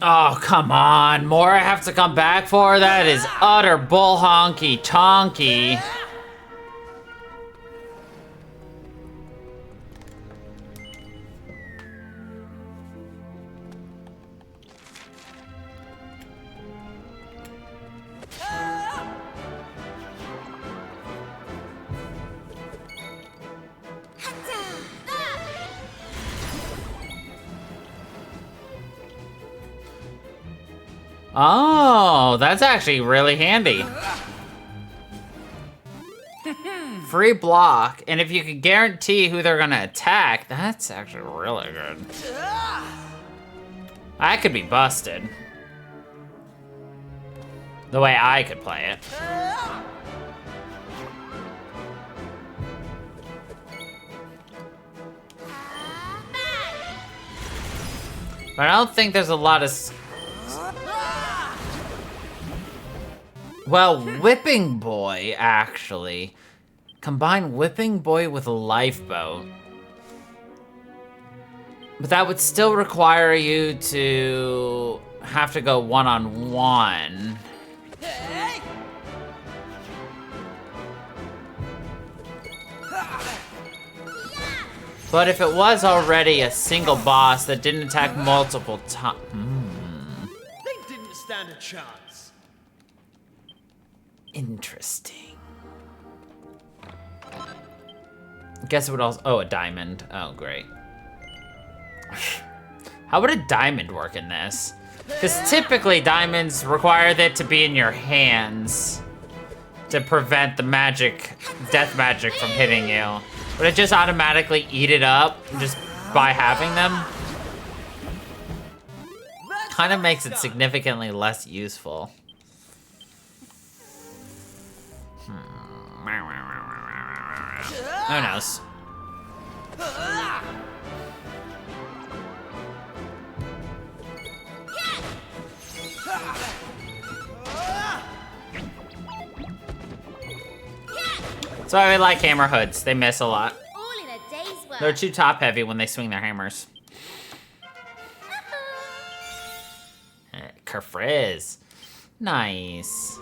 Oh, come on. More I have to come back for? That is utter bull honky tonky. Oh, that's actually really handy. Free block, and if you can guarantee who they're gonna attack, that's actually really good. I could be busted. The way I could play it. But I don't think there's a lot of... Well, Whipping Boy, actually. Combine Whipping Boy with Lifeboat. But that would still require you to have to go one-on-one. But if it was already a single boss that didn't attack multiple times...
They didn't stand a chance.
Interesting. Guess it would also... Oh, a diamond. Oh, great. How would a diamond work in this? Because typically diamonds require it to be in your hands to prevent the magic, death magic from hitting you. Would it just automatically eat it up just by having them? Kind of makes it significantly less useful. Who knows? So I like hammer hoods. They miss a lot.
All in a day's work.
They're too top heavy when they swing their hammers. Kerfrizz. Nice.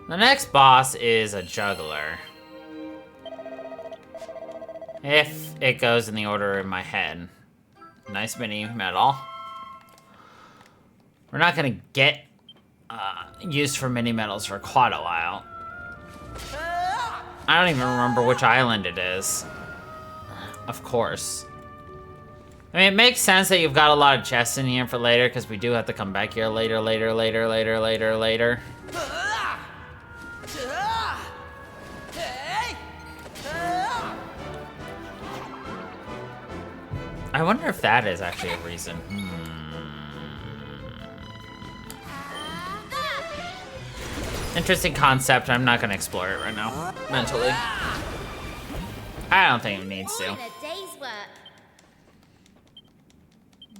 The next boss is a juggler. If it goes in the order in my head. Nice mini medal. We're not gonna get used for mini medals for quite a while. I don't even remember which island it is. Of course. I mean, it makes sense that you've got a lot of chests in here for later, because we do have to come back here later. I wonder if that is actually a reason. Interesting concept. I'm not going to explore it right now, mentally. I don't think it needs to.
All in a day's work.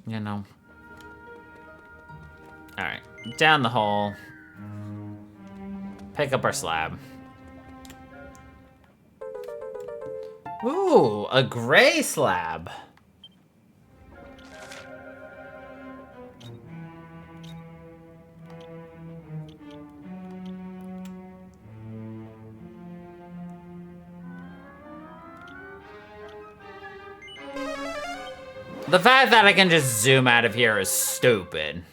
You know. Alright. Down the hole. Pick up our slab. Ooh, a gray slab. The fact that I can just zoom out of here is stupid.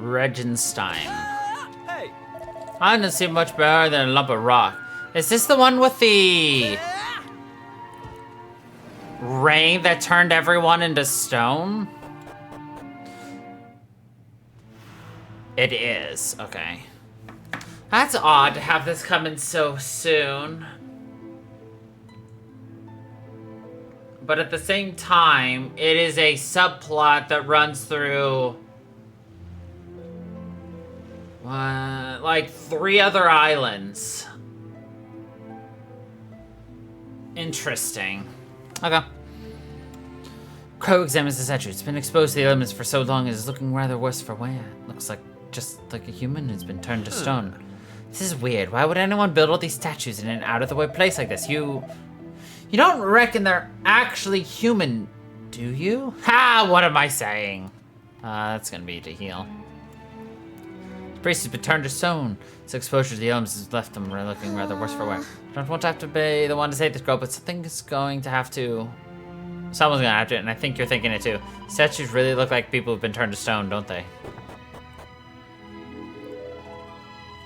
Regenstein.
Hey.
I didn't see much better than a lump of rock. Is this the one with the rain that turned everyone into stone? It is. Okay. That's odd to have this come in so soon. But at the same time, it is a subplot that runs through like 3 other islands. Interesting. Okay. Crow examines the statue. It's been exposed to the elements for so long it is looking rather worse for wear. Looks like just like a human has been turned to stone. This is weird. Why would anyone build all these statues in an out-of-the-way place like this? You don't reckon they're actually human Do you? Ha! What am I saying? That's gonna be to heal. The priest has been turned to stone. His exposure to the elements has left him looking rather worse for wear. Don't want to have to be the one to say this, girl, but something's going to have to... Someone's gonna have to, and I think you're thinking it too. Statues really look like people who've been turned to stone, don't they?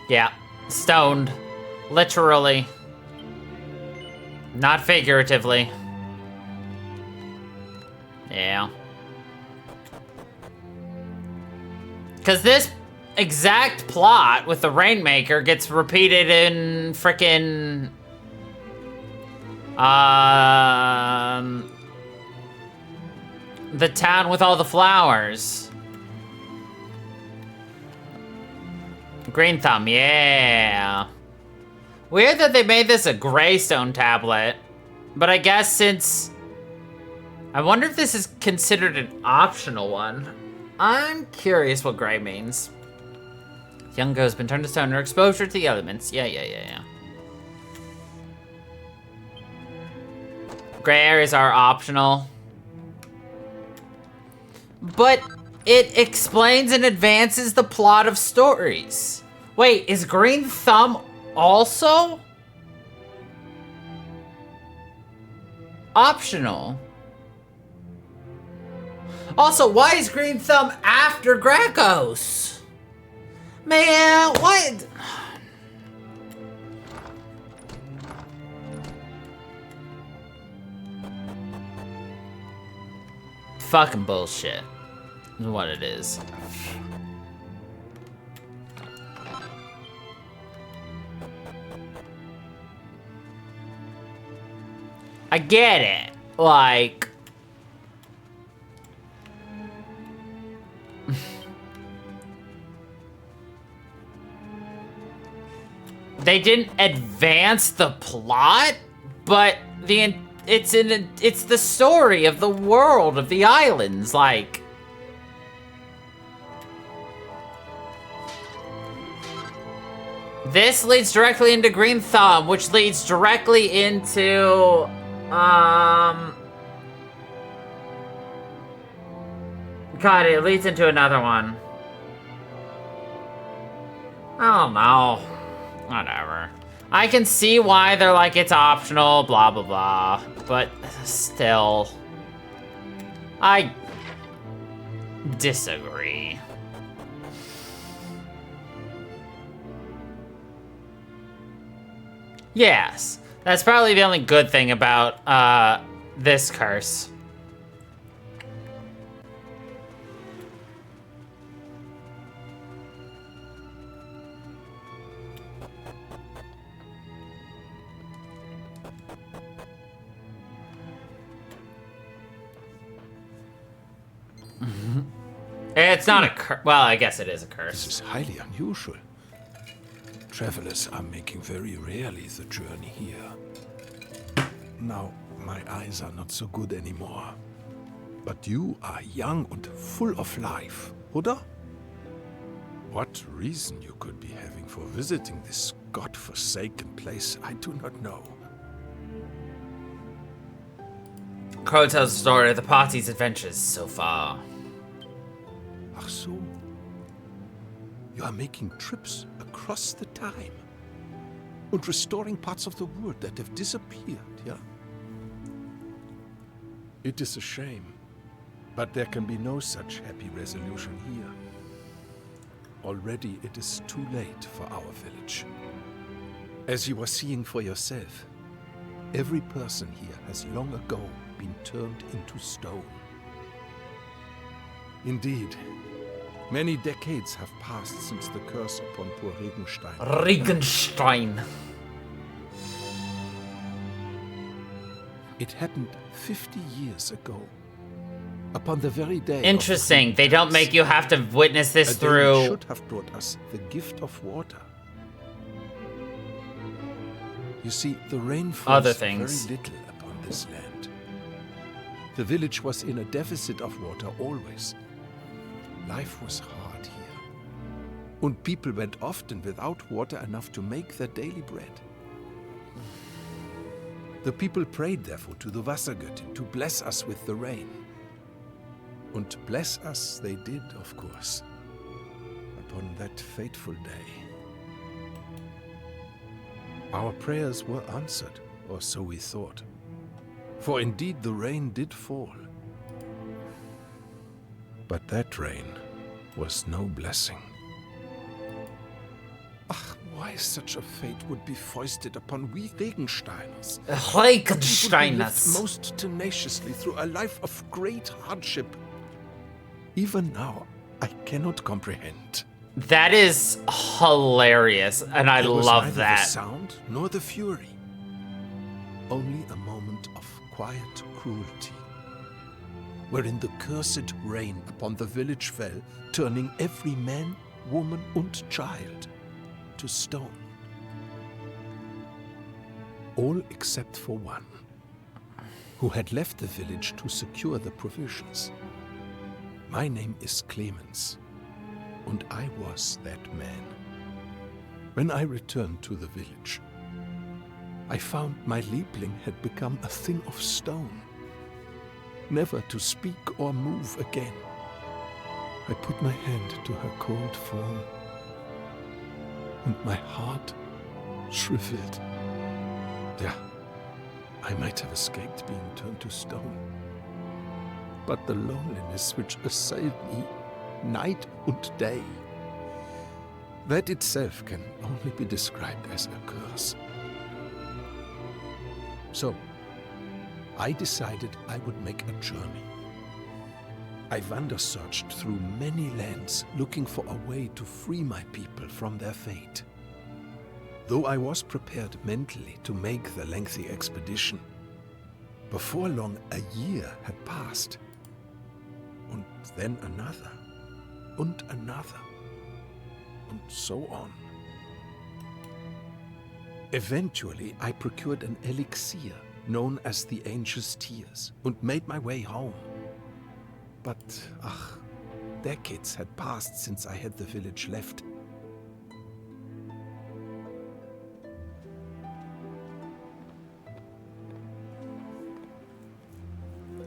Yeah, stoned. Literally. Not figuratively. Yeah. Because this exact plot with the Rainmaker gets repeated in frickin' the town with all the flowers. Green Thumb, yeah. Weird that they made this a Greystone tablet, but I guess since... I wonder if this is considered an optional one. I'm curious what gray means. Young girl's been turned to stone. Her exposure to the elements. Yeah. Gray areas are optional. But it explains and advances the plot of stories. Wait, is Green Thumb also optional? Also, why is Green Thumb after Gracchos? Man, what? Fucking bullshit is what it is. I get it. Like... They didn't advance the plot, but it's the story of the world of the islands, like. This leads directly into Green Thumb, which leads directly into God, it leads into another one. I don't know. Whatever. I can see why they're like, it's optional, blah, blah, blah. But still, I disagree. Yes, that's probably the only good thing about this curse. It's not a curse. Well, I guess it is a curse.
This is highly unusual. Travelers are making very rarely the journey here. Now, my eyes are not so good anymore. But you are young and full of life, oder? What reason you could be having for visiting this god-forsaken place, I do not know.
Crow tells the story of the party's adventures so far.
Ach so. You are making trips across the time and restoring parts of the world that have disappeared, yeah? It is a shame, but there can be no such happy resolution here. Already it is too late for our village. As you are seeing for yourself, every person here has long ago been turned into stone. Indeed, many decades have passed since the curse upon poor Regenstein.
Regenstein.
It happened 50 years ago. Upon the very day.
Interesting. They don't make you have to witness this through.
Should have brought us the gift of water. You see, the rain falls very little upon this land. The village was in a deficit of water always. Life was hard here. And people went often without water enough to make their daily bread. The people prayed therefore to the Wassergöttin to bless us with the rain. And bless us they did, of course, upon that fateful day. Our prayers were answered, or so we thought. For indeed the rain did fall. But that rain was no blessing. Ach, why such a fate would be foisted upon we Regensteiners?
Regensteiners.
Most tenaciously through a life of great hardship. Even now, I cannot comprehend.
That is hilarious, and I
There was
love
neither
that.
the sound nor the fury. Only a moment of quiet cruelty, wherein the cursed rain upon the village fell, turning every man, woman, and child to stone. All except for one, who had left the village to secure the provisions. My name is Clemens, and I was that man. When I returned to the village, I found my Liebling had become a thing of stone, never to speak or move again. I put my hand to her cold form, and my heart shriveled. Yeah, I might have escaped being turned to stone. But the loneliness which assailed me night and day, that itself can only be described as a curse. So, I decided I would make a journey. I wander-searched through many lands, looking for a way to free my people from their fate. Though I was prepared mentally to make the lengthy expedition, before long a year had passed. And then another, and another, and so on. Eventually, I procured an elixir known as the Angel's Tears and made my way home. But, decades had passed since I had the village left.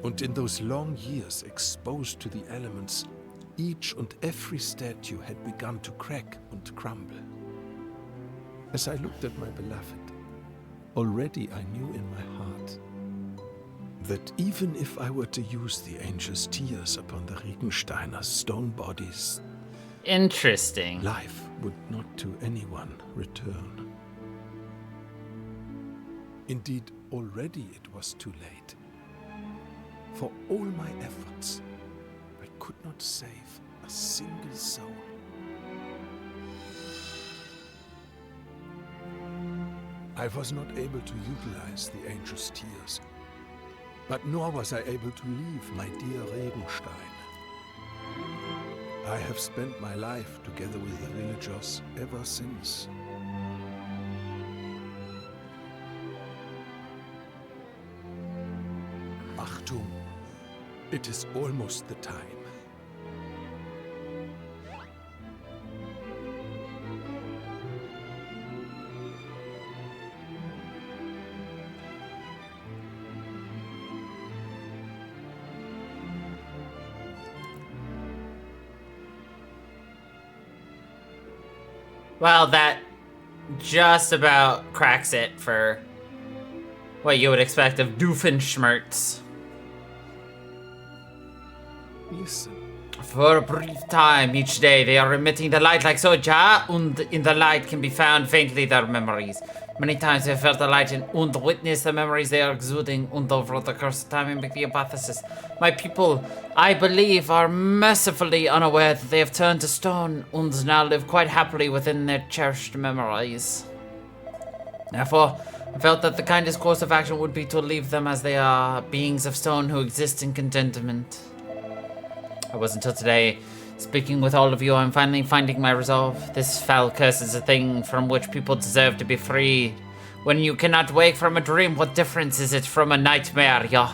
And in those long years exposed to the elements, each and every statue had begun to crack and crumble. As I looked at my beloved, already I knew in my heart that even if I were to use the Angel's Tears upon the Regensteiner stone bodies,
Interesting.
life would not to anyone return. Indeed, already it was too late. For all my efforts, I could not save a single soul. I was not able to utilize the Angel's Tears, but nor was I able to leave my dear Regenstein. I have spent my life together with the villagers ever since. Achtung, it is almost the time.
Well, that just about cracks it for what you would expect of Doofenshmirtz.
Listen.
For a brief time each day, they are emitting the light like soja, and in the light can be found faintly their memories. Many times they have felt the light and witnessed the memories they are exuding, and over the course of time and make the hypothesis. My people, I believe, are mercifully unaware that they have turned to stone and now live quite happily within their cherished memories. Therefore, I felt that the kindest course of action would be to leave them as they are, beings of stone who exist in contentment. It was until today, speaking with all of you, I'm finally finding my resolve. This foul curse is a thing from which people deserve to be free. When you cannot wake from a dream, what difference is it from a nightmare, yeah?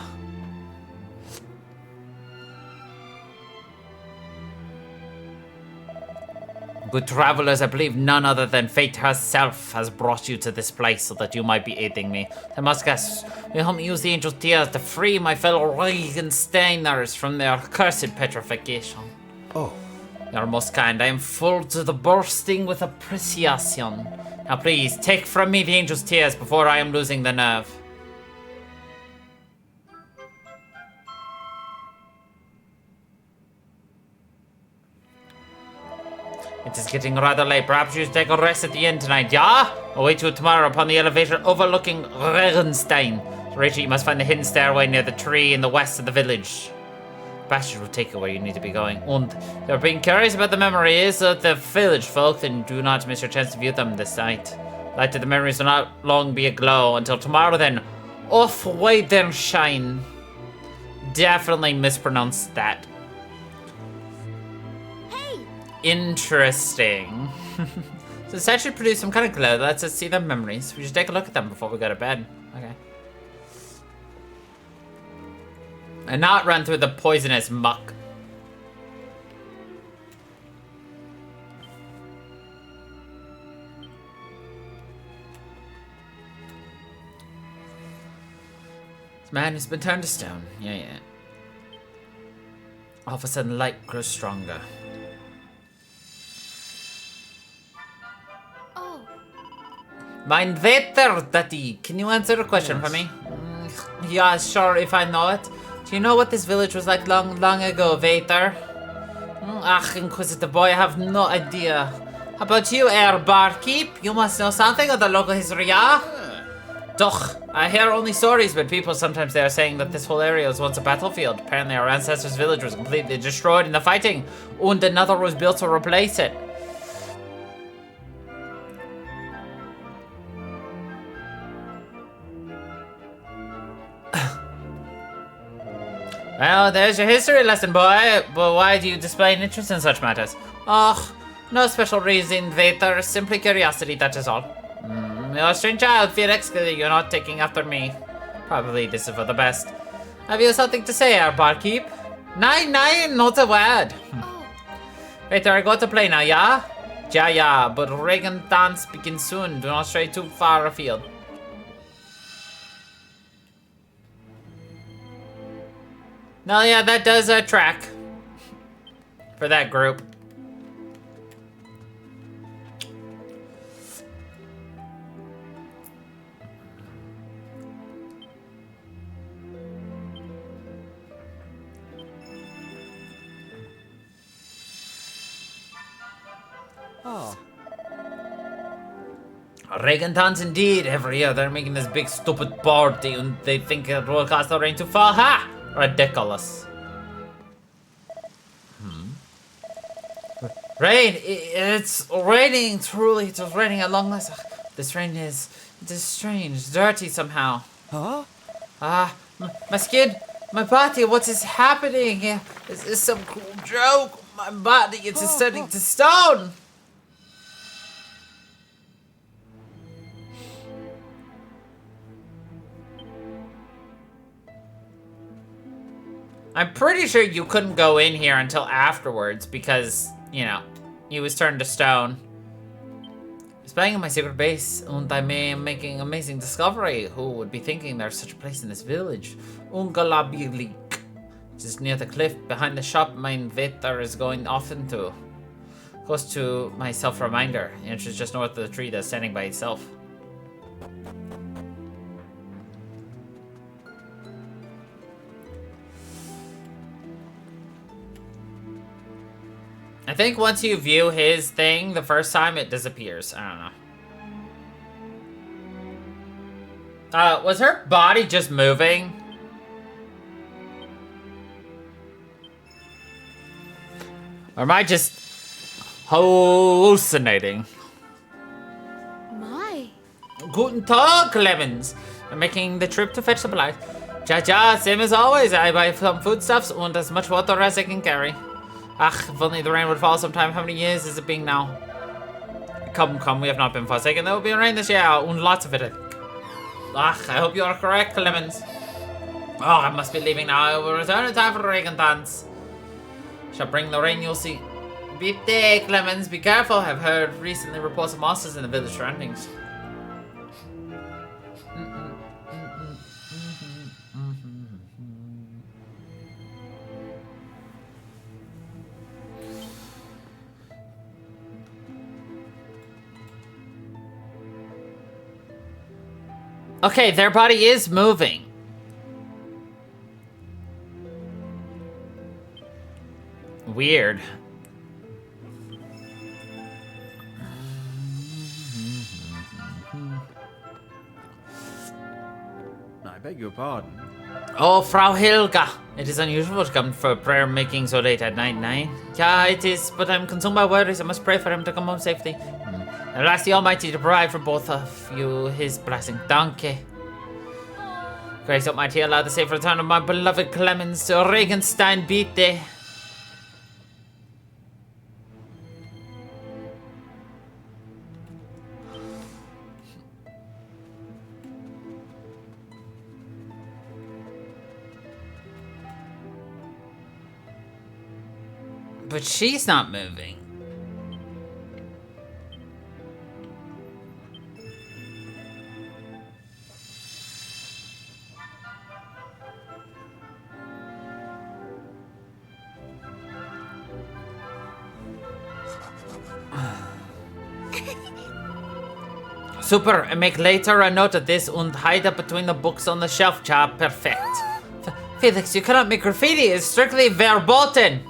Good travelers, I believe none other than fate herself has brought you to this place so that you might be aiding me. I must guess, you help me use the angel's tears to free my fellow Regensteiners from their cursed petrification.
Oh.
You're most kind. I am full to the bursting with appreciation. Now please, take from me the angel's tears before I am losing the nerve. It is getting rather late. Perhaps you should take a rest at the inn tonight, yeah? I'll wait you tomorrow upon the elevator overlooking Regenstein. Rachel, you must find the hidden stairway near the tree in the west of the village. Bastard will take you where you need to be going. And if you're being curious about the memories of the village folk, then do not miss your chance to view them this night. Light of the memories will not long be aglow. Until tomorrow then, off white then shine. Definitely mispronounced that. Interesting. So this actually produced some kind of glow. Let's see the memories. We should take a look at them before we go to bed. Okay. And not run through the poisonous muck. This man has been turned to stone. Yeah. All of a sudden, light grows stronger. Mein Vetter, Daddy, can you answer a question for me? Yeah, sure, if I know it. Do you know what this village was like long ago, Vetter? Ach, inquisitive boy, I have no idea. How about you, Herr Barkeep? You must know something of the local history, yeah? Doch, I hear only stories, but people sometimes they are saying that this whole area was once a battlefield. Apparently our ancestors' village was completely destroyed in the fighting, and another was built to replace it. Well, there's your history lesson, boy. But why do you display an interest in such matters? Oh, no special reason, Vader. Simply curiosity, that is all. You're a strange child, Felix. You're not taking after me. Probably this is for the best. Have you something to say, our barkeep? Nein, not a word. Vader, I got to play now, yeah? Yeah, but Reagan dance begins soon. Do not stray too far afield. No, yeah, that does track for that group.
Oh.
Regentons indeed. Every year they're making this big stupid party and they think it will cost the rain too far. Ha! Ridiculous. Rain! It's raining, truly. It's raining at long last. This rain is strange, dirty somehow.
Huh?
My skin, my body, what is happening? Is this some cool joke? My body, it's turning to stone. I'm pretty sure you couldn't go in here until afterwards because, you know, he was turned to stone. Spying on my secret base, and I am making an amazing discovery. Who would be thinking there's such a place in this village? Ungalabilik. Just near the cliff behind the shop mein Vetter is going often to. Close to my self-reminder. It's just north of the tree that's standing by itself. I think once you view his thing the first time, it disappears. I don't know. Was her body just moving? Or am I just hallucinating?
My.
Guten Tag, Clemens. I'm making the trip to fetch supplies. Ja, same as always. I buy some foodstuffs and as much water as I can carry. Ach, if only the rain would fall sometime. How many years is it being now? Come, we have not been forsaken. There will be rain this year, and lots of it, I think. Ach, I hope you are correct, Clemens. Oh, I must be leaving now. I will return in time for the Reagan dance. Shall bring the rain, you'll see. Beat day, Clemens. Be careful. I've heard recently reports of monsters in the village surroundings. Okay, their body is moving. Weird.
I beg your pardon.
Oh, Frau Helga. It is unusual to come for prayer making so late at night, nine. Yeah, it is, but I'm consumed by worries. I must pray for him to come home safely. And ask the Almighty to provide for both of you his blessing. Danke. Grace Almighty, allow the safe return of my beloved Clemens to Regenstein Bitte. But she's not moving. Super, I make later a note of this and hide it between the books on the shelf. Job perfect. Felix, you cannot make graffiti. It's strictly verboten.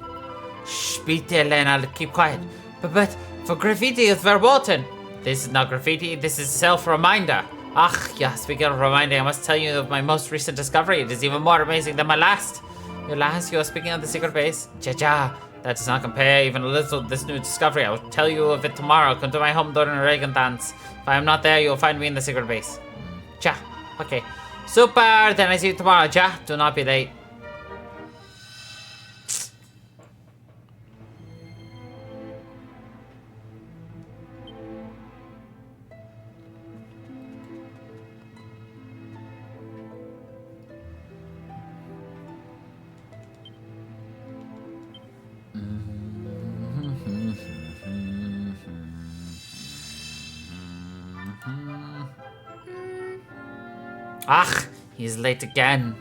Shh, bitte, Len, I'll keep quiet. But for graffiti, it's verboten. This is not graffiti, this is self-reminder. Ach, yeah, speaking of reminding, I must tell you of my most recent discovery. It is even more amazing than my last. Your last, you are speaking of the secret base? Ja. That does not compare even a little to this new discovery. I will tell you of it tomorrow. Come to my home during a Reagan dance. If I am not there, you will find me in the secret base. Ja. Okay. Super, then I see you tomorrow. Ja, do not be late. Ach, he's late again.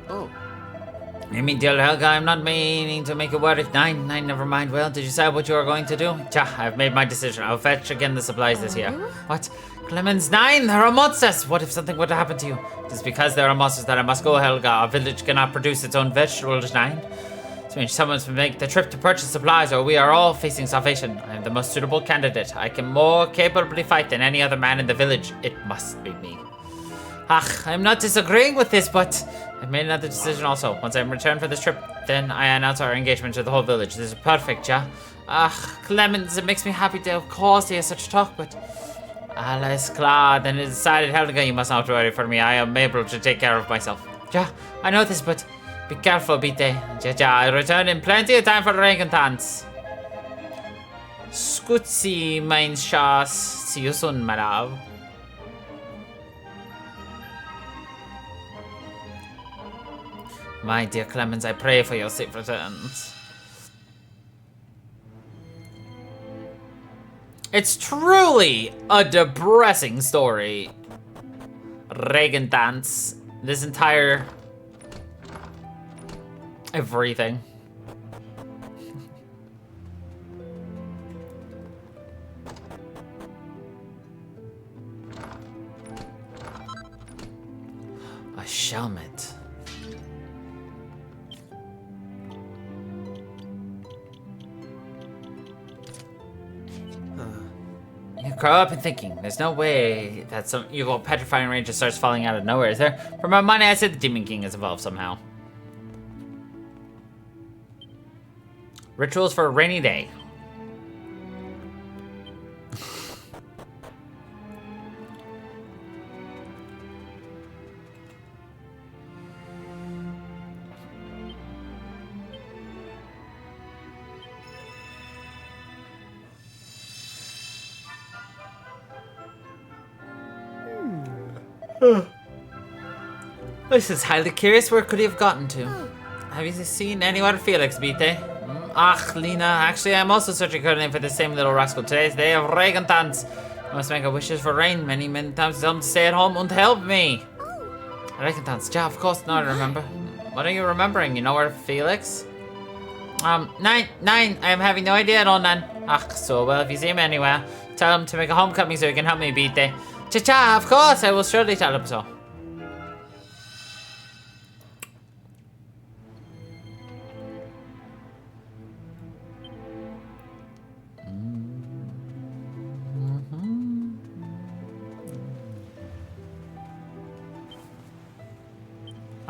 Oh.
I mean, dear Helga, I'm not meaning to make a word at 9. Never mind. Well, did you decide what you are going to do? Tja, I've made my decision. I'll fetch again the supplies this year. What? Clemens 9, there are monsters! What if something were to happen to you? It is because there are monsters that I must go, Helga. Our village cannot produce its own vegetables 9. It means someone must make the trip to purchase supplies or we are all facing starvation. I am the most suitable candidate. I can more capably fight than any other man in the village. It must be me. Ach, I'm not disagreeing with this, but I've made another decision also. Once I'm returned for this trip, then I announce our engagement to the whole village. This is perfect, ja? Ach, Clemens, it makes me happy to, of course, to hear such talk, but... Alles klar, then it is decided, Helga, you must not worry for me. I am able to take care of myself. Ja, I know this, but... Be careful, bitte. Ja, I return in plenty of time for the Regentanz. Scuzzi, mein Schatz. See you soon, my love. My dear Clemens, I pray for your safe returns. It's truly a depressing story. Regentanz. This entire... everything. A shelmet. You grow up and thinking, there's no way that some evil petrifying rain just starts falling out of nowhere, is there? For my money, I said the Demon King is evolved somehow. Rituals for a rainy day. This is highly curious. Where could he have gotten to? Have you seen anyone Felix, Bite? Ach, Lena. Actually, I'm also searching her name for the same little rascal. Today's day of Regentants. I must make our wishes for rain many, many times. Tell him to stay at home and help me. Regentants. Yeah, of course. Now I remember. What are you remembering? You know where Felix? Nine. I am having no idea at all, Nan. Ach, so well, if you see him anywhere, tell him to make a homecoming so he can help me beat it. Cha-cha, of course, I will surely tell him so.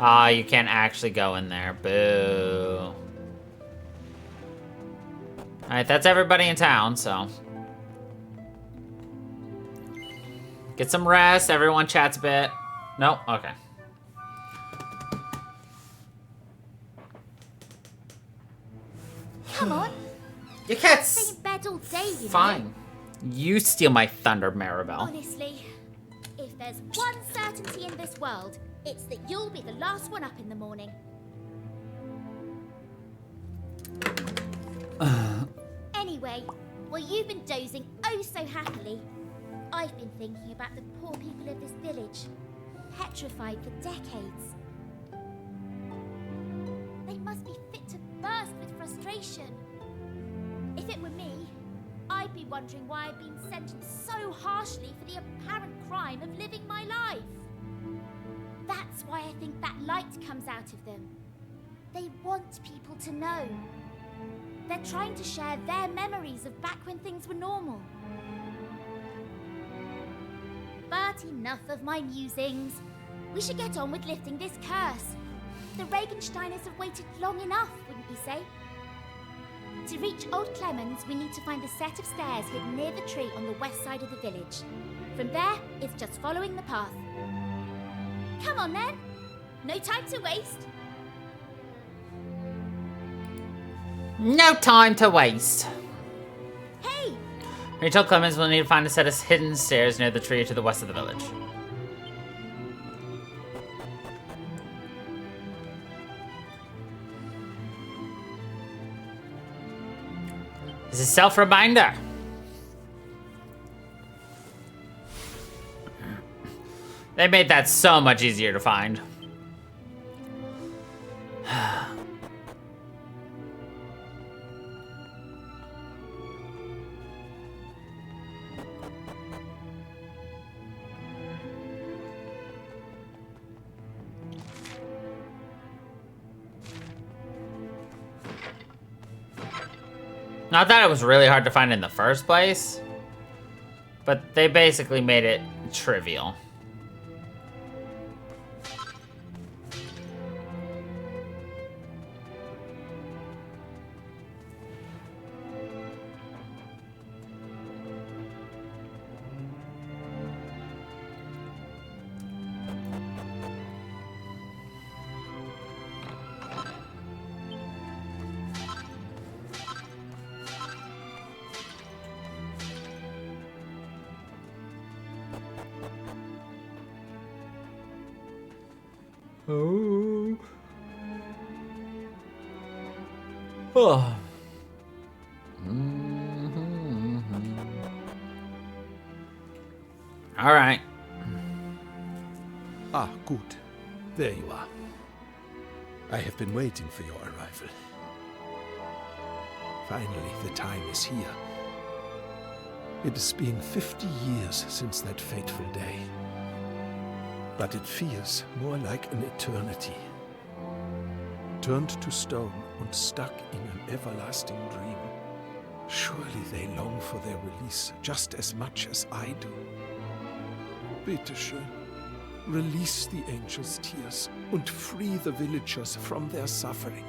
Ah, you can't actually go in there. Boo. Alright, that's everybody in town, so. Get some rest. Everyone chats a bit. No? Okay.
Come on.
You can't
Stay in bed all day, you know.
Fine. You steal my thunder, Maribel.
Honestly, if there's one certainty in this world, it's that you'll be the last one up in the morning. Anyway, while you've been dozing oh so happily, I've been thinking about the poor people of this village, petrified for decades. They must be fit to burst with frustration. If it were me, I'd be wondering why I've been sentenced so harshly for the apparent crime of living my life. That's why I think that light comes out of them. They want people to know. They're trying to share their memories of back when things were normal. But enough of my musings. We should get on with lifting this curse. The Regensteiners have waited long enough, wouldn't you say? To reach Old Clemens, we need to find the set of stairs hidden near the tree on the west side of the village. From there, it's just following the path. Come on then! No time to waste!
No time to waste.
Hey!
Reach Old Clemens, we'll need to find a set of hidden stairs near the tree to the west of the village. This is self-reminder. They made that so much easier to find. Not that it was really hard to find in the first place, but they basically made it trivial. Oh. Oh. All right.
Ah, good. There you are. I have been waiting for your arrival. Finally, the time is here. It has been 50 years since that fateful day. But it feels more like an eternity. Turned to stone and stuck in an everlasting dream. Surely they long for their release just as much as I do. Bitte schön. Release the angel's tears and free the villagers from their suffering.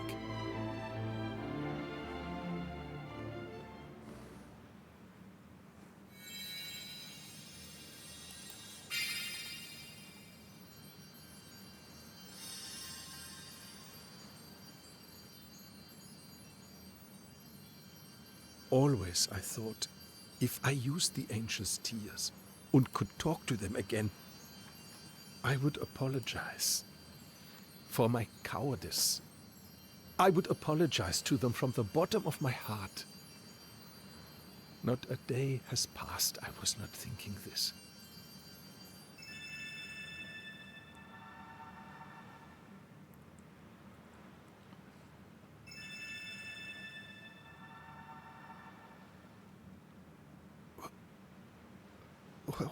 Always I thought, if I used the angel's tears and could talk to them again, I would apologize for my cowardice I would apologize to them from the bottom of my heart. Not a day has passed I was not thinking this.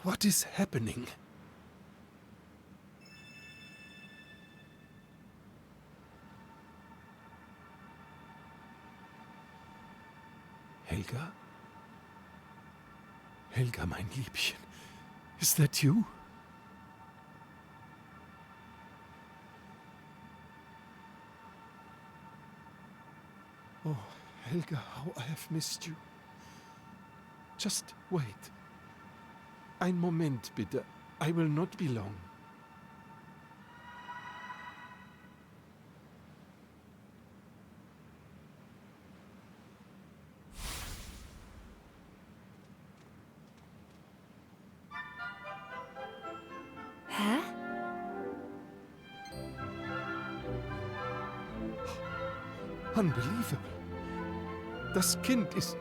What is happening? Helga? Helga, mein Liebchen. Is that you? Oh, Helga, how I have missed you. Just wait. Ein Moment, bitte. I will not be long.
Hä?
Unbelievable. Das Kind is...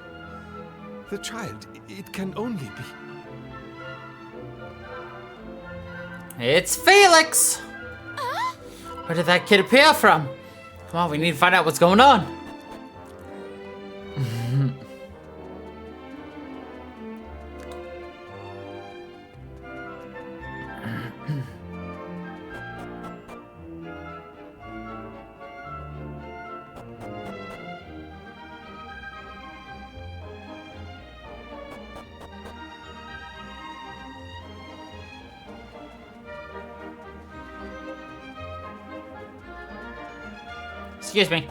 The child. It can only be...
It's Felix! Where did that kid appear from? Come on, we need to find out what's going on. Excuse me.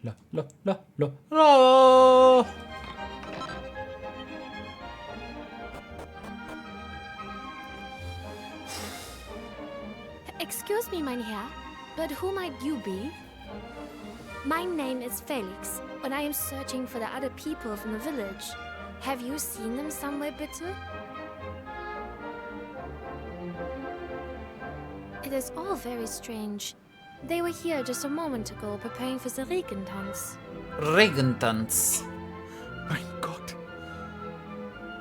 La la la la la.
Excuse me, mein Herr, but who might you be? My name is Felix, and I am searching for the other people from the village. Have you seen them somewhere, bitte? It is all very strange. They were here just a moment ago, preparing for the Regentanz.
Regentanz.
Mein Gott.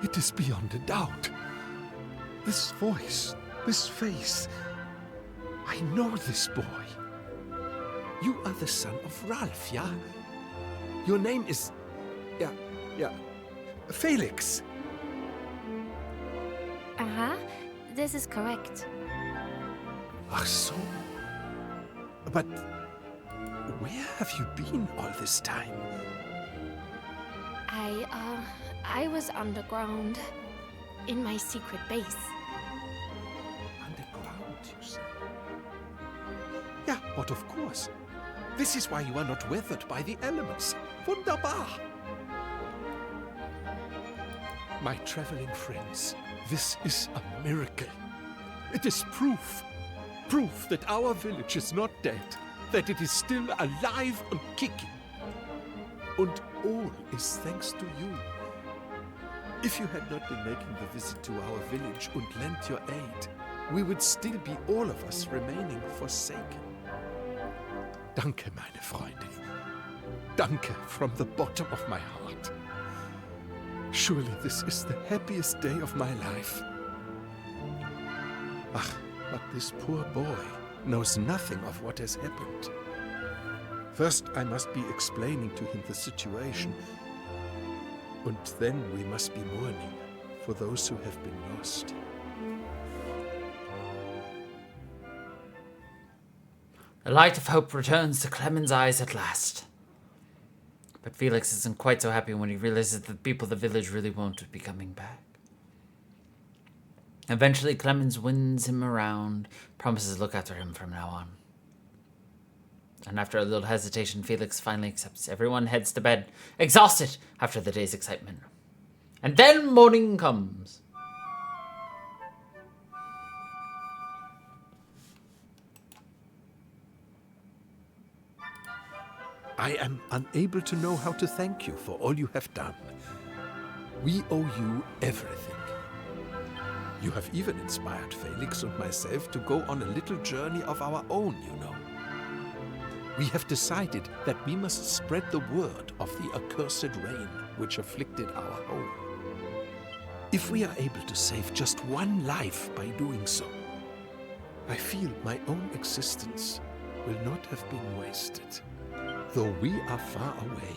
It is beyond a doubt. This voice, this face. I know this boy. You are the son of Ralph, yeah? Your name is... Yeah. Felix.
Uh-huh. This is correct.
Ach so. But where have you been all this time?
I was underground. In my secret base.
Underground, you say? Yeah, but of course. This is why you are not weathered by the elements. Wunderbar. My traveling friends, this is a miracle. It is proof. Proof that our village is not dead. That it is still alive and kicking. And all is thanks to you. If you had not been making the visit to our village and lent your aid, we would still be all of us remaining forsaken. Danke, meine Freundin. Danke from the bottom of my heart. Surely this is the happiest day of my life. Ach, but this poor boy knows nothing of what has happened. First, I must be explaining to him the situation. And then we must be mourning for those who have been lost.
The light of hope returns to Clement's eyes at last. But Felix isn't quite so happy when he realizes that the people of the village really won't be coming back. Eventually, Clemens wins him around, promises to look after him from now on. And after a little hesitation, Felix finally accepts. Everyone heads to bed, exhausted after the day's excitement. And then morning comes.
I am unable to know how to thank you for all you have done. We owe you everything. You have even inspired Felix and myself to go on a little journey of our own, you know. We have decided that we must spread the word of the accursed rain which afflicted our home. If we are able to save just one life by doing so, I feel my own existence will not have been wasted. Though we are far away,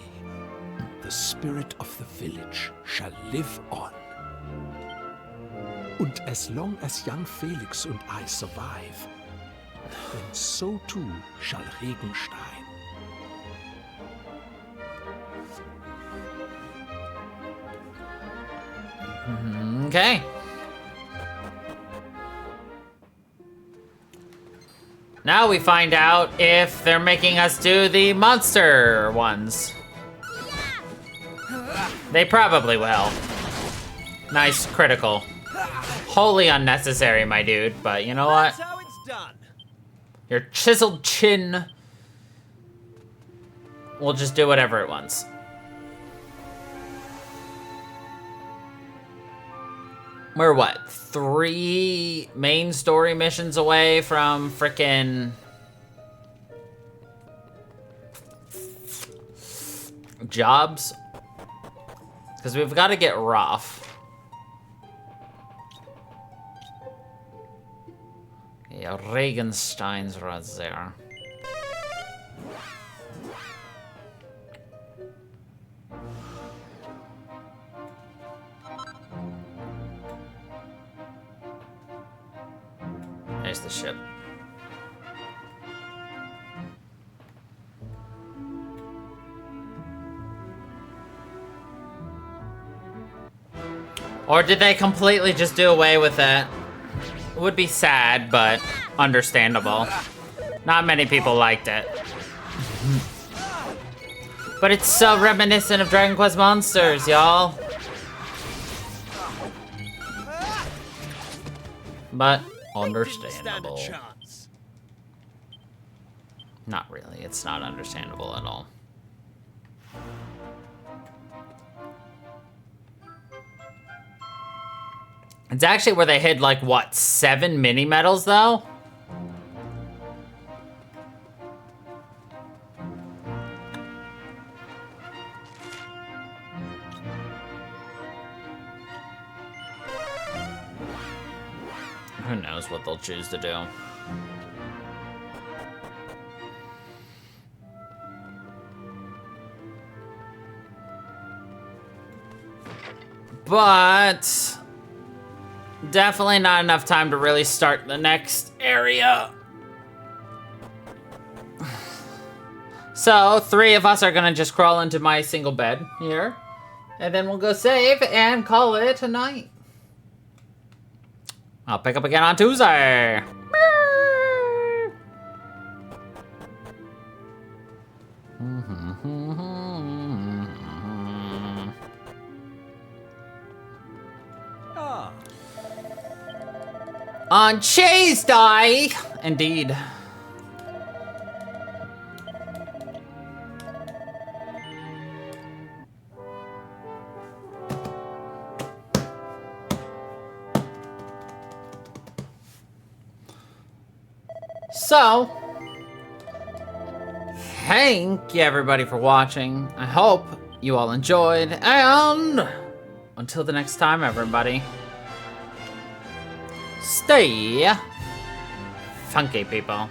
the spirit of the village shall live on. Und as long as young Felix and I survive, then so too shall Regenstein.
Okay. Now we find out if they're making us do the monster ones. They probably will. Nice critical. Wholly unnecessary, my dude, but you know what?
That's how it's done.
Your chiseled chin will just do whatever it wants. We're what? 3 main story missions away from frickin' jobs? Because we've got to get rough. Yeah, Regenstein's right there. There's the ship. Or did they completely just do away with it? It would be sad, but understandable. Not many people liked it. But it's so reminiscent of Dragon Quest Monsters, y'all. But understandable. Not really, it's not understandable at all. It's actually where they hid, like, what, 7 mini-medals, though? Who knows what they'll choose to do. But definitely not enough time to really start the next area. So 3 of us are gonna just crawl into my single bed here, and then we'll go save and call it a night. I'll pick up again on Tuesday. On Tuesday, indeed. So, thank you everybody for watching. I hope you all enjoyed, and until the next time, everybody, stay funky, people.